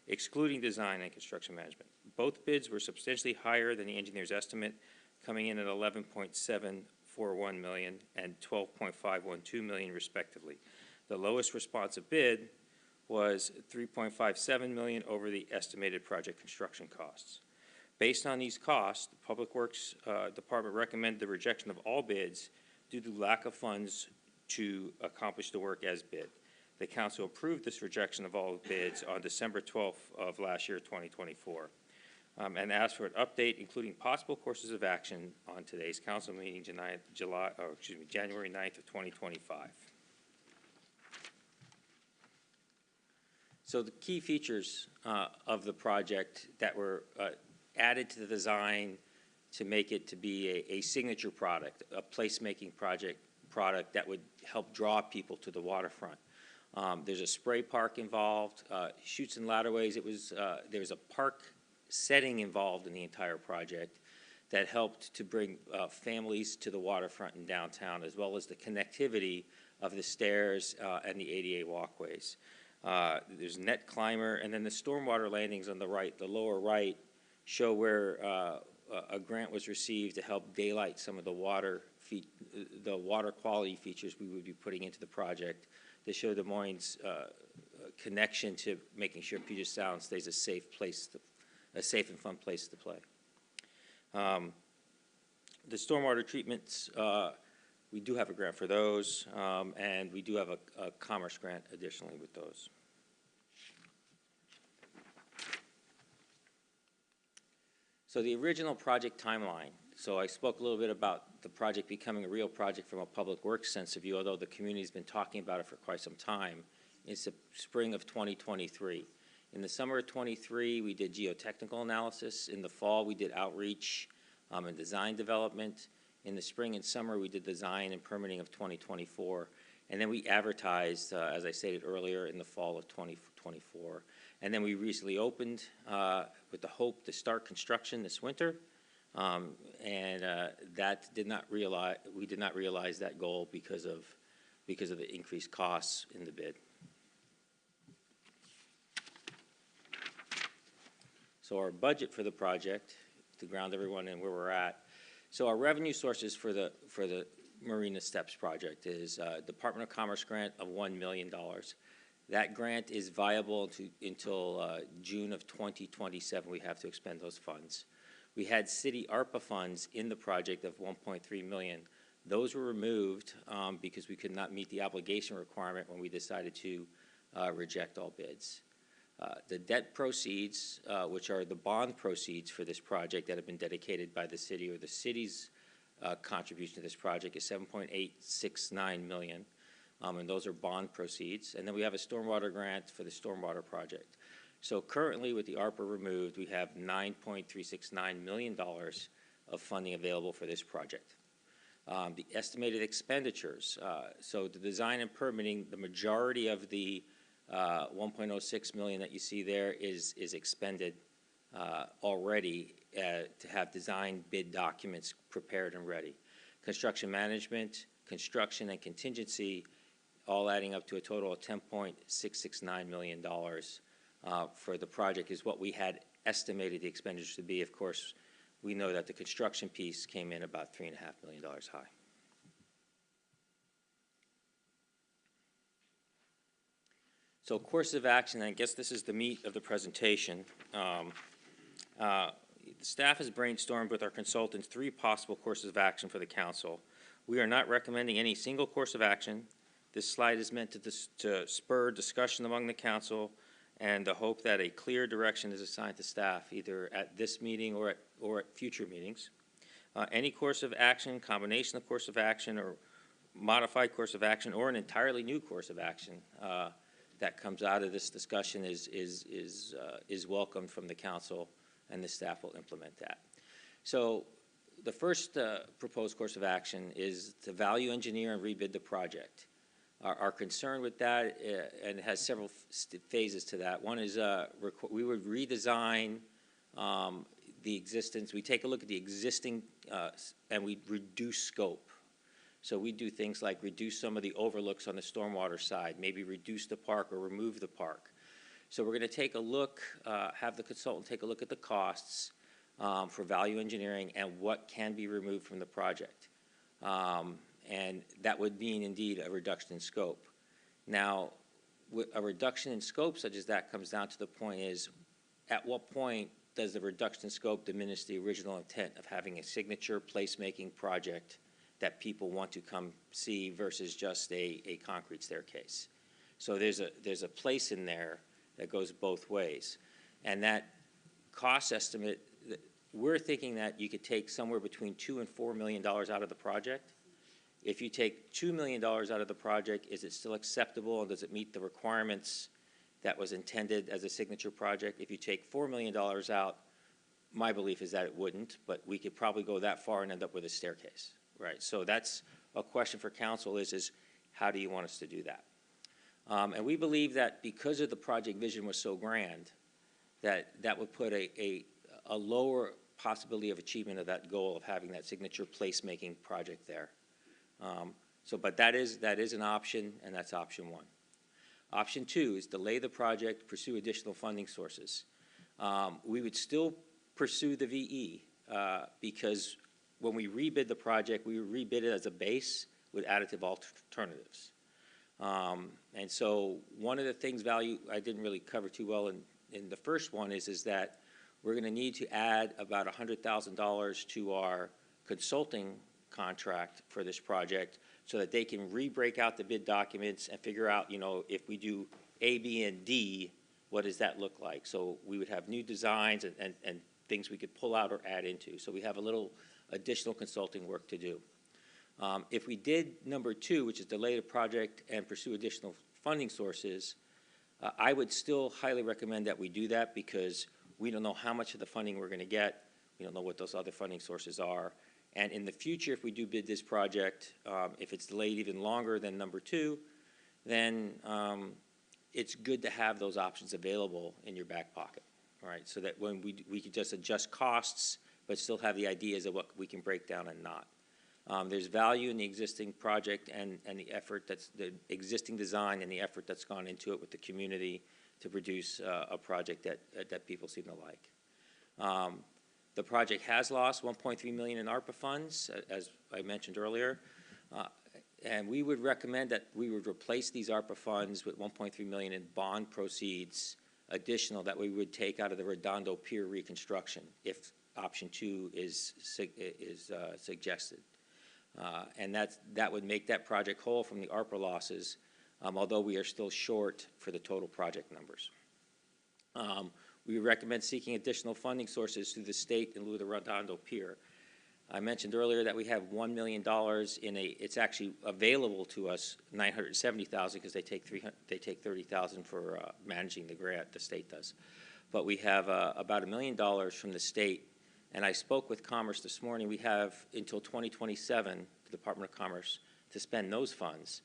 excluding design and construction management. Both bids were substantially higher than the engineer's estimate, coming in at $11.741 million and $12.512 million respectively. The lowest responsive bid was $3.57 million over the estimated project construction costs. Based on these costs, the Public Works Department recommended the rejection of all bids due to lack of funds to accomplish the work as bid. The council approved this rejection of all bids on December 12th of last year, 2024, and asked for an update, including possible courses of action on today's council meeting, January 9th of 2025. So the key features of the project that were added to the design to make it to be a signature product, a placemaking product that would help draw people to the waterfront. There's a spray park involved, chutes and ladderways. There's a park setting involved in the entire project that helped to bring families to the waterfront in downtown, as well as the connectivity of the stairs and the ADA walkways. There's net climber, and then the stormwater landings on the right, the lower right, show where a grant was received to help daylight some of the water quality features we would be putting into the project to show Des Moines' connection to making sure Puget Sound stays a safe and fun place to play. The stormwater treatments, we do have a grant for those, and we do have a commerce grant additionally with those. So the original project timeline. So I spoke a little bit about the project becoming a real project from a public works sense of view, although the community's been talking about it for quite some time. It's the spring of 2023. In the summer of 23, we did geotechnical analysis. In the fall, we did outreach and design development. In the spring and summer, we did design and permitting of 2024. And then we advertised, as I stated earlier, in the fall of 2024. And then we recently opened with the hope to start construction this winter. That we did not realize that goal because of the increased costs in the bid. So our budget for the project, to ground everyone in where we're at. So our revenue sources for the Marina Steps project is Department of Commerce grant of $1 million. That grant is viable until June of 2027. We have to expend those funds. We had city ARPA funds in the project of $1.3 million. Those were removed because we could not meet the obligation requirement when we decided to reject all bids. The debt proceeds, which are the bond proceeds for this project that have been dedicated by the city, or the city's contribution to this project, is $7.869 million. And those are bond proceeds. And then we have a stormwater grant for the stormwater project. So currently, with the ARPA removed, we have $9.369 million of funding available for this project. The estimated expenditures, so the design and permitting, the majority of the $1.06 million that you see there is expended already to have design bid documents prepared and ready. Construction management, construction, and contingency, all adding up to a total of $10.669 million for the project is what we had estimated the expenditures to be. Of course, we know that the construction piece came in about $3.5 million high. So course of action, I guess this is the meat of the presentation. The staff has brainstormed with our consultants 3 possible courses of action for the council. We are not recommending any single course of action. This slide is meant to spur discussion among the council and the hope that a clear direction is assigned to staff, either at this meeting or at future meetings. Any course of action, combination of course of action, or modified course of action, or an entirely new course of action that comes out of this discussion is welcomed from the council, and the staff will implement that. So the first proposed course of action is to value engineer and rebid the project. Our concern with that, and it has several phases to that. One is we would redesign the existence. We take a look at the existing and we reduce scope. So we do things like reduce some of the overlooks on the stormwater side, maybe reduce the park or remove the park. So we're going to take a look, have the consultant take a look at the costs for value engineering and what can be removed from the project. And that would mean indeed a reduction in scope. Now, a reduction in scope such as that comes down to the point is, at what point does the reduction in scope diminish the original intent of having a signature placemaking project that people want to come see versus just a concrete staircase? So there's a place in there that goes both ways. And that cost estimate, we're thinking that you could take somewhere between $2 and $4 million out of the project. If you take $2 million out of the project, is it still acceptable and does it meet the requirements that was intended as a signature project? If you take $4 million out, my belief is that it wouldn't, but we could probably go that far and end up with a staircase, right? So that's a question for council is how do you want us to do that? And we believe that because of the project vision was so grand, that would put a lower possibility of achievement of that goal of having that signature placemaking project there. But that is an option, and that's option one. Option two is delay the project, pursue additional funding sources. We would still pursue the VE because when we rebid the project, we rebid it as a base with additive alternatives. And so one of the things I didn't really cover too well in the first one is that we're going to need to add about $100,000 to our consulting contract for this project so that they can re-break out the bid documents and figure out, if we do A, B, and D, what does that look like? So we would have new designs and things we could pull out or add into. So we have a little additional consulting work to do. If we did number two, which is delay the project and pursue additional funding sources, I would still highly recommend that we do that because we don't know how much of the funding we're going to get. We don't know what those other funding sources are. And in the future, if we do bid this project, if it's delayed even longer than number two, then it's good to have those options available in your back pocket, all right? So that when we could just adjust costs, but still have the ideas of what we can break down and not. There's value in the existing project and the effort the existing design and the effort that's gone into it with the community to produce a project that people seem to like. The project has lost $1.3 million in ARPA funds, as I mentioned earlier, and we would recommend that we would replace these ARPA funds with $1.3 million in bond proceeds additional that we would take out of the Redondo Pier reconstruction if option two is suggested. And that would make that project whole from the ARPA losses, although we are still short for the total project numbers. We recommend seeking additional funding sources through the state in lieu of the Redondo Pier. I mentioned earlier that we have $1 million it's actually available to us, $970,000 because they take $30,000 for managing the grant, the state does. But we have about $1 million from the state. And I spoke with Commerce this morning. We have until 2027, the Department of Commerce, to spend those funds.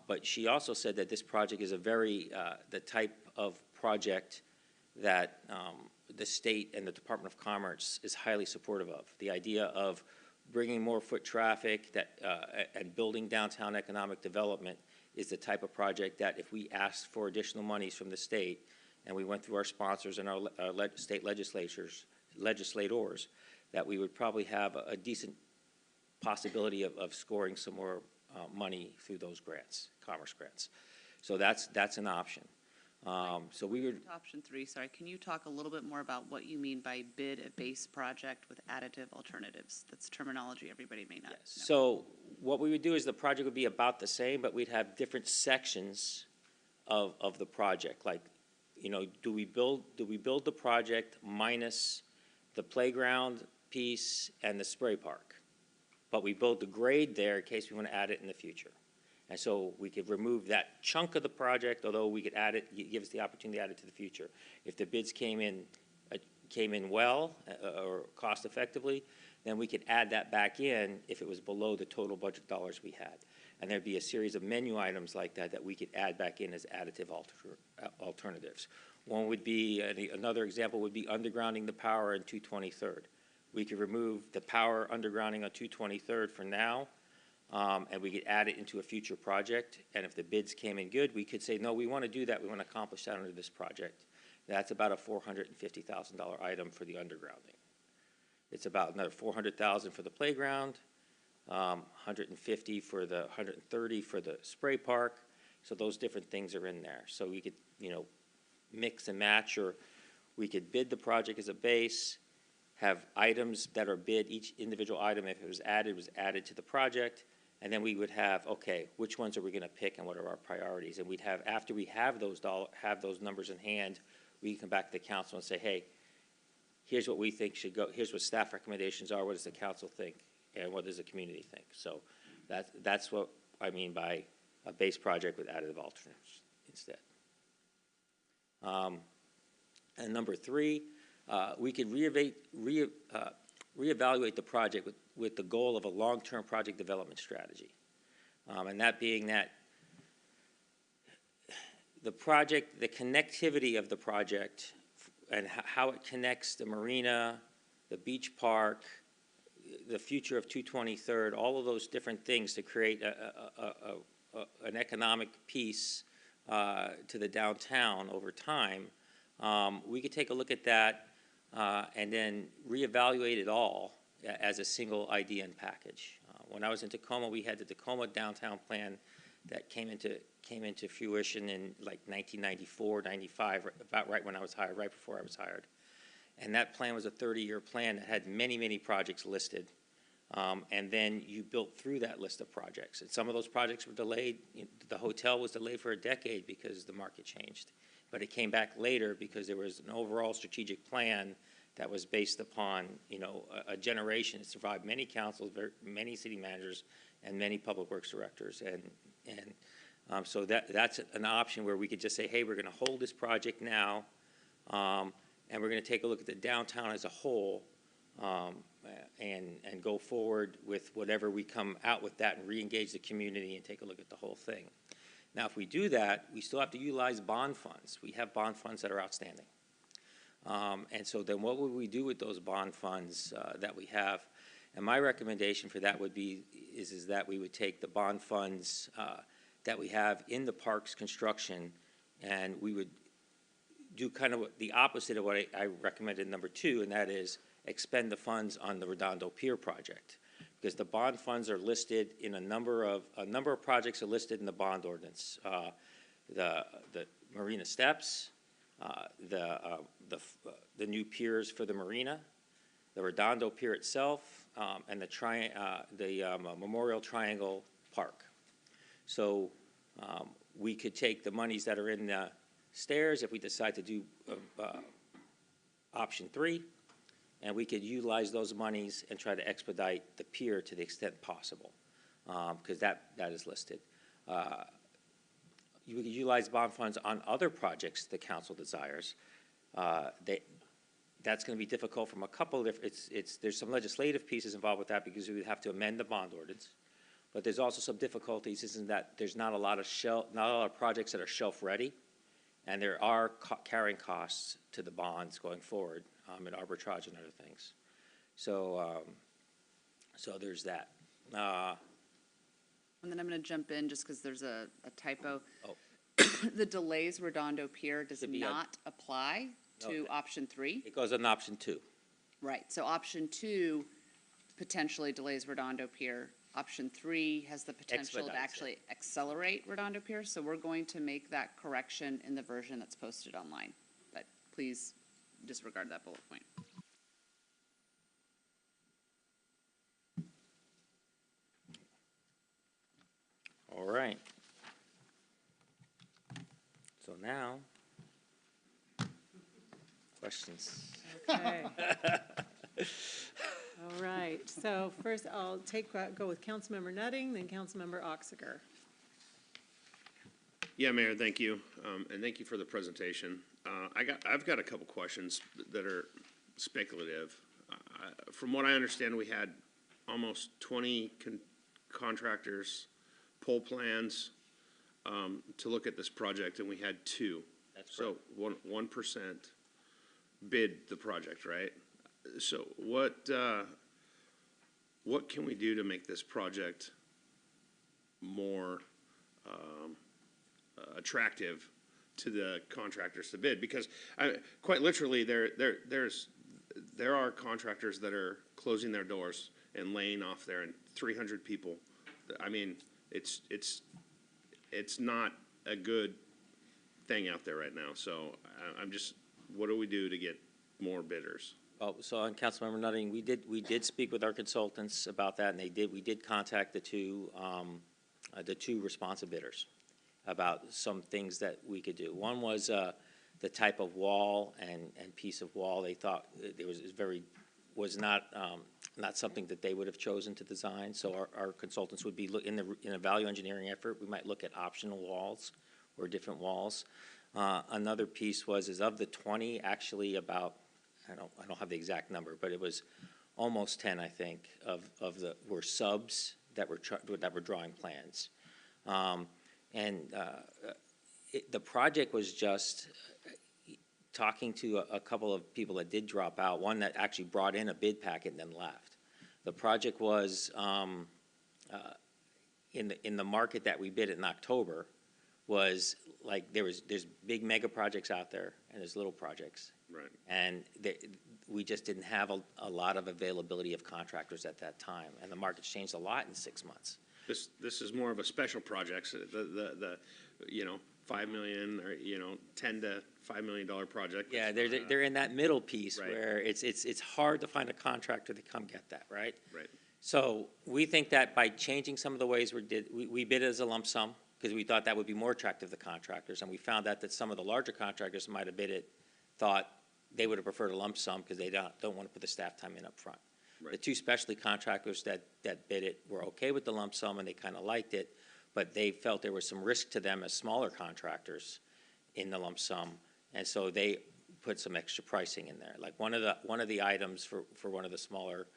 But she also said that this project is the type of project that the state and the Department of Commerce is highly supportive of. The idea of bringing more foot traffic and building downtown economic development is the type of project that if we asked for additional monies from the state and we went through our sponsors and our state legislators, that we would probably have a decent possibility of scoring some more money through those grants, Commerce grants. So that's an option. So we would. Option three, sorry, can you talk a little bit more about what you mean by bid a base project with additive alternatives? That's terminology everybody may not know. So what we would do is the project would be about the same, but we'd have different sections of the project. Like, do we build the project minus the playground piece and the spray park? But we build the grade there in case we want to add it in the future. And so we could remove that chunk of the project, although we could add it, give us the opportunity to add it to the future. If the bids came in well or cost effectively, then we could add that back in if it was below the total budget dollars we had. And there'd be a series of menu items like that that we could add back in as additive alternatives. One would be, another example would be undergrounding the power in 223rd. We could remove the power undergrounding on 223rd for now, and we could add it into a future project. And if the bids came in good, we could say, no, we want to do that. We want to accomplish that under this project. That's about a $450,000 item for the undergrounding. It's about another $400,000 for the playground, 150 for the 130 for the spray park. So those different things are in there. So we could, mix and match, or we could bid the project as a base, have items that are bid, each individual item, if it was added to the project, and then we would have, okay, which ones are we going to pick and what are our priorities? And we'd have, after we have those numbers in hand, we can come back to the council and say, hey, here's what we think should go, here's what staff recommendations are, what does the council think, and what does the community think? So that's what I mean by a base project with additive alternatives instead. And number three, we could reevaluate the project with the goal of a long-term project development strategy. And that being that the project, the connectivity of the project and how it connects the marina, the beach park, the future of 223rd, all of those different things to create an economic piece to the downtown over time. We could take a look at that and then reevaluate it all as a single idea and package. When I was in Tacoma, we had the Tacoma downtown plan that came into fruition in like 1994, 95, about right when I was hired, right before I was hired. And that plan was a 30-year plan that had many, many projects listed. And then you built through that list of projects. And some of those projects were delayed. The hotel was delayed for a decade because the market changed. But it came back later because there was an overall strategic plan that was based upon, a generation. It survived many councils, many city managers, and many public works directors. So that's an option where we could just say, hey, we're going to hold this project now, and we're going to take a look at the downtown as a whole, and go forward with whatever we come out with that and re-engage the community and take a look at the whole thing. Now, if we do that, we still have to utilize bond funds. We have bond funds that are outstanding. And so then what would we do with those bond funds that we have? And my recommendation for that would be is that we would take the bond funds that we have in the parks construction, and we would do kind of the opposite of what I recommended in number 2, and that is expend the funds on the Redondo Pier project, because the bond funds are listed in a number of projects are listed in the bond ordinance. The marina steps, the new piers for the marina, the Redondo Pier itself, and the Memorial Triangle Park. So we could take the monies that are in the stairs if we decide to do option 3, and we could utilize those monies and try to expedite the pier to the extent possible, because that is listed. You could utilize bond funds on other projects the council desires. That's going to be difficult from a couple of there's some legislative pieces involved with that because we would have to amend the bond ordinance. But there's also some difficulties, isn't that there's not a lot of projects that are shelf ready, and there are carrying costs to the bonds going forward, and arbitrage and other things. So there's that. And then I'm going to jump in just because there's a typo. Oh. The delays Redondo Pier does not apply to option 3. It goes on option 2. Right. So option 2 potentially delays Redondo Pier. Option 3 has the potential to actually accelerate Redondo Pier. So we're going to make that correction in the version that's posted online. But please disregard that bullet point. All right. So now, questions. Okay. All right, so first I'll go with Councilmember Nutting, then Councilmember Oxiger. Yeah, Mayor, thank you, and thank you for the presentation. I've got a couple questions that are speculative. From what I understand, we had almost 20 contractors poll plans, to look at this project, and we had two. That's So 1% bid the project, right? So what can we do to make this project more attractive to the contractors to bid? Because quite literally, there are contractors that are closing their doors and laying off there, and 300 people. I mean, it's not a good thing out there right now. So I'm just, what do we do to get more bidders? Well, so on Councilmember Nutting, we did speak with our consultants about that, and we did contact the two responsive bidders about some things that we could do. One was the type of wall and piece of wall they thought it was not something that they would have chosen to design. So our consultants would be in a value engineering effort, we might look at optional walls or different walls. Another piece is of the 20, actually about, I don't have the exact number, but it was almost 10, I think, were subs that were drawing plans. The project was just talking to a couple of people that did drop out, one that actually brought in a bid packet and then left. The project was, in the market that we bid in October, was like there's big mega projects out there and there's little projects. Right. And we just didn't have a lot of availability of contractors at that time, and the market's changed a lot in 6 months. This is more of a special project, the $5 million or, $10 to $5 million project. Yeah, they're in that middle piece where it's hard to find a contractor to come get that, right? Right. So we think that by changing some of the ways we bid as a lump sum, because we thought that would be more attractive to contractors, and we found out that some of the larger contractors might have bid it, thought they would have preferred a lump sum because they don't want to put the staff time in up front. Right. The two specialty contractors that bid it were okay with the lump sum and they kind of liked it, but they felt there was some risk to them as smaller contractors in the lump sum, and so they put some extra pricing in there. Like one of the items for one of the smaller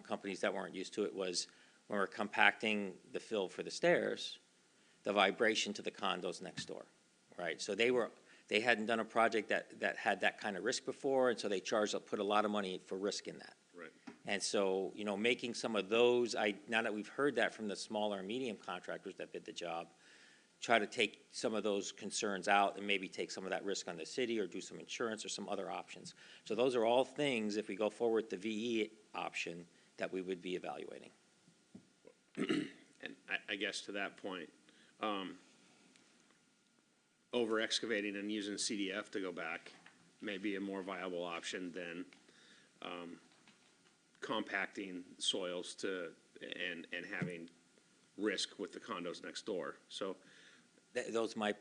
companies that weren't used to it was when we're compacting the fill for the stairs, the vibration to the condos next door, right? So they hadn't done a project that had that kind of risk before, and so they put a lot of money for risk in that. Right. And so, making some of those, now that we've heard that from the smaller and medium contractors that bid the job, try to take some of those concerns out and maybe take some of that risk on the city or do some insurance or some other options. So those are all things, if we go forward with the VE option, that we would be evaluating. And I guess to that point, over excavating and using CDF to go back may be a more viable option than compacting soils and having risk with the condos next door. So Those might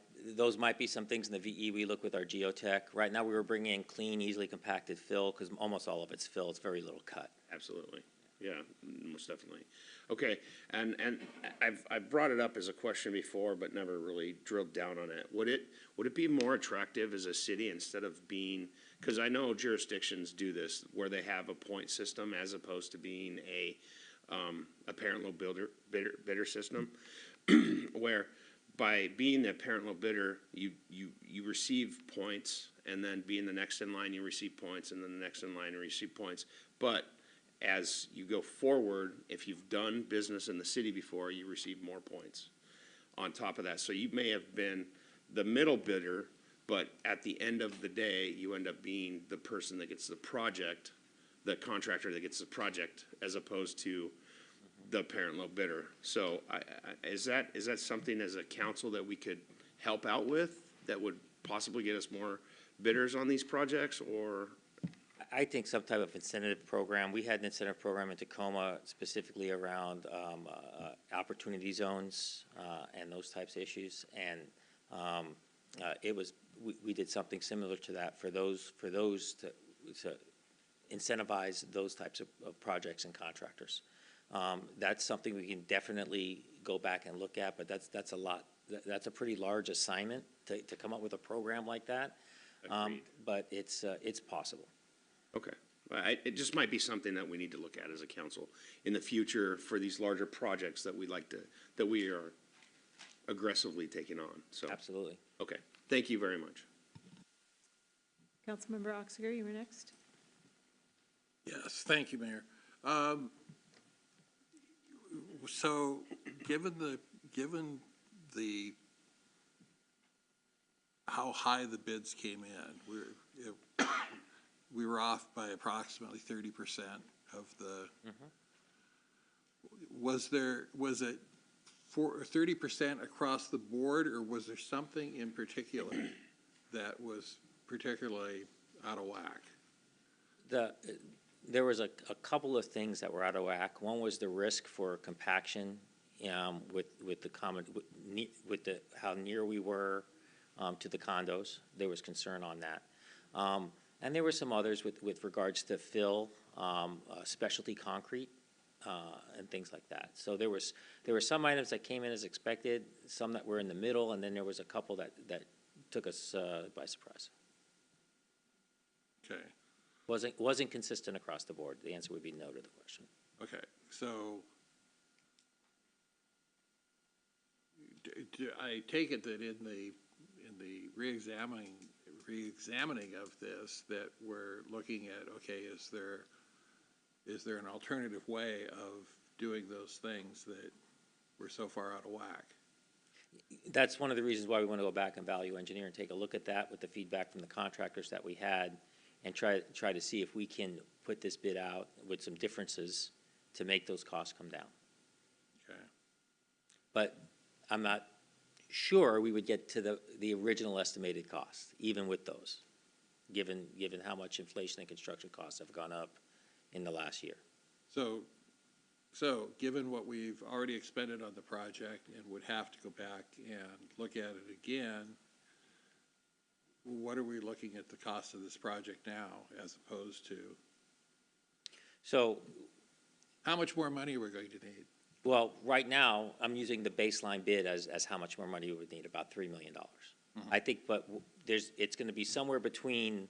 be some things in the VE we look with our geotech. Right now, we were bringing in clean, easily compacted fill because almost all of it's fill. It's very little cut. absolutely, yeah, most definitely. Okay, and I've brought it up as a question before, but never really drilled down on it. Would it be more attractive as a city instead of being, because I know jurisdictions do this where they have a point system as opposed to being a parent low bidder system, where by being the parent low bidder, you receive points, and then being the next in line, you receive points, and then the next in line, you receive points. But as you go forward, if you've done business in the city before, you receive more points on top of that. So you may have been the middle bidder, but at the end of the day, you end up being the person that gets the project, the contractor that gets the project, as opposed to the parent low bidder. So is that something as a council that we could help out with that would possibly get us more bidders on these projects, or? I think some type of incentive program. We had an incentive program in Tacoma specifically around opportunity zones and those types of issues. And we did something similar to that for those to incentivize those types of projects and contractors. That's something we can definitely go back and look at, but that's a lot. That's a pretty large assignment to come up with a program like that. But it's possible. Okay. It just might be something that we need to look at as a council in the future for these larger projects that we are aggressively taking on, so. Absolutely. Okay, thank you very much. Councilmember Oxiger, you were next. Yes, thank you, Mayor. So, given the, how high the bids came in, we were off by approximately 30% of the, was it for 30% across the board, or was there something in particular that was particularly out of whack? There was a couple of things that were out of whack. One was the risk for compaction with the common, with the, how near we were to the condos. There was concern on that. And there were some others with regards to fill, specialty concrete, and things like that. So there were some items that came in as expected, some that were in the middle, and then there was a couple that took us by surprise. Okay. Wasn't consistent across the board. The answer would be no to the question. Okay, so I take it that in the re-examining of this, that we're looking at, okay, is there an alternative way of doing those things that were so far out of whack? That's one of the reasons why we want to go back and value engineer and take a look at that with the feedback from the contractors that we had, and try to see if we can put this bid out with some differences to make those costs come down. Okay. But I'm not sure we would get to the original estimated cost, even with those, given how much inflation and construction costs have gone up in the last year. So given what we've already expended on the project and would have to go back and look at it again, what are we looking at the cost of this project now as opposed to? So how much more money are we going to need? Well, right now, I'm using the baseline bid as how much more money we would need, about $3 million. I think, but it's going to be somewhere between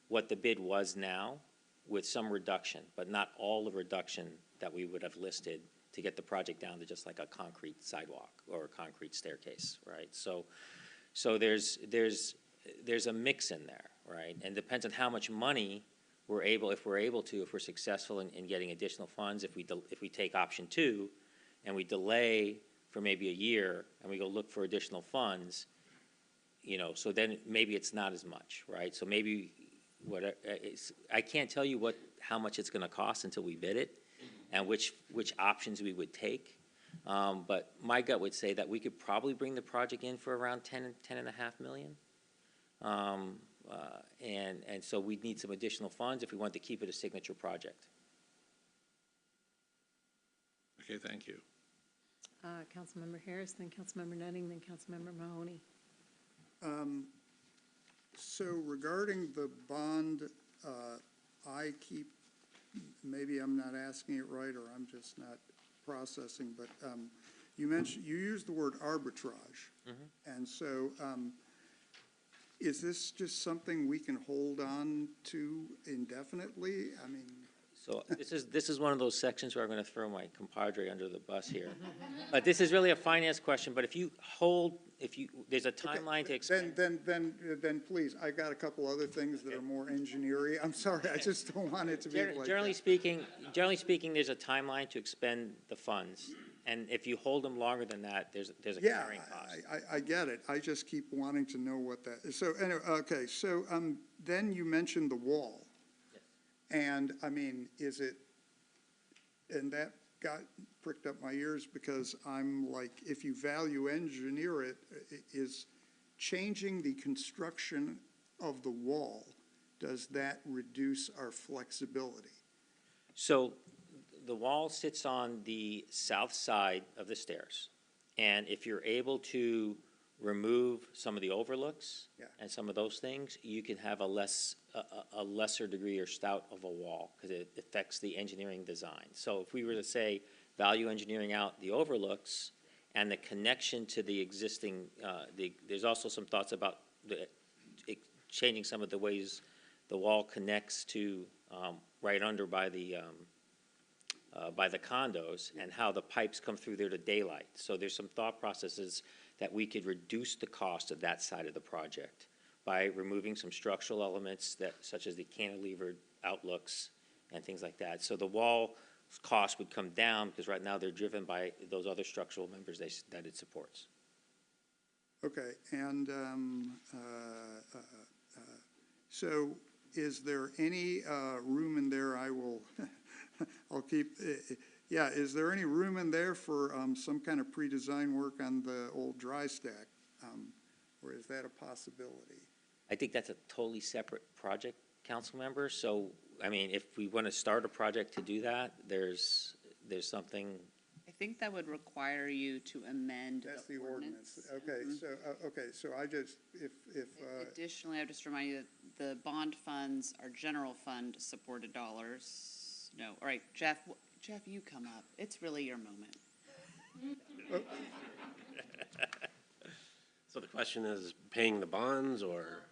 what the bid was now with some reduction, but not all the reduction that we would have listed to get the project down to just like a concrete sidewalk or a concrete staircase, right? So there's a mix in there, right? And depends on how much money if we're successful in getting additional funds, if we take option 2 and we delay for maybe a year and we go look for additional funds, so then maybe it's not as much, right? So maybe I can't tell you how much it's going to cost until we bid it and which options we would take. But my gut would say that we could probably bring the project in for around $10.5 million. And so we'd need some additional funds if we want to keep it a signature project. Okay, thank you. Councilmember Harris, then Councilmember Nutting, then Councilmember Mahoney. So regarding the bond, maybe I'm not asking it right or I'm just not processing, but you used the word arbitrage. And so is this just something we can hold on to indefinitely? I mean. So this is one of those sections where I'm going to throw my compadre under the bus here. But this is really a finance question, but there's a timeline to expend. Then please, I got a couple other things that are more engineering. I'm sorry, I just don't want it to be like Generally speaking, there's a timeline to expend the funds. And if you hold them longer than that, there's a carrying cost. I get it. I just keep wanting to know what that is. So anyway, okay, so then you mentioned the wall. And, I mean, and that pricked up my ears because I'm like, if you value engineer it, is changing the construction of the wall, does that reduce our flexibility? So the wall sits on the south side of the stairs. And if you're able to remove some of the overlooks and some of those things, you can have a lesser degree or stout of a wall because it affects the engineering design. So if we were to say value engineering out the overlooks and the connection to the existing, there's also some thoughts about changing some of the ways the wall connects to right under by the condos and how the pipes come through there to daylight. So there's some thought processes that we could reduce the cost of that side of the project by removing some structural elements that, such as the cantilevered outlooks and things like that. So the wall cost would come down because right now they're driven by those other structural members that it supports. Okay, and so is there any room in there, I'll keep, yeah, is there any room in there for some kind of pre-design work on the old dry stack? Or is that a possibility? I think that's a totally separate project, council member. So, I mean, if we want to start a project to do that, there's something. I think that would require you to amend That's the the ordinance. ordinance. Okay, so I just, if Additionally, I would just remind you that the bond funds are general fund supported dollars. No, all right, Jeff, you come up. It's really your moment. So the question is paying the bonds or?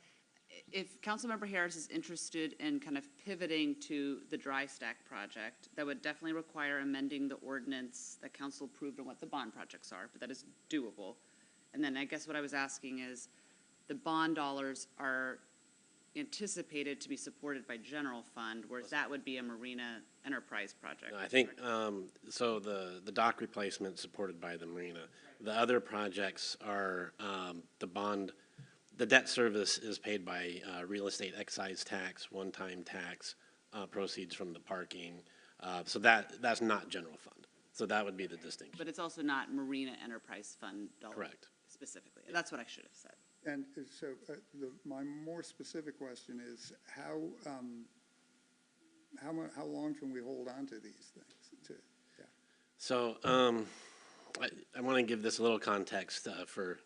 If Councilmember Harris is interested in kind of pivoting to the dry stack project, that would definitely require amending the ordinance that council approved on what the bond projects are, but that is doable. And then I guess what I was asking is, the bond dollars are anticipated to be supported by general fund, whereas that would be a marina enterprise project. I think, so the dock replacement supported by the marina. The other projects are the debt service is paid by real estate excise tax, one-time tax, proceeds from the parking. So that's not general fund. So that would be the distinction. But it's also not marina enterprise fund dollars. Correct. Specifically. That's what I should have said. and so my more specific question is how long can we hold on to these things? So I want to give this a little context for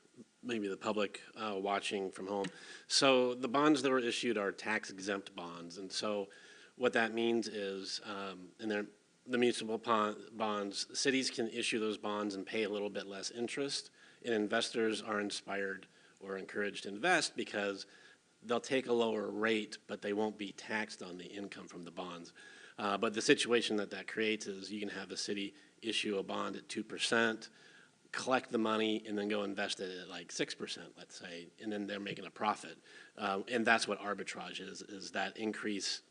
maybe the public watching from home. So the bonds that were issued are tax exempt bonds. And so what that means is, the municipal bonds, cities can issue those bonds and pay a little bit less interest. And investors are inspired or encouraged to invest because they'll take a lower rate, but they won't be taxed on the income from the bonds. But the situation that creates is you can have a city issue a bond at 2%, collect the money, and then go invest it at like 6%, let's say, and then they're making a profit. And that's what arbitrage is that increase.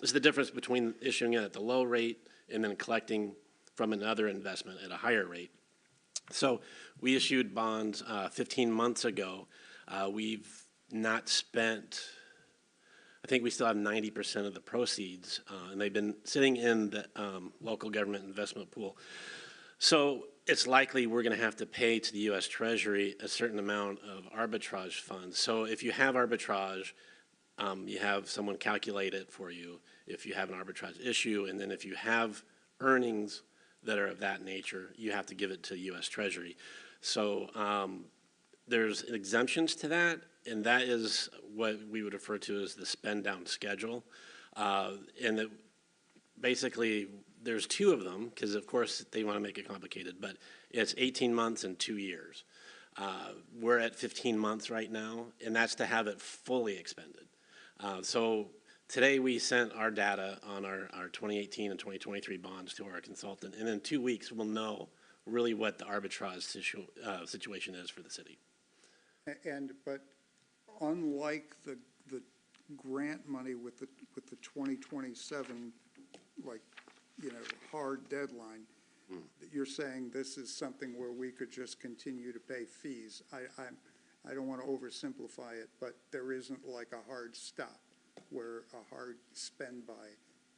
It's the difference between issuing it at the low rate and then collecting from another investment at a higher rate. So we issued bonds 15 months ago. We've not spent, I think we still have 90% of the proceeds, and they've been sitting in the local government investment pool. So it's likely we're going to have to pay to the U.S. Treasury a certain amount of arbitrage funds. So if you have arbitrage, you have someone calculate it for you if you have an arbitrage issue, and then if you have earnings that are of that nature, you have to give it to U.S. Treasury. So there's exemptions to that, and that is what we would refer to as the spend down schedule. And basically, there's two of them, because of course they want to make it complicated, but it's 18 months and 2 years. We're at 15 months right now, and that's to have it fully expended. So today we sent our data on our 2018 and 2023 bonds to our consultant, and in 2 weeks we'll know really what the arbitrage situation is for the city. But unlike the grant money with the 2027, hard deadline, you're saying this is something where we could just continue to pay fees. I don't want to oversimplify it, but there isn't like a hard stop where a hard spend by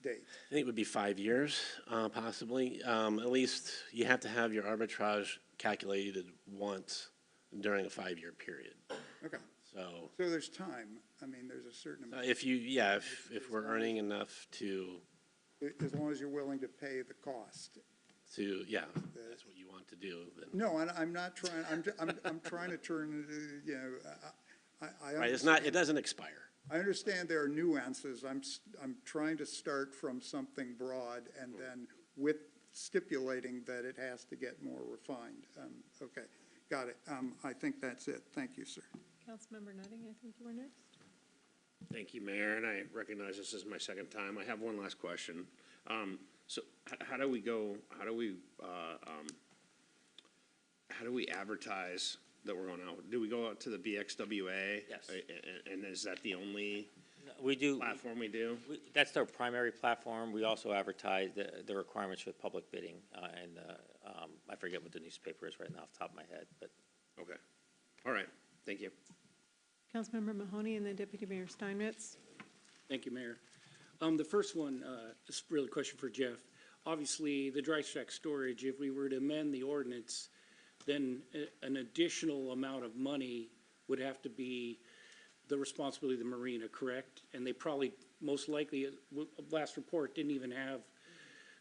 date. I think it would be 5 years, possibly. At least you have to have your arbitrage calculated once during a 5-year period. Okay. So there's time. I mean, there's a certain amount. If we're earning enough to. As long as you're willing to pay the cost. That's what you want to do. Then. No, I'm not trying. I'm trying to turn. Right. It's not. It doesn't expire. I understand there are nuances. I'm trying to start from something broad and then with stipulating that it has to get more refined. Okay, got it. I think that's it. Thank you, sir. Councilmember Nutting, I think you were next. Thank you, Mayor, and I recognize this is my second time. I have one last question. So how do we advertise that we're going out? Do we go out to the BXWA? Yes. And is that the only We do. platform we do? That's our primary platform. We also advertise the requirements for public bidding, and I forget what the newspaper is right now off the top of my head, but. Okay. All right. Thank you. Councilmember Mahoney and then Deputy Mayor Steinmetz. Thank you, Mayor. The first one is really a question for Jeff. Obviously, the dry stack storage, if we were to amend the ordinance, then an additional amount of money would have to be the responsibility of the marina, correct? And they probably, most likely, last report, didn't even have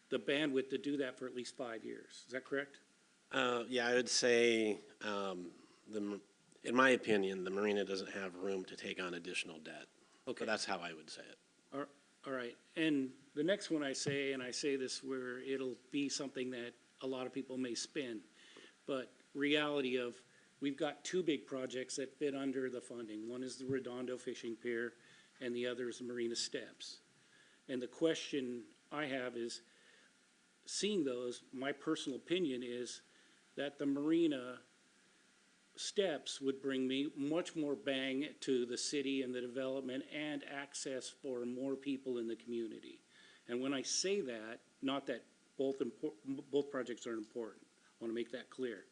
the bandwidth to do that for at least 5 years. Is that correct? Yeah, I would say, in my opinion, the marina doesn't have room to take on additional debt. Okay. But that's how I would say it. All right, and the next one I say, and I say this where it'll be something that a lot of people may spin, but reality of, we've got two big projects that fit under the funding. One is the Redondo Fishing Pier, and the other is the Marina Steps. And the question I have is, seeing those, my personal opinion is that the Marina Steps would bring me much more bang to the city and the development and access for more people in the community. And when I say that, not that both projects are important, I want to make that clear.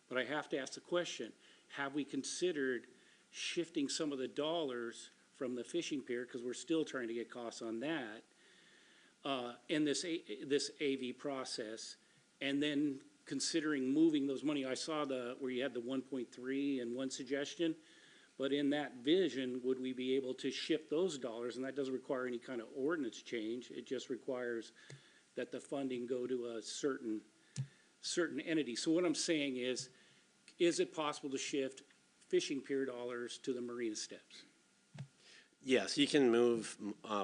But I have to ask the question, have we considered shifting some of the dollars from the fishing pier, because we're still trying to get costs on that, in this AV process, and then considering moving those money? I saw where you had the 1.3 and one suggestion, but in that vision, would we be able to shift those dollars? And that doesn't require any kind of ordinance change. It just requires that the funding go to a certain entity. So what I'm saying is it possible to shift fishing pier dollars to the Marina Steps? Yes, you can move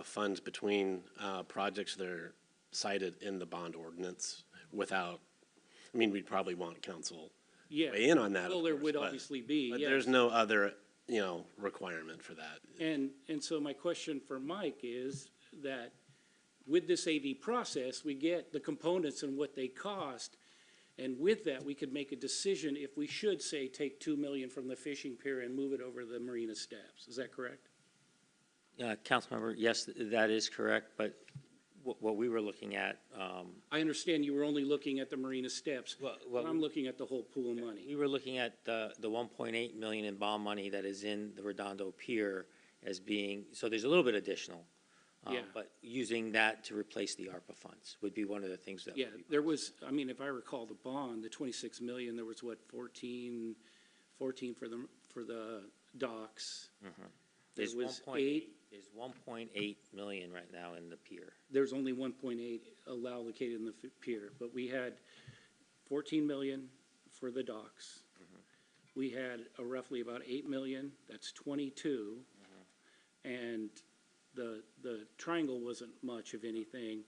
funds between projects that are cited in the bond ordinance without, I mean, we'd probably want council Yeah. weigh in on that. Well, of there course, would but- obviously be, But yes. there's no other, requirement for that. And so my question for Mike is that with this AV process, we get the components and what they cost. And with that, we could make a decision if we should, say, take 2 million from the fishing pier and move it over to the Marina Steps. Is that correct? Councilmember, yes, that is correct, but what we were looking at, I understand you were only looking at the Marina Steps, Well, but I'm looking at the whole pool of money. we were looking at the 1.8 million in bond money that is in the Redondo Pier as being, so there's a little bit additional. Yeah. But using that to replace the ARPA funds would be one of the things that. Yeah, there was, I mean, if I recall the bond, the 26 million, there was what, 14 for the docks? There There's was 1.8, there's 1.8 million right now in the pier. There's only 1.8 allocated in the pier, but we had 14 million for the docks. We had roughly about 8 million, that's 22. And the triangle wasn't much of anything,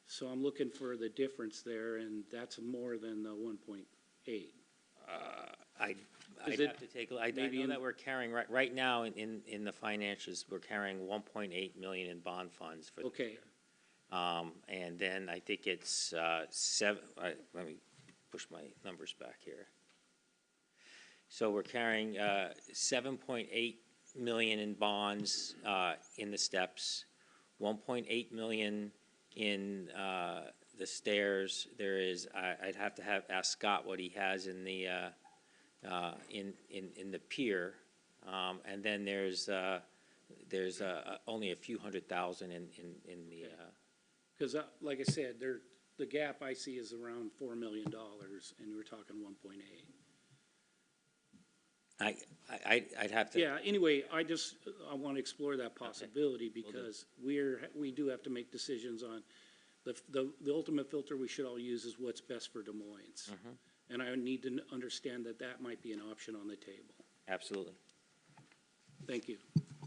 so I'm looking for the difference there, and that's more than the 1.8. I'd have to take, I know that we're carrying, right now in the financials, we're carrying 1.8 million in bond funds for the Okay. pier. And then I think it's let me push my numbers back here. So we're carrying 7.8 million in bonds in the steps, 1.8 million in the stairs. There is, I'd have to ask Scott what he has in the in the pier, and then there's only a few $100,000 in the. Because, like I said, the gap I see is around $4 million, and we're talking 1.8. I'd have to. Yeah, anyway, I want to explore that possibility because we do have to make decisions on the ultimate filter we should all use is what's best for Des Moines. And I need to understand that might be an option on the table. Absolutely. Thank you.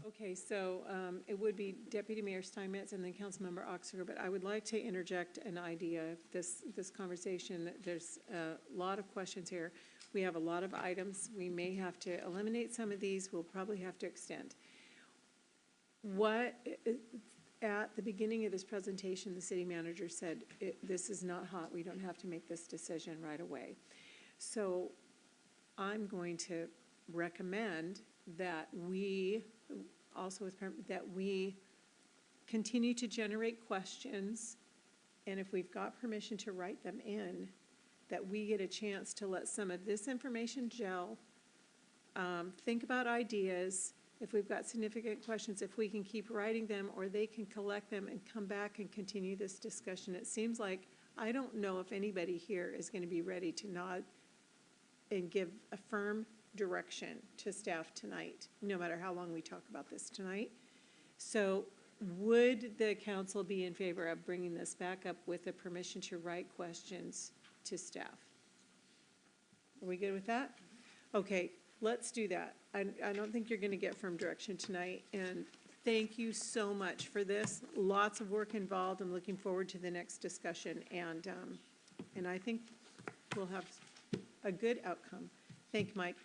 Okay, so it would be Deputy Mayor Steinmetz and then Councilmember Oxiger, but I would like to interject an idea of this conversation. There's a lot of questions here. We have a lot of items. We may have to eliminate some of these. We'll probably have to extend. At the beginning of this presentation, the city manager said, this is not hot. We don't have to make this decision right away. So I'm going to recommend that we, that we continue to generate questions, and if we've got permission to write them in, that we get a chance to let some of this information gel, think about ideas. If we've got significant questions, if we can keep writing them, or they can collect them and come back and continue this discussion. It seems like, I don't know if anybody here is going to be ready to nod and give a firm direction to staff tonight, no matter how long we talk about this tonight. So would the council be in favor of bringing this back up with the permission to write questions to staff? Are we good with that? Okay, let's do that. I don't think you're going to get firm direction tonight, and thank you so much for this. Lots of work involved. I'm looking forward to the next discussion, and I think we'll have a good outcome. Thank you, Mike.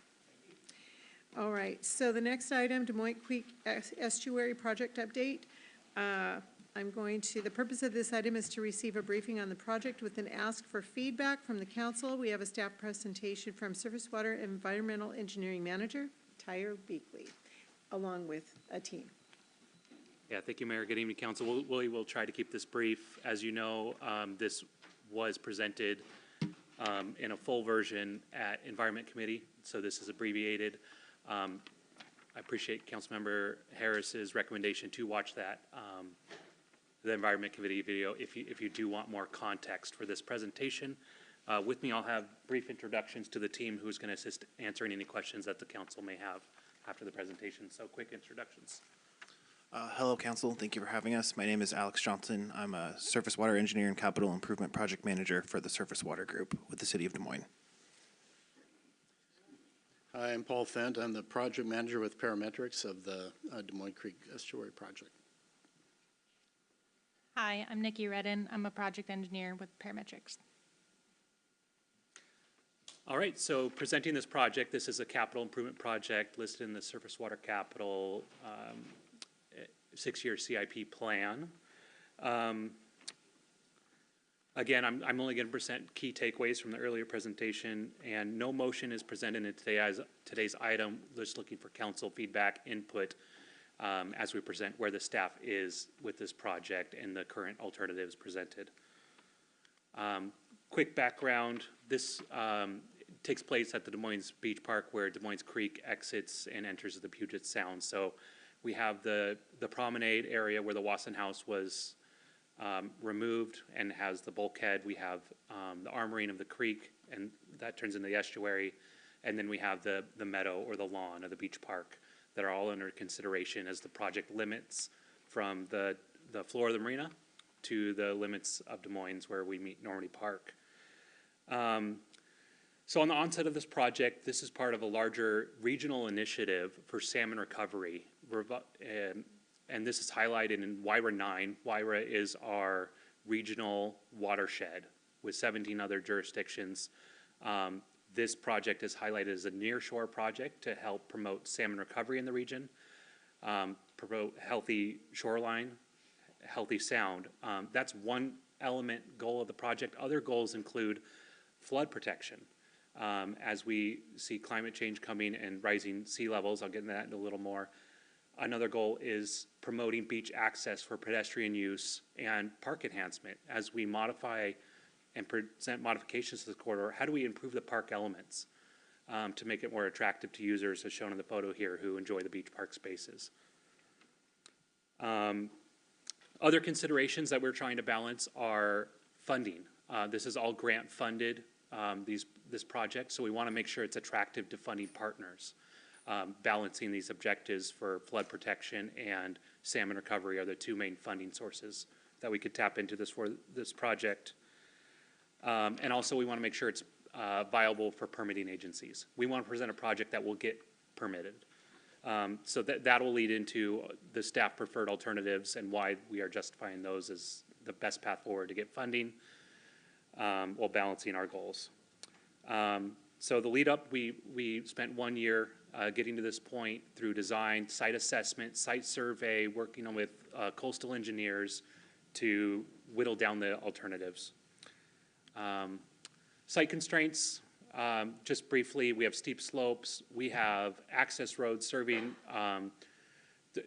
All right, so the next item, Des Moines Creek Estuary Project Update. The purpose of this item is to receive a briefing on the project with an ask for feedback from the council. We have a staff presentation from Surface Water Environmental Engineering Manager, Tyre Beakley, along with a team. Yeah, thank you, Mayor. Good evening, Council. We will try to keep this brief. As you know, this was presented in a full version at Environment Committee, so this is abbreviated. I appreciate Councilmember Harris's recommendation to watch that, the Environment Committee video, if you do want more context for this presentation. With me, I'll have brief introductions to the team who's going to assist answering any questions that the council may have after the presentation. So quick introductions. Hello, Council. Thank you for having us. My name is Alex Johnson. I'm a Surface Water Engineer and Capital Improvement Project Manager for the Surface Water Group with the City of Des Moines. Hi, I'm Paul Fent. I'm the Project Manager with Parametrics of the Des Moines Creek Estuary Project. Hi, I'm Nikki Redden. I'm a Project Engineer with Parametrics. All right, so presenting this project, this is a capital improvement project listed in the Surface Water Capital 6-year CIP plan. Again, I'm only going to present key takeaways from the earlier presentation, and no motion is presented in today's item. Just looking for council feedback, input, as we present where the staff is with this project and the current alternatives presented. Quick background, this takes place at the Des Moines Beach Park where Des Moines Creek exits and enters the Puget Sound. So we have the promenade area where the Wasson House was removed and has the bulkhead. We have the armoring of the creek, and that turns into the estuary. And then we have the meadow or the lawn of the beach park that are all under consideration as the project limits from the floor of the marina to the limits of Des Moines where we meet Normandy Park. So on the onset of this project, this is part of a larger regional initiative for salmon recovery. And this is highlighted in WIRA 9. WIRA is our regional watershed with 17 other jurisdictions. This project is highlighted as a nearshore project to help promote salmon recovery in the region, promote healthy shoreline, healthy sound. That's one element goal of the project. Other goals include flood protection. As we see climate change coming and rising sea levels, I'll get into that in a little more. Another goal is promoting beach access for pedestrian use and park enhancement. As we modify and present modifications to the corridor, how do we improve the park elements to make it more attractive to users, as shown in the photo here, who enjoy the beach park spaces? Other considerations that we're trying to balance are funding. This is all grant funded, this project, so we want to make sure it's attractive to funding partners. Balancing these objectives for flood protection and salmon recovery are the two main funding sources that we could tap into for this project. And also we want to make sure it's viable for permitting agencies. We want to present a project that will get permitted. So that will lead into the staff preferred alternatives and why we are justifying those as the best path forward to get funding while balancing our goals. So the lead up, we spent 1 year getting to this point through design, site assessment, site survey, working with coastal engineers to whittle down the alternatives. Site constraints, just briefly, we have steep slopes. We have access roads serving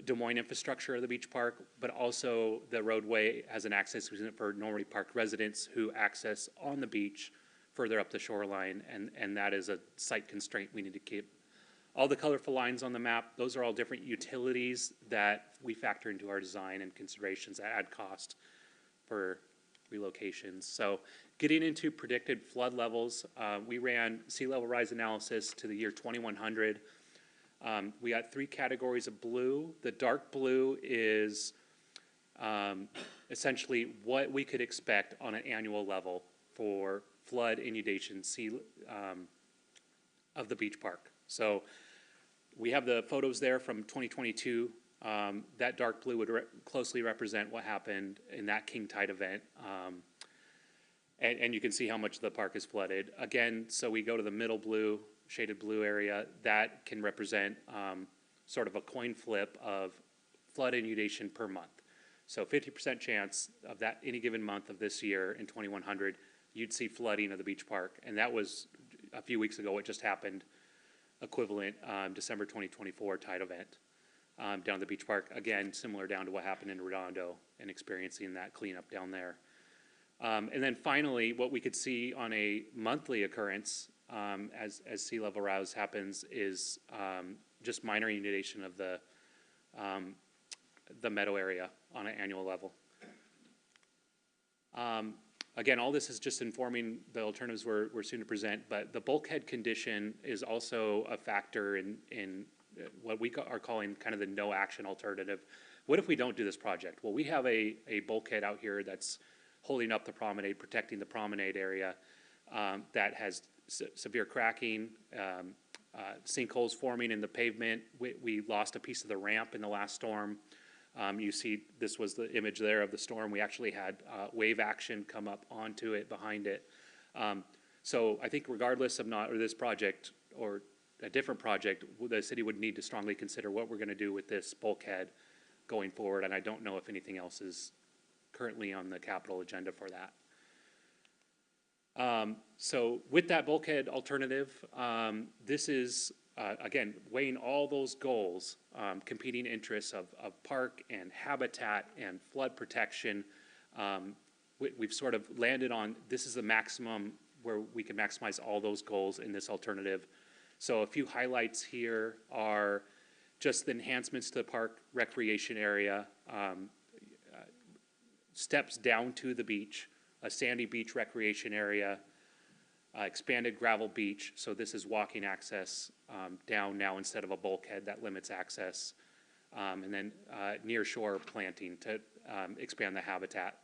Des Moines infrastructure of the beach park, but also the roadway has an access for Normandy Park residents who access on the beach further up the shoreline, and that is a site constraint we need to keep. All the colorful lines on the map, those are all different utilities that we factor into our design and considerations that add cost for relocations. So getting into predicted flood levels, we ran sea level rise analysis to the year 2100. We got 3 categories of blue. The dark blue is essentially what we could expect on an annual level for flood inundation of the beach park. So we have the photos there from 2022. That dark blue would closely represent what happened in that king tide event. And you can see how much the park is flooded. Again, so we go to the middle blue, shaded blue area, that can represent sort of a coin flip of flood inundation per month. So 50% chance of that any given month of this year in 2100, you'd see flooding of the beach park. And that was a few weeks ago, what just happened, equivalent December 2024 tide event down the beach park. Again, similar down to what happened in Redondo and experiencing that cleanup down there. And then finally, what we could see on a monthly occurrence as sea level rise happens is just minor inundation of the meadow area on an annual level. Again, all this is just informing the alternatives we're soon to present, but the bulkhead condition is also a factor in what we are calling kind of the no action alternative. What if we don't do this project? Well, we have a bulkhead out here that's holding up the promenade, protecting the promenade area that has severe cracking, sinkholes forming in the pavement. We lost a piece of the ramp in the last storm. You see, this was the image there of the storm. We actually had wave action come up onto it, behind it. So I think regardless of this project or a different project, the city would need to strongly consider what we're going to do with this bulkhead going forward. And I don't know if anything else is currently on the capital agenda for that. So with that bulkhead alternative, this is again, weighing all those goals, competing interests of park and habitat and flood protection, we've sort of landed on this is the maximum where we can maximize all those goals in this alternative. So a few highlights here are just the enhancements to the park recreation area, steps down to the beach, a sandy beach recreation area, expanded gravel beach, so this is walking access down now instead of a bulkhead that limits access, and then near shore planting to expand the habitat.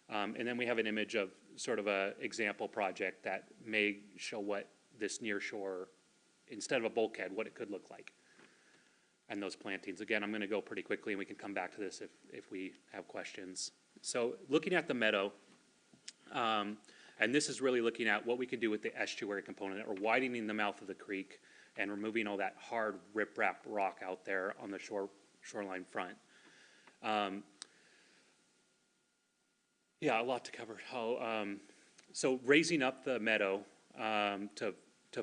And then we have an image of sort of a example project that may show what this near shore, instead of a bulkhead, what it could look like. And those plantings, again, I'm going to go pretty quickly and we can come back to this if we have questions. So looking at the meadow, and this is really looking at what we can do with the estuary component, or widening the mouth of the creek and removing all that hard riprap rock out there on the shoreline front. Yeah, a lot to cover. So raising up the meadow to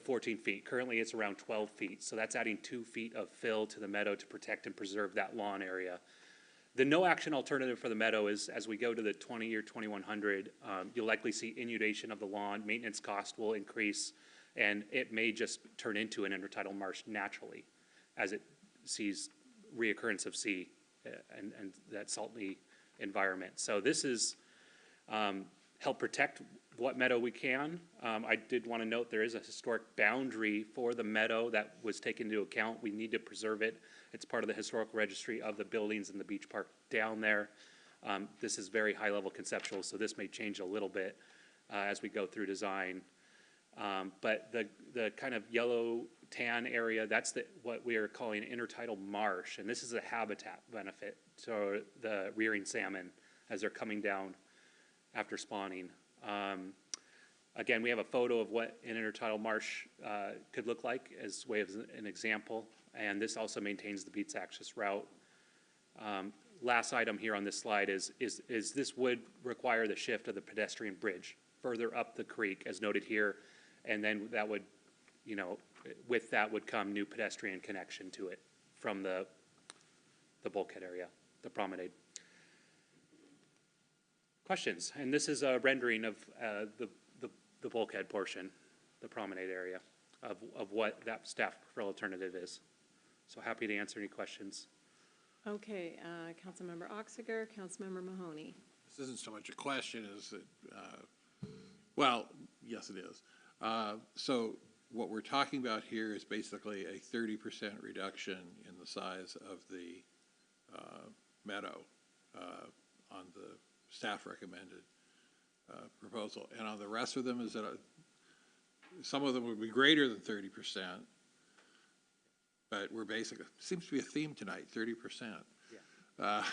14 feet. Currently, it's around 12 feet, so that's adding 2 feet of fill to the meadow to protect and preserve that lawn area. The no-action alternative for the meadow is, as we go to the 20 or 2100, you'll likely see inundation of the lawn, maintenance cost will increase, and it may just turn into an intertidal marsh naturally as it sees reoccurrence of sea and that salty environment. So this is help protect what meadow we can. I did want to note there is a historic boundary for the meadow that was taken into account. We need to preserve it. It's part of the historical registry of the buildings in the beach park down there. This is very high level conceptual, so this may change a little bit as we go through design. But the kind of yellow tan area, that's what we are calling intertidal marsh, and this is a habitat benefit to the rearing salmon as they're coming down after spawning. Again, we have a photo of what an intertidal marsh could look like as way of an example, and this also maintains the beach access route. Last item here on this slide is this would require the shift of the pedestrian bridge further up the creek, as noted here, And then that would, you know, with that would come new pedestrian connection to it from the bulkhead area, the promenade. Questions? And this is a rendering of the bulkhead portion, the promenade area, of what that staff preferred alternative is. So happy to answer any questions. Okay, Councilmember Oxiger, Councilmember Mahoney. This isn't so much a question as that, well, yes, it is. So what we're talking about here is basically a 30% reduction in the size of the meadow on the staff recommended proposal. And on the rest of them, is that some of them would be greater than 30%, but we're basically, seems to be a theme tonight, 30%. Yeah.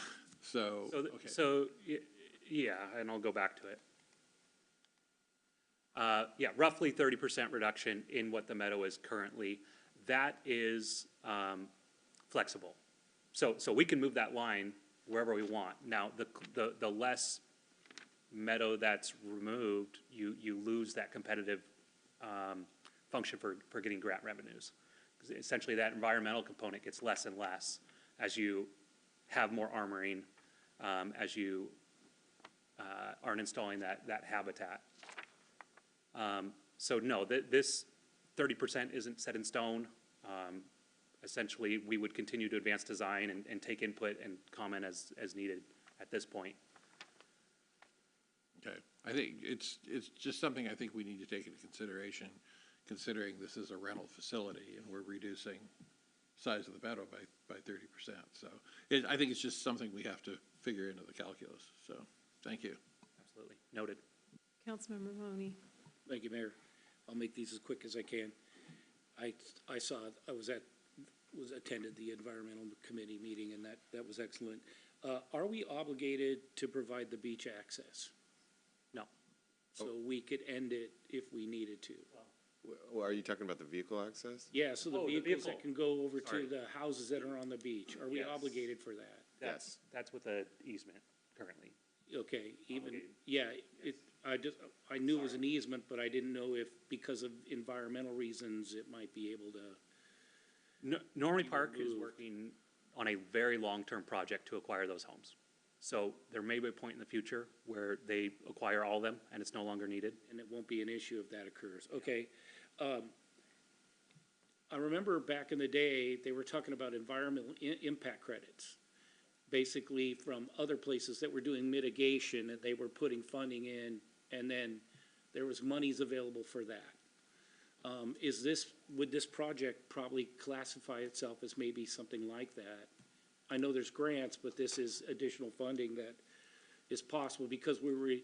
So, okay. So, yeah, and I'll go back to it. Yeah, roughly 30% reduction in what the meadow is currently. That is flexible. So we can move that line wherever we want. Now, the less meadow that's removed, you lose that competitive function for getting grant revenues. Because essentially that environmental component gets less and less as you have more armoring, as you aren't installing that habitat. So no, this 30% isn't set in stone. Essentially, we would continue to advance design and take input and comment as needed at this point. Okay, I think it's just something I think we need to take into consideration, considering this is a rental facility and we're reducing size of the meadow by 30%. So I think it's just something we have to figure into the calculus. So thank you. Absolutely, noted. Councilmember Mahoney. Thank you, Mayor. I'll make these as quick as I can. I attended the environmental committee meeting, and that was excellent. Are we obligated to provide the beach access? No. So we could end it if we needed to? Well, are you talking about the vehicle access? Yeah, so the Oh, the vehicles that vehicle. can go over Sorry. to the houses that are on the beach, are we Yes. obligated for that? That's with the easement currently. Okay, even, Obligated. yeah, I knew it was an easement, but I didn't know if, because of environmental reasons, it might be able to. Normandy Park is working on a very long-term project to acquire those homes. So there may be a point in the future where they acquire all of them and it's no longer needed. And it won't be an issue if that occurs. Okay. I remember back in the day, they were talking about environmental impact credits, basically from other places that were doing mitigation, and they were putting funding in, and then there was monies available for that. Would this project probably classify itself as maybe something like that? I know there's grants, but this is additional funding that is possible because we're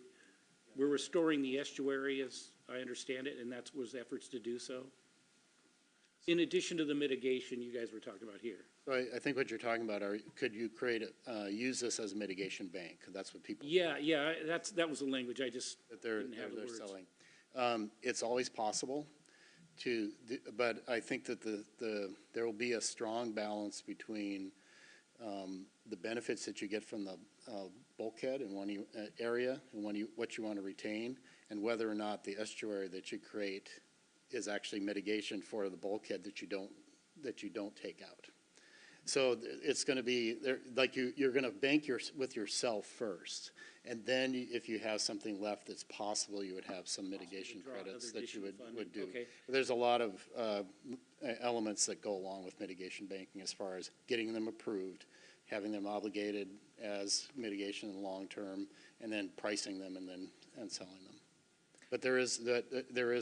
restoring the estuary, as I understand it, and that was efforts to do so. In addition to the mitigation you guys were talking about here. So I think what you're talking about could you use this as a mitigation bank? That's what people. Yeah, that was the language, I just That they're didn't have the words. selling. It's always possible but I think that there will be a strong balance between the benefits that you get from the bulkhead in one area and what you want to retain, and whether or not the estuary that you create is actually mitigation for the bulkhead that you don't take out. So it's going to be like you're going to bank with yourself first, and then if you have something left that's possible, you would have some mitigation credits that you would do. Okay. There's a lot of elements that go along with mitigation banking as far as getting them approved, having them obligated as mitigation in the long term, and then pricing them and selling them. But there is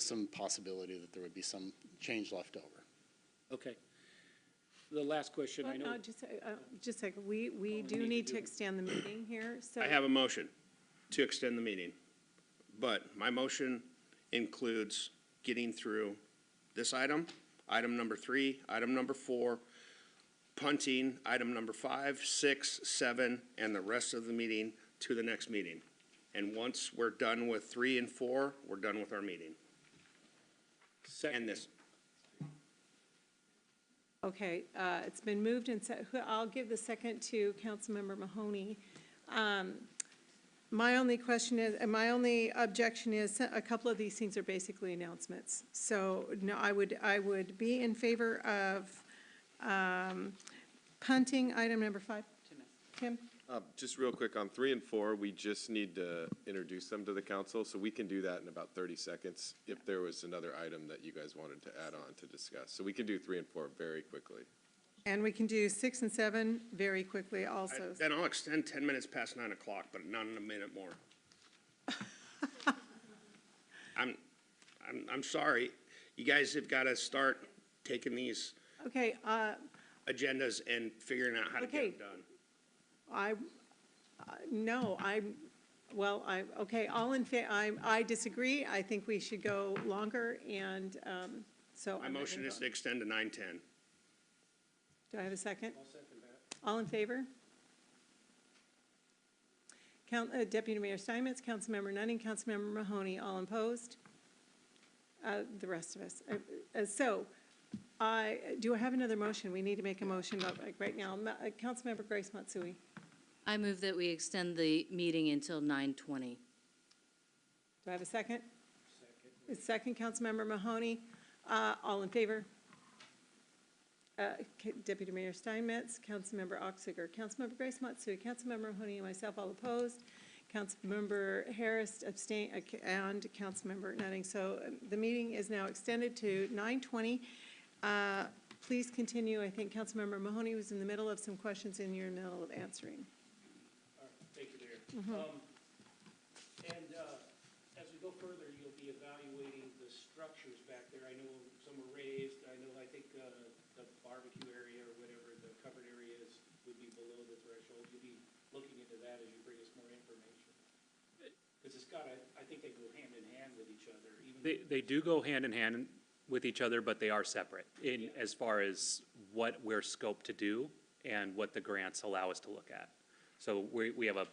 some possibility that there would be some change left over. Okay. The last question, I know. Just a second, we do need to extend the meeting here, so. I have a motion to extend the meeting, but my motion includes getting through this item number 3, item number 4, punting item number 5, 6, 7, and the rest of the meeting to the next meeting. And once we're done with 3 and 4, we're done with our meeting. And this. Okay, it's been moved and I'll give the second to Councilmember Mahoney. My only question is, my only objection is, a couple of these things are basically announcements. So, no, I would be in favor of punting item number 5. Tim? Just real quick, on 3 and 4, we just need to introduce them to the council, so we can do that in about 30 seconds if there was another item that you guys wanted to add on to discuss. So we can do 3 and 4 very quickly. And we can do 6 and 7 very quickly also. Then I'll extend 10 minutes past 9 o'clock, but not in a minute more. I'm sorry. You guys have got to start taking these Okay, agendas and figuring out how to Okay. get them done. Okay, all in I disagree. I think we should go longer, and so. My motion is to extend to 9:10. Do I have a second? I'll second that. All in favor? Deputy Mayor Steinmetz, Councilmember Nutting, Councilmember Mahoney, all opposed? The rest of us. Do I have another motion? We need to make a motion right now. Councilmember Grace Matsui. I move that we extend the meeting until 9:20. Do I have a second? Second, Councilmember Mahoney. All in favor? Deputy Mayor Steinmetz, Councilmember Oxiger, Councilmember Grace Matsui, Councilmember Mahoney, and myself all opposed. Councilmember Harris abstain, and Councilmember Nutting. So the meeting is now extended to 9:20. Please continue. I think Councilmember Mahoney was in the middle of some questions and you're in the middle of answering. Thank you, Mayor. As we go further, you'll be evaluating the structures back there. I know some are raised. I think the barbecue area or whatever the covered area is would be below the threshold. You'll be looking into that as you bring us more information. Because I think they go hand in hand with each other. They do go hand in hand with each other, but they are separate as far as what we're scoped to do and what the grants allow us to look at. So we have a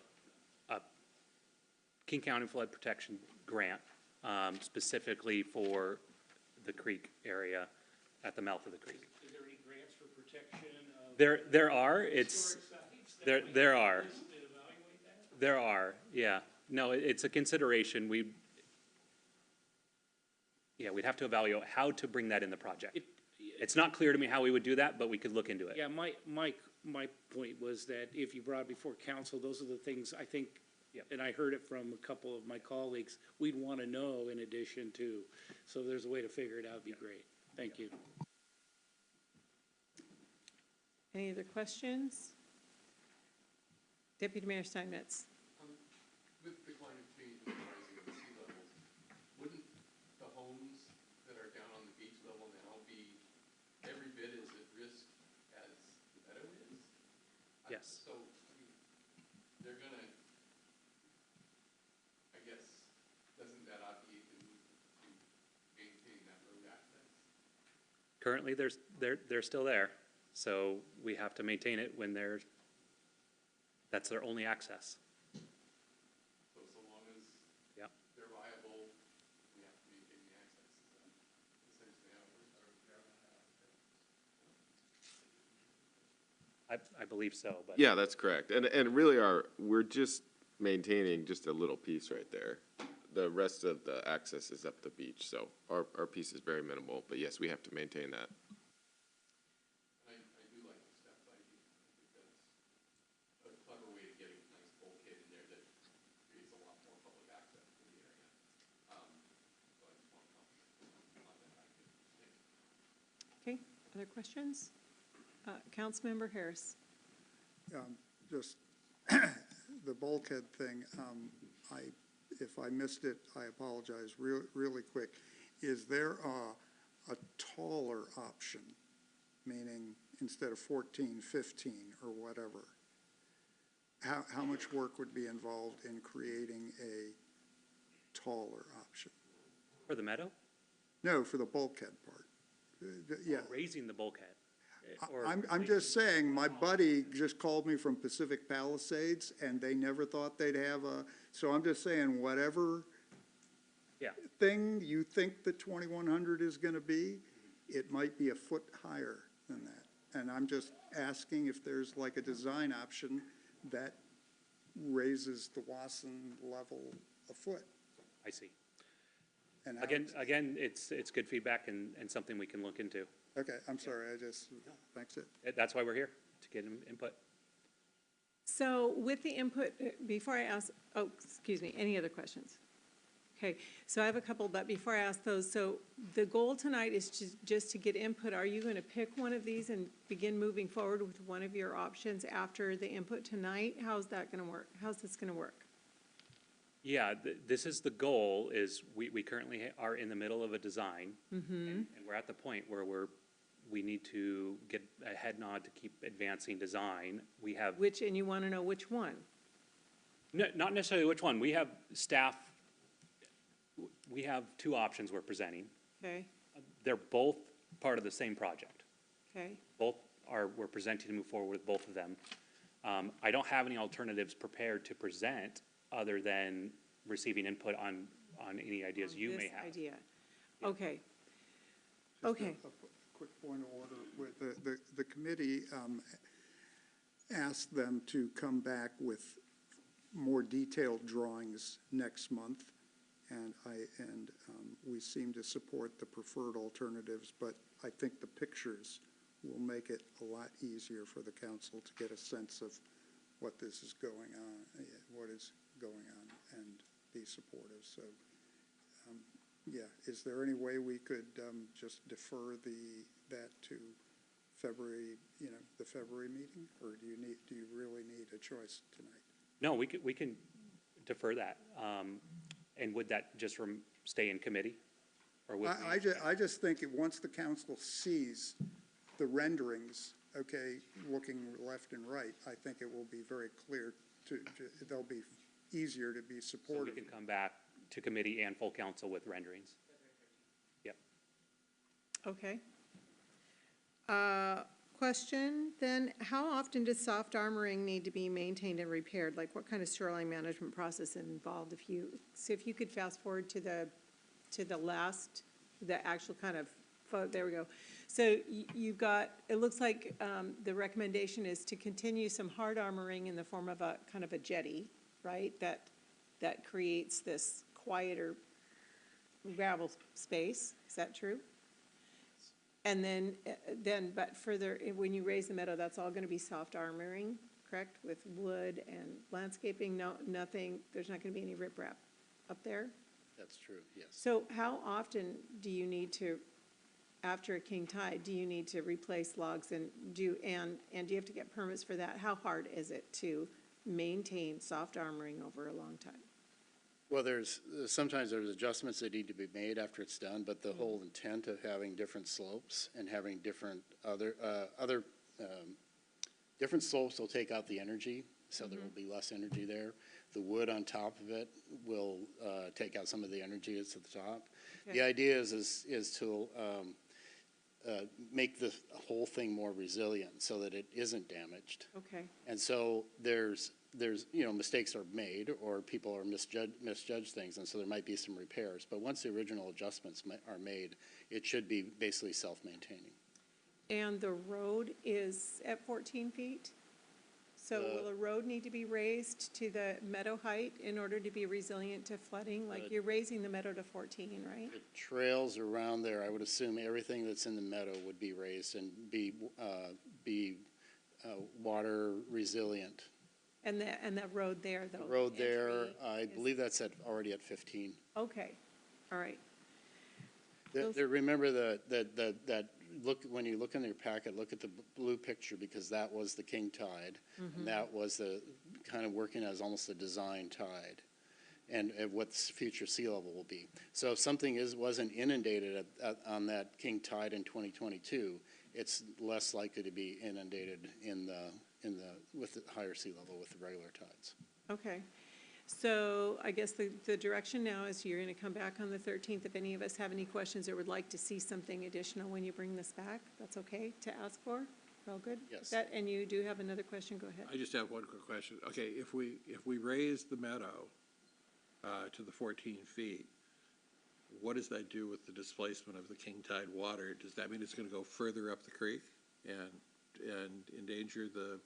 King County Flood Protection Grant specifically for the creek area at the mouth of the creek. Is there any grants for protection of? There are. It's there are. There are. Yeah. No, it's a consideration. We'd have to evaluate how to bring that in the project. It's not clear to me how we would do that, but we could look into it. Yeah, my point was that if you brought it before council, those are the things I think, and I heard it from a couple of my colleagues, we'd want to know in addition to. So if there's a way to figure it out, it'd be great. Thank you. Any other questions? Deputy Mayor Steinmetz. With the climate change and the rising of the sea levels, wouldn't the homes that are down on the beach level now be every bit as at risk as the meadow is? Yes. So they're gonna, I guess, doesn't that obviate the need to maintain that road access? Currently, they're still there, so we have to maintain it when that's their only access. So long as they're viable, we have to maintain the access. Essentially how it works. I believe so, but. Yeah, that's correct. And really we're just maintaining just a little piece right there. The rest of the access is up the beach, so our piece is very minimal, but yes, we have to maintain that. I do like the step idea. I think that's a clever way to get a nice bulkhead in there that creates a lot more public access to the area. So I just want to comment on that idea. Thank you. Okay, other questions? Councilmember Harris. Just the bulkhead thing, if I missed it, I apologize, really quick. Is there a taller option, meaning instead of 14, 15 or whatever? How much work would be involved in creating a taller option? For the meadow? No, for the bulkhead part. Yeah. Raising the bulkhead. I'm just saying, my buddy just called me from Pacific Palisades, and they never thought they'd have so I'm just saying, whatever thing you think the 2100 is gonna be, it might be a foot higher than that. And I'm just asking if there's like a design option that raises the Wasson level a foot. I see. And Again, it's good feedback and something we can look into. Okay, I'm sorry, thanks it. That's why we're here, to get input. So with the input, before I ask, oh, excuse me, any other questions? Okay, so I have a couple, but before I ask those, so the goal tonight is just to get input. Are you going to pick one of these and begin moving forward with one of your options after the input tonight? How's that going to work? How's this going to work? Yeah, this is the goal, is we currently are in the middle of a design. And we're at the point where we need to get a head nod to keep advancing design. We have, And you want to know which one? no, not necessarily which one. We have staff, we have two options we're presenting. Okay, They're both part of the same project. okay, We're presenting to move forward with both of them. I don't have any alternatives prepared to present other than receiving input on any ideas you may this have. idea. Okay. Just Okay. a quick point of order. The committee asked them to come back with more detailed drawings next month, and we seem to support the preferred alternatives, but I think the pictures will make it a lot easier for the council to get a sense of what this is going on, what is going on, and be supportive. So, yeah, is there any way we could just defer that to February, the February meeting, or do you really need a choice tonight? No, we can defer that. And would that just stay in committee? Or would I just think once the council sees the renderings, okay, looking left and right, I think it will be very clear they'll be easier to be so supportive. we can come back to committee and full council with renderings? Yep. Okay. Question then, how often does soft armoring need to be maintained and repaired? Like what kind of shoreline management process is involved? If you could fast forward to the last, the actual kind of photo, there we go. So you've got, it looks like the recommendation is to continue some hard armoring in the form of a kind of a jetty, right? That creates this quieter gravel space. Is that true? And then, but further, when you raise the meadow, that's all going to be soft armoring, correct? With wood and landscaping, nothing, there's not going to be any riprap up there? That's true, yes. So how often do you need to, after a king tide, do you need to replace logs and do you have to get permits for that? How hard is it to maintain soft armoring over a long time? Well, sometimes there's adjustments that need to be made after it's done, but the whole intent of having different slopes and having different different slopes will take out the energy, so there will be less energy there. The wood on top of it will take out some of the energy that's at the top. Okay. The idea is to make the whole thing more resilient so that it isn't damaged. Okay. And so there's mistakes are made or people are misjudge things, and so there might be some repairs. But once the original adjustments are made, it should be basically self-maintaining. And the road is at 14 feet? So will a road need to be raised to the meadow height in order to be resilient to flooding? Like you're raising the meadow to 14, right? The trails around there, I would assume everything that's in the meadow would be raised and be water resilient. And the road there, though? The road there, entry I is- believe that's already at 15. Okay, all right. Remember that look, when you look in your packet, look at the blue picture because that was the king tide. And that was the kind of working as almost a design tide and what the future sea level will be. So if something wasn't inundated on that king tide in 2022, it's less likely to be inundated with the higher sea level with the regular tides. Okay. So I guess the direction now is you're going to come back on the 13th. If any of us have any questions or would like to see something additional when you bring this back, that's okay to ask for? All good? Yes. And you do have another question? Go ahead. I just have one quick question. Okay, if we raise the meadow to the 14 feet, what does that do with the displacement of the king tide water? Does that mean it's going to go further up the creek and endanger the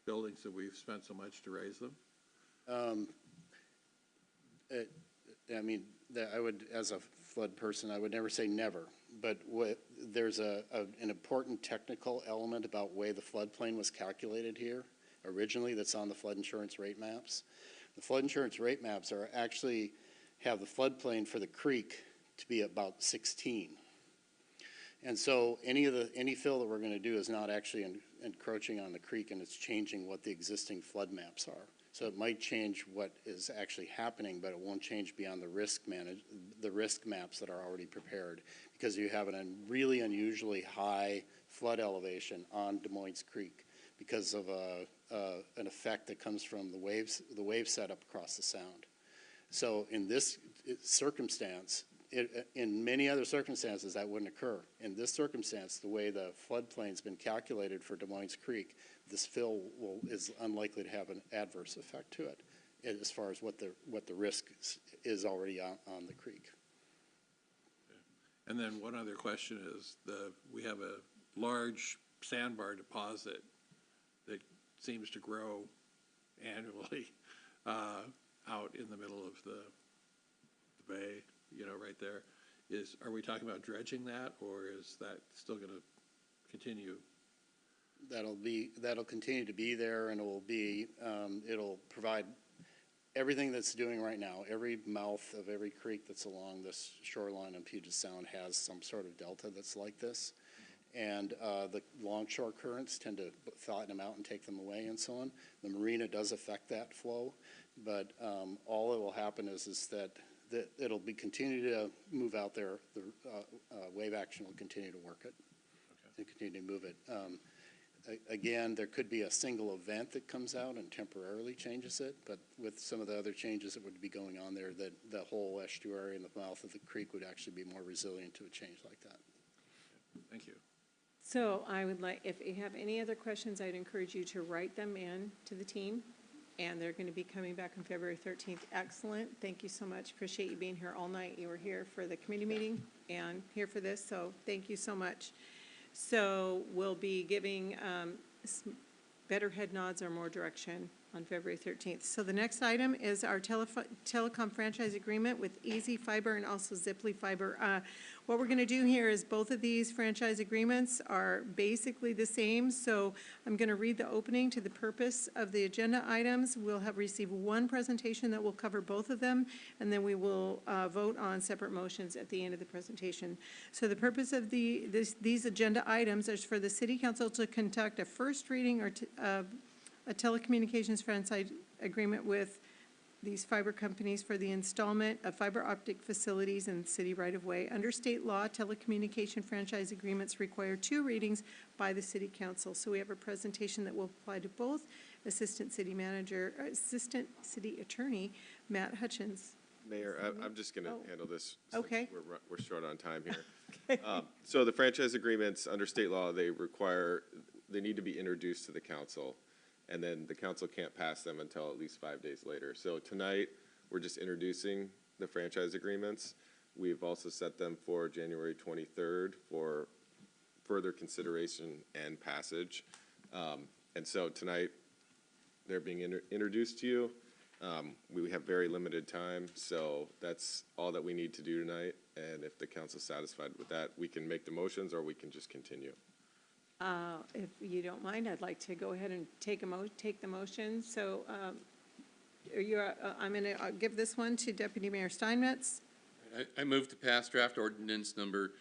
buildings that we've spent so much to raise them? I mean, I would, as a flood person, I would never say never, but there's an important technical element about the way the floodplain was calculated here originally that's on the flood insurance rate maps. The flood insurance rate maps are actually have the floodplain for the creek to be about 16. And so any fill that we're going to do is not actually encroaching on the creek, and it's changing what the existing flood maps are. So it might change what is actually happening, but it won't change beyond the risk maps that are already prepared, because you have a really unusually high flood elevation on Des Moines Creek because of an effect that comes from the wave setup across the sound. So in this circumstance, in many other circumstances, that wouldn't occur. In this circumstance, the way the floodplain's been calculated for Des Moines Creek, this fill is unlikely to have an adverse effect to it as far as what the risk is already on the creek. And then one other question is, we have a large sandbar deposit that seems to grow annually out in the middle of the bay, right there. Are we talking about dredging that, or is that still going to continue? That'll continue to be there, and it'll provide everything that's doing right now. Every mouth of every creek that's along this shoreline on Puget Sound has some sort of delta that's like this. And the longshore currents tend to thaw them out and take them away and so on. The marina does affect that flow, but all that will happen is that it'll continue to move out there. The wave action will continue to work it and continue to move it. Again, there could be a single event that comes out and temporarily changes it, but with some of the other changes that would be going on there, that the whole estuary and the mouth of the creek would actually be more resilient to a change like that. Thank you. So I would like, if you have any other questions, I'd encourage you to write them in to the team. And they're going to be coming back on February 13th. Excellent. Thank you so much. Appreciate you being here all night. You were here for the committee meeting and here for this, so thank you so much. So we'll be giving better head nods or more direction on February 13th. So the next item is our telecom franchise agreement with Easy Fiber and also Ziply Fiber. What we're going to do here is both of these franchise agreements are basically the same. So I'm going to read the opening to the purpose of the agenda items. We'll have received one presentation that will cover both of them, and then we will vote on separate motions at the end of the presentation. So the purpose of these agenda items is for the City Council to conduct a first reading or a telecommunications franchise agreement with these fiber companies for the installment of fiber optic facilities in city right-of-way. Under state law, telecommunication franchise agreements require 2 readings by the City Council. So we have a presentation that will apply to both Assistant City Attorney Matt Hutchins. Mayor, I'm just going to handle this. Okay. We're short on time here. So the franchise agreements, under state law, they need to be introduced to the council, and then the council can't pass them until at least 5 days later. So tonight, we're just introducing the franchise agreements. We've also set them for January 23rd for further consideration and passage. And so tonight, they're being introduced to you. We have very limited time, so that's all that we need to do tonight. And if the council's satisfied with that, we can make the motions or we can just continue. If you don't mind, I'd like to go ahead and take the motion. So I'm going to give this one to Deputy Mayor Steinmetz. I move to pass draft ordinance number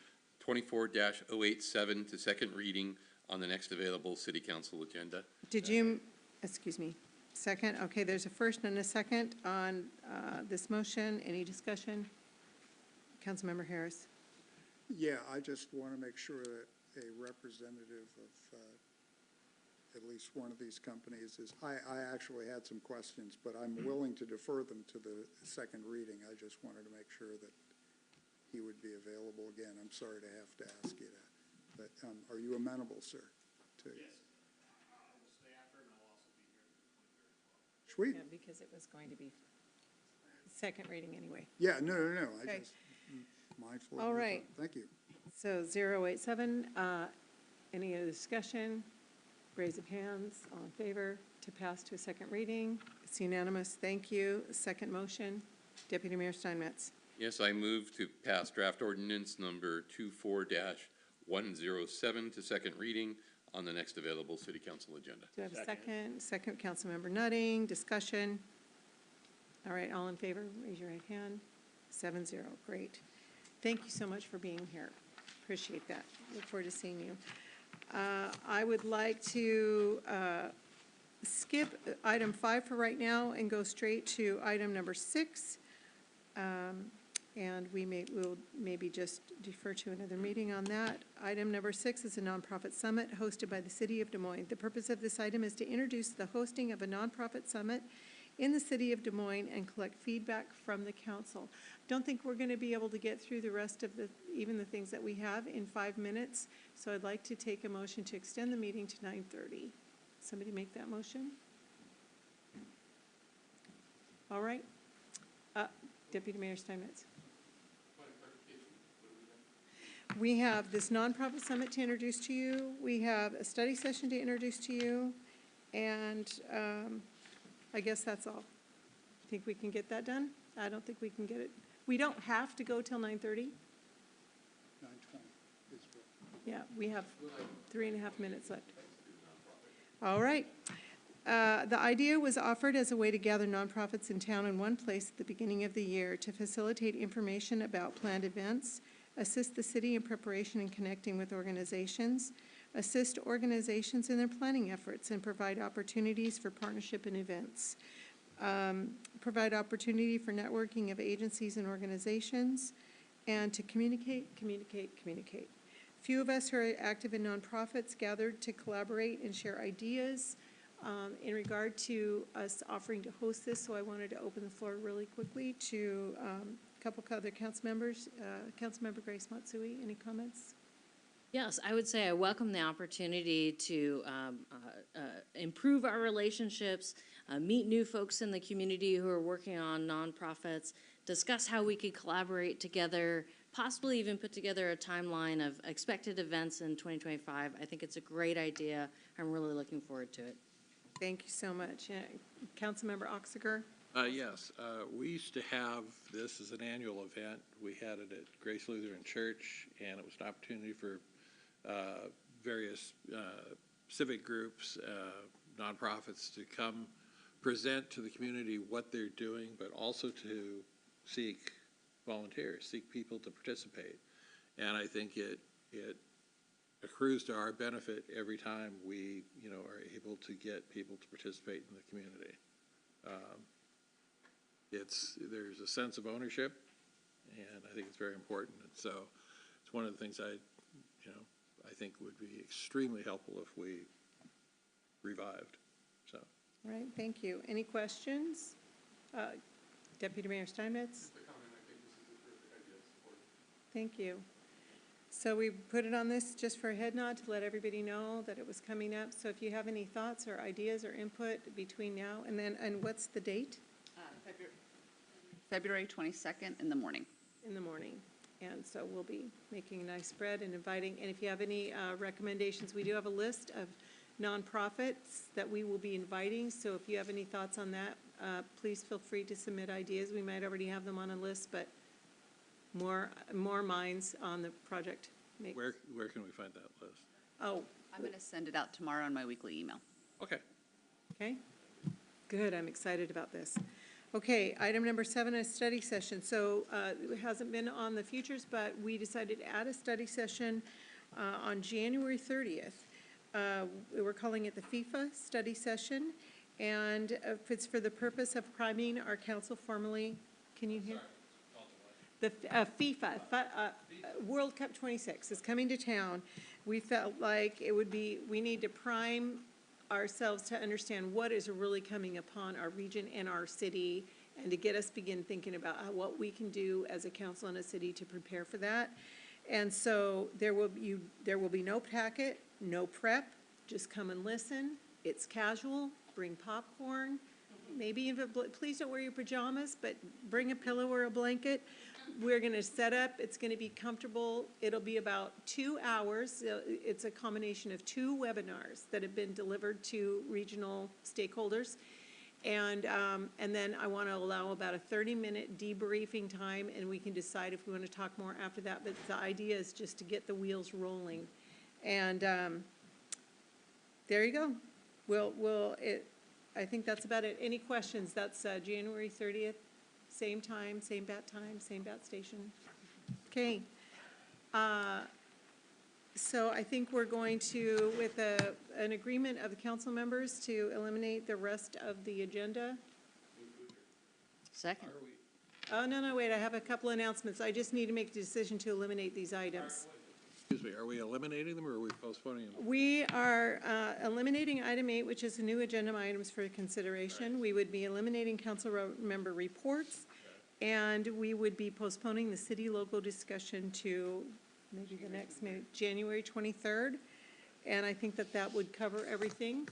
24-087 to second reading on the next available city council agenda. Did you, excuse me, second? Okay, there's a first and a second on this motion. Any discussion? Councilmember Harris. Yeah, I just want to make sure that a representative of at least one of these companies is, I actually had some questions, but I'm willing to defer them to the second reading. I just wanted to make sure that he would be available again. I'm sorry to have to ask you that. But are you amenable, sir? Yes. I will stay after, and I'll also be here for the 23rd as well. Sweet. Yeah, because it was going to be second reading anyway. Yeah, no. Okay. I just mindful. All right. Thank you. So 087, any other discussion? Raise of hands, all in favor to pass to a second reading. It's unanimous, thank you. Second motion, Deputy Mayor Steinmetz. Yes, I move to pass draft ordinance number 24-107 to second reading on the next available city council agenda. Do I have a second? Second, Councilmember Nutting, discussion. All right, all in favor, raise your right hand. 7-0, great. Thank you so much for being here. Appreciate that. Look forward to seeing you. I would like to skip item 5 for right now and go straight to item number 6. And we'll maybe just defer to another meeting on that. Item number 6 is a nonprofit summit hosted by the City of Des Moines. The purpose of this item is to introduce the hosting of a nonprofit summit in the City of Des Moines and collect feedback from the council. Don't think we're going to be able to get through the rest of even the things that we have in 5 minutes. So I'd like to take a motion to extend the meeting to 9:30. Somebody make that motion? All right. Deputy Mayor Steinmetz. We have this nonprofit summit to introduce to you. We have a study session to introduce to you. And I guess that's all. Think we can get that done? I don't think we can get it. We don't have to go till 9:30? 9:20 is what. Yeah, we have 3.5 minutes left. All right. The idea was offered as a way to gather nonprofits in town in one place at the beginning of the year to facilitate information about planned events, assist the city in preparation and connecting with organizations, assist organizations in their planning efforts, and provide opportunities for partnership and events. Provide opportunity for networking of agencies and organizations, and to communicate. Few of us who are active in nonprofits gathered to collaborate and share ideas in regard to us offering to host this, so I wanted to open the floor really quickly to a couple of other council members. Councilmember Grace Matsui, any comments? Yes, I would say I welcome the opportunity to improve our relationships, meet new folks in the community who are working on nonprofits, discuss how we could collaborate together, possibly even put together a timeline of expected events in 2025. I think it's a great idea. I'm really looking forward to it. Thank you so much. Councilmember Oxiger? Yes, we used to have this as an annual event. We had it at Grace Lutheran Church, and it was an opportunity for various civic groups, nonprofits to come present to the community what they're doing, but also to seek volunteers, seek people to participate. And I think it accrues to our benefit every time we, are able to get people to participate in the community. There's a sense of ownership, and I think it's very important. And so it's one of the things I think would be extremely helpful if we revived. So. All right, thank you. Any questions? Deputy Mayor Steinmetz? Thank you. So we put it on this just for a head nod to let everybody know that it was coming up. So if you have any thoughts or ideas or input between now and then, and what's the date? February 22nd in the morning. In the morning. And so we'll be making a nice spread and inviting, and if you have any recommendations, we do have a list of nonprofits that we will be inviting. So if you have any thoughts on that, please feel free to submit ideas. We might already have them on a list, but more minds on the project. Where can we find that list? Oh. I'm going to send it out tomorrow in my weekly email. Okay. Okay. Good. I'm excited about this. Okay, item number 7 is study session. So it hasn't been on the futures, but we decided to add a study session on January 30th. We're calling it the FIFA study session, and it's for the purpose of priming our council formally. Can you hear? The FIFA World Cup 26 is coming to town. We felt like we need to prime ourselves to understand what is really coming upon our region and our city, and to get us begin thinking about what we can do as a council and a city to prepare for that. And so there will be no packet, no prep, just come and listen. It's casual, bring popcorn, maybe even, please don't wear your pajamas, but bring a pillow or a blanket. We're gonna set up, it's gonna be comfortable, it'll be about 2 hours. It's a combination of 2 webinars that have been delivered to regional stakeholders. And then I want to allow about a 30-minute debriefing time, and we can decide if we want to talk more after that. But the idea is just to get the wheels rolling. And there you go. I think that's about it. Any questions? That's January 30th, same time, same bat time, same bat station. Okay. So I think we're going to, with an agreement of the council members, to eliminate the rest of the agenda. Second. Oh, no, wait, I have a couple announcements. I just need to make a decision to eliminate these items. Excuse me, are we eliminating them or are we postponing them? We are eliminating item 8, which is the new agenda items for consideration. We would be eliminating council member reports, and we would be postponing the city logo discussion to maybe the next, January 23rd. And I think that would cover everything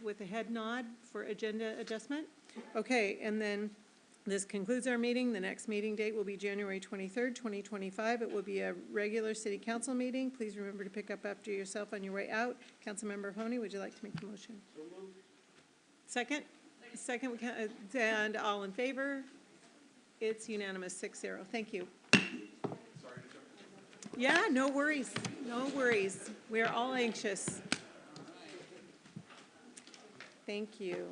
with a head nod for agenda adjustment. Okay, and then this concludes our meeting. The next meeting date will be January 23rd, 2025. It will be a regular city council meeting. Please remember to pick up after yourself on your way out. Councilmember Honey, would you like to make the motion? Second? Second, and all in favor? It's unanimous, 6-0. Thank you. Yeah, no worries, no worries. We're all anxious. Thank you.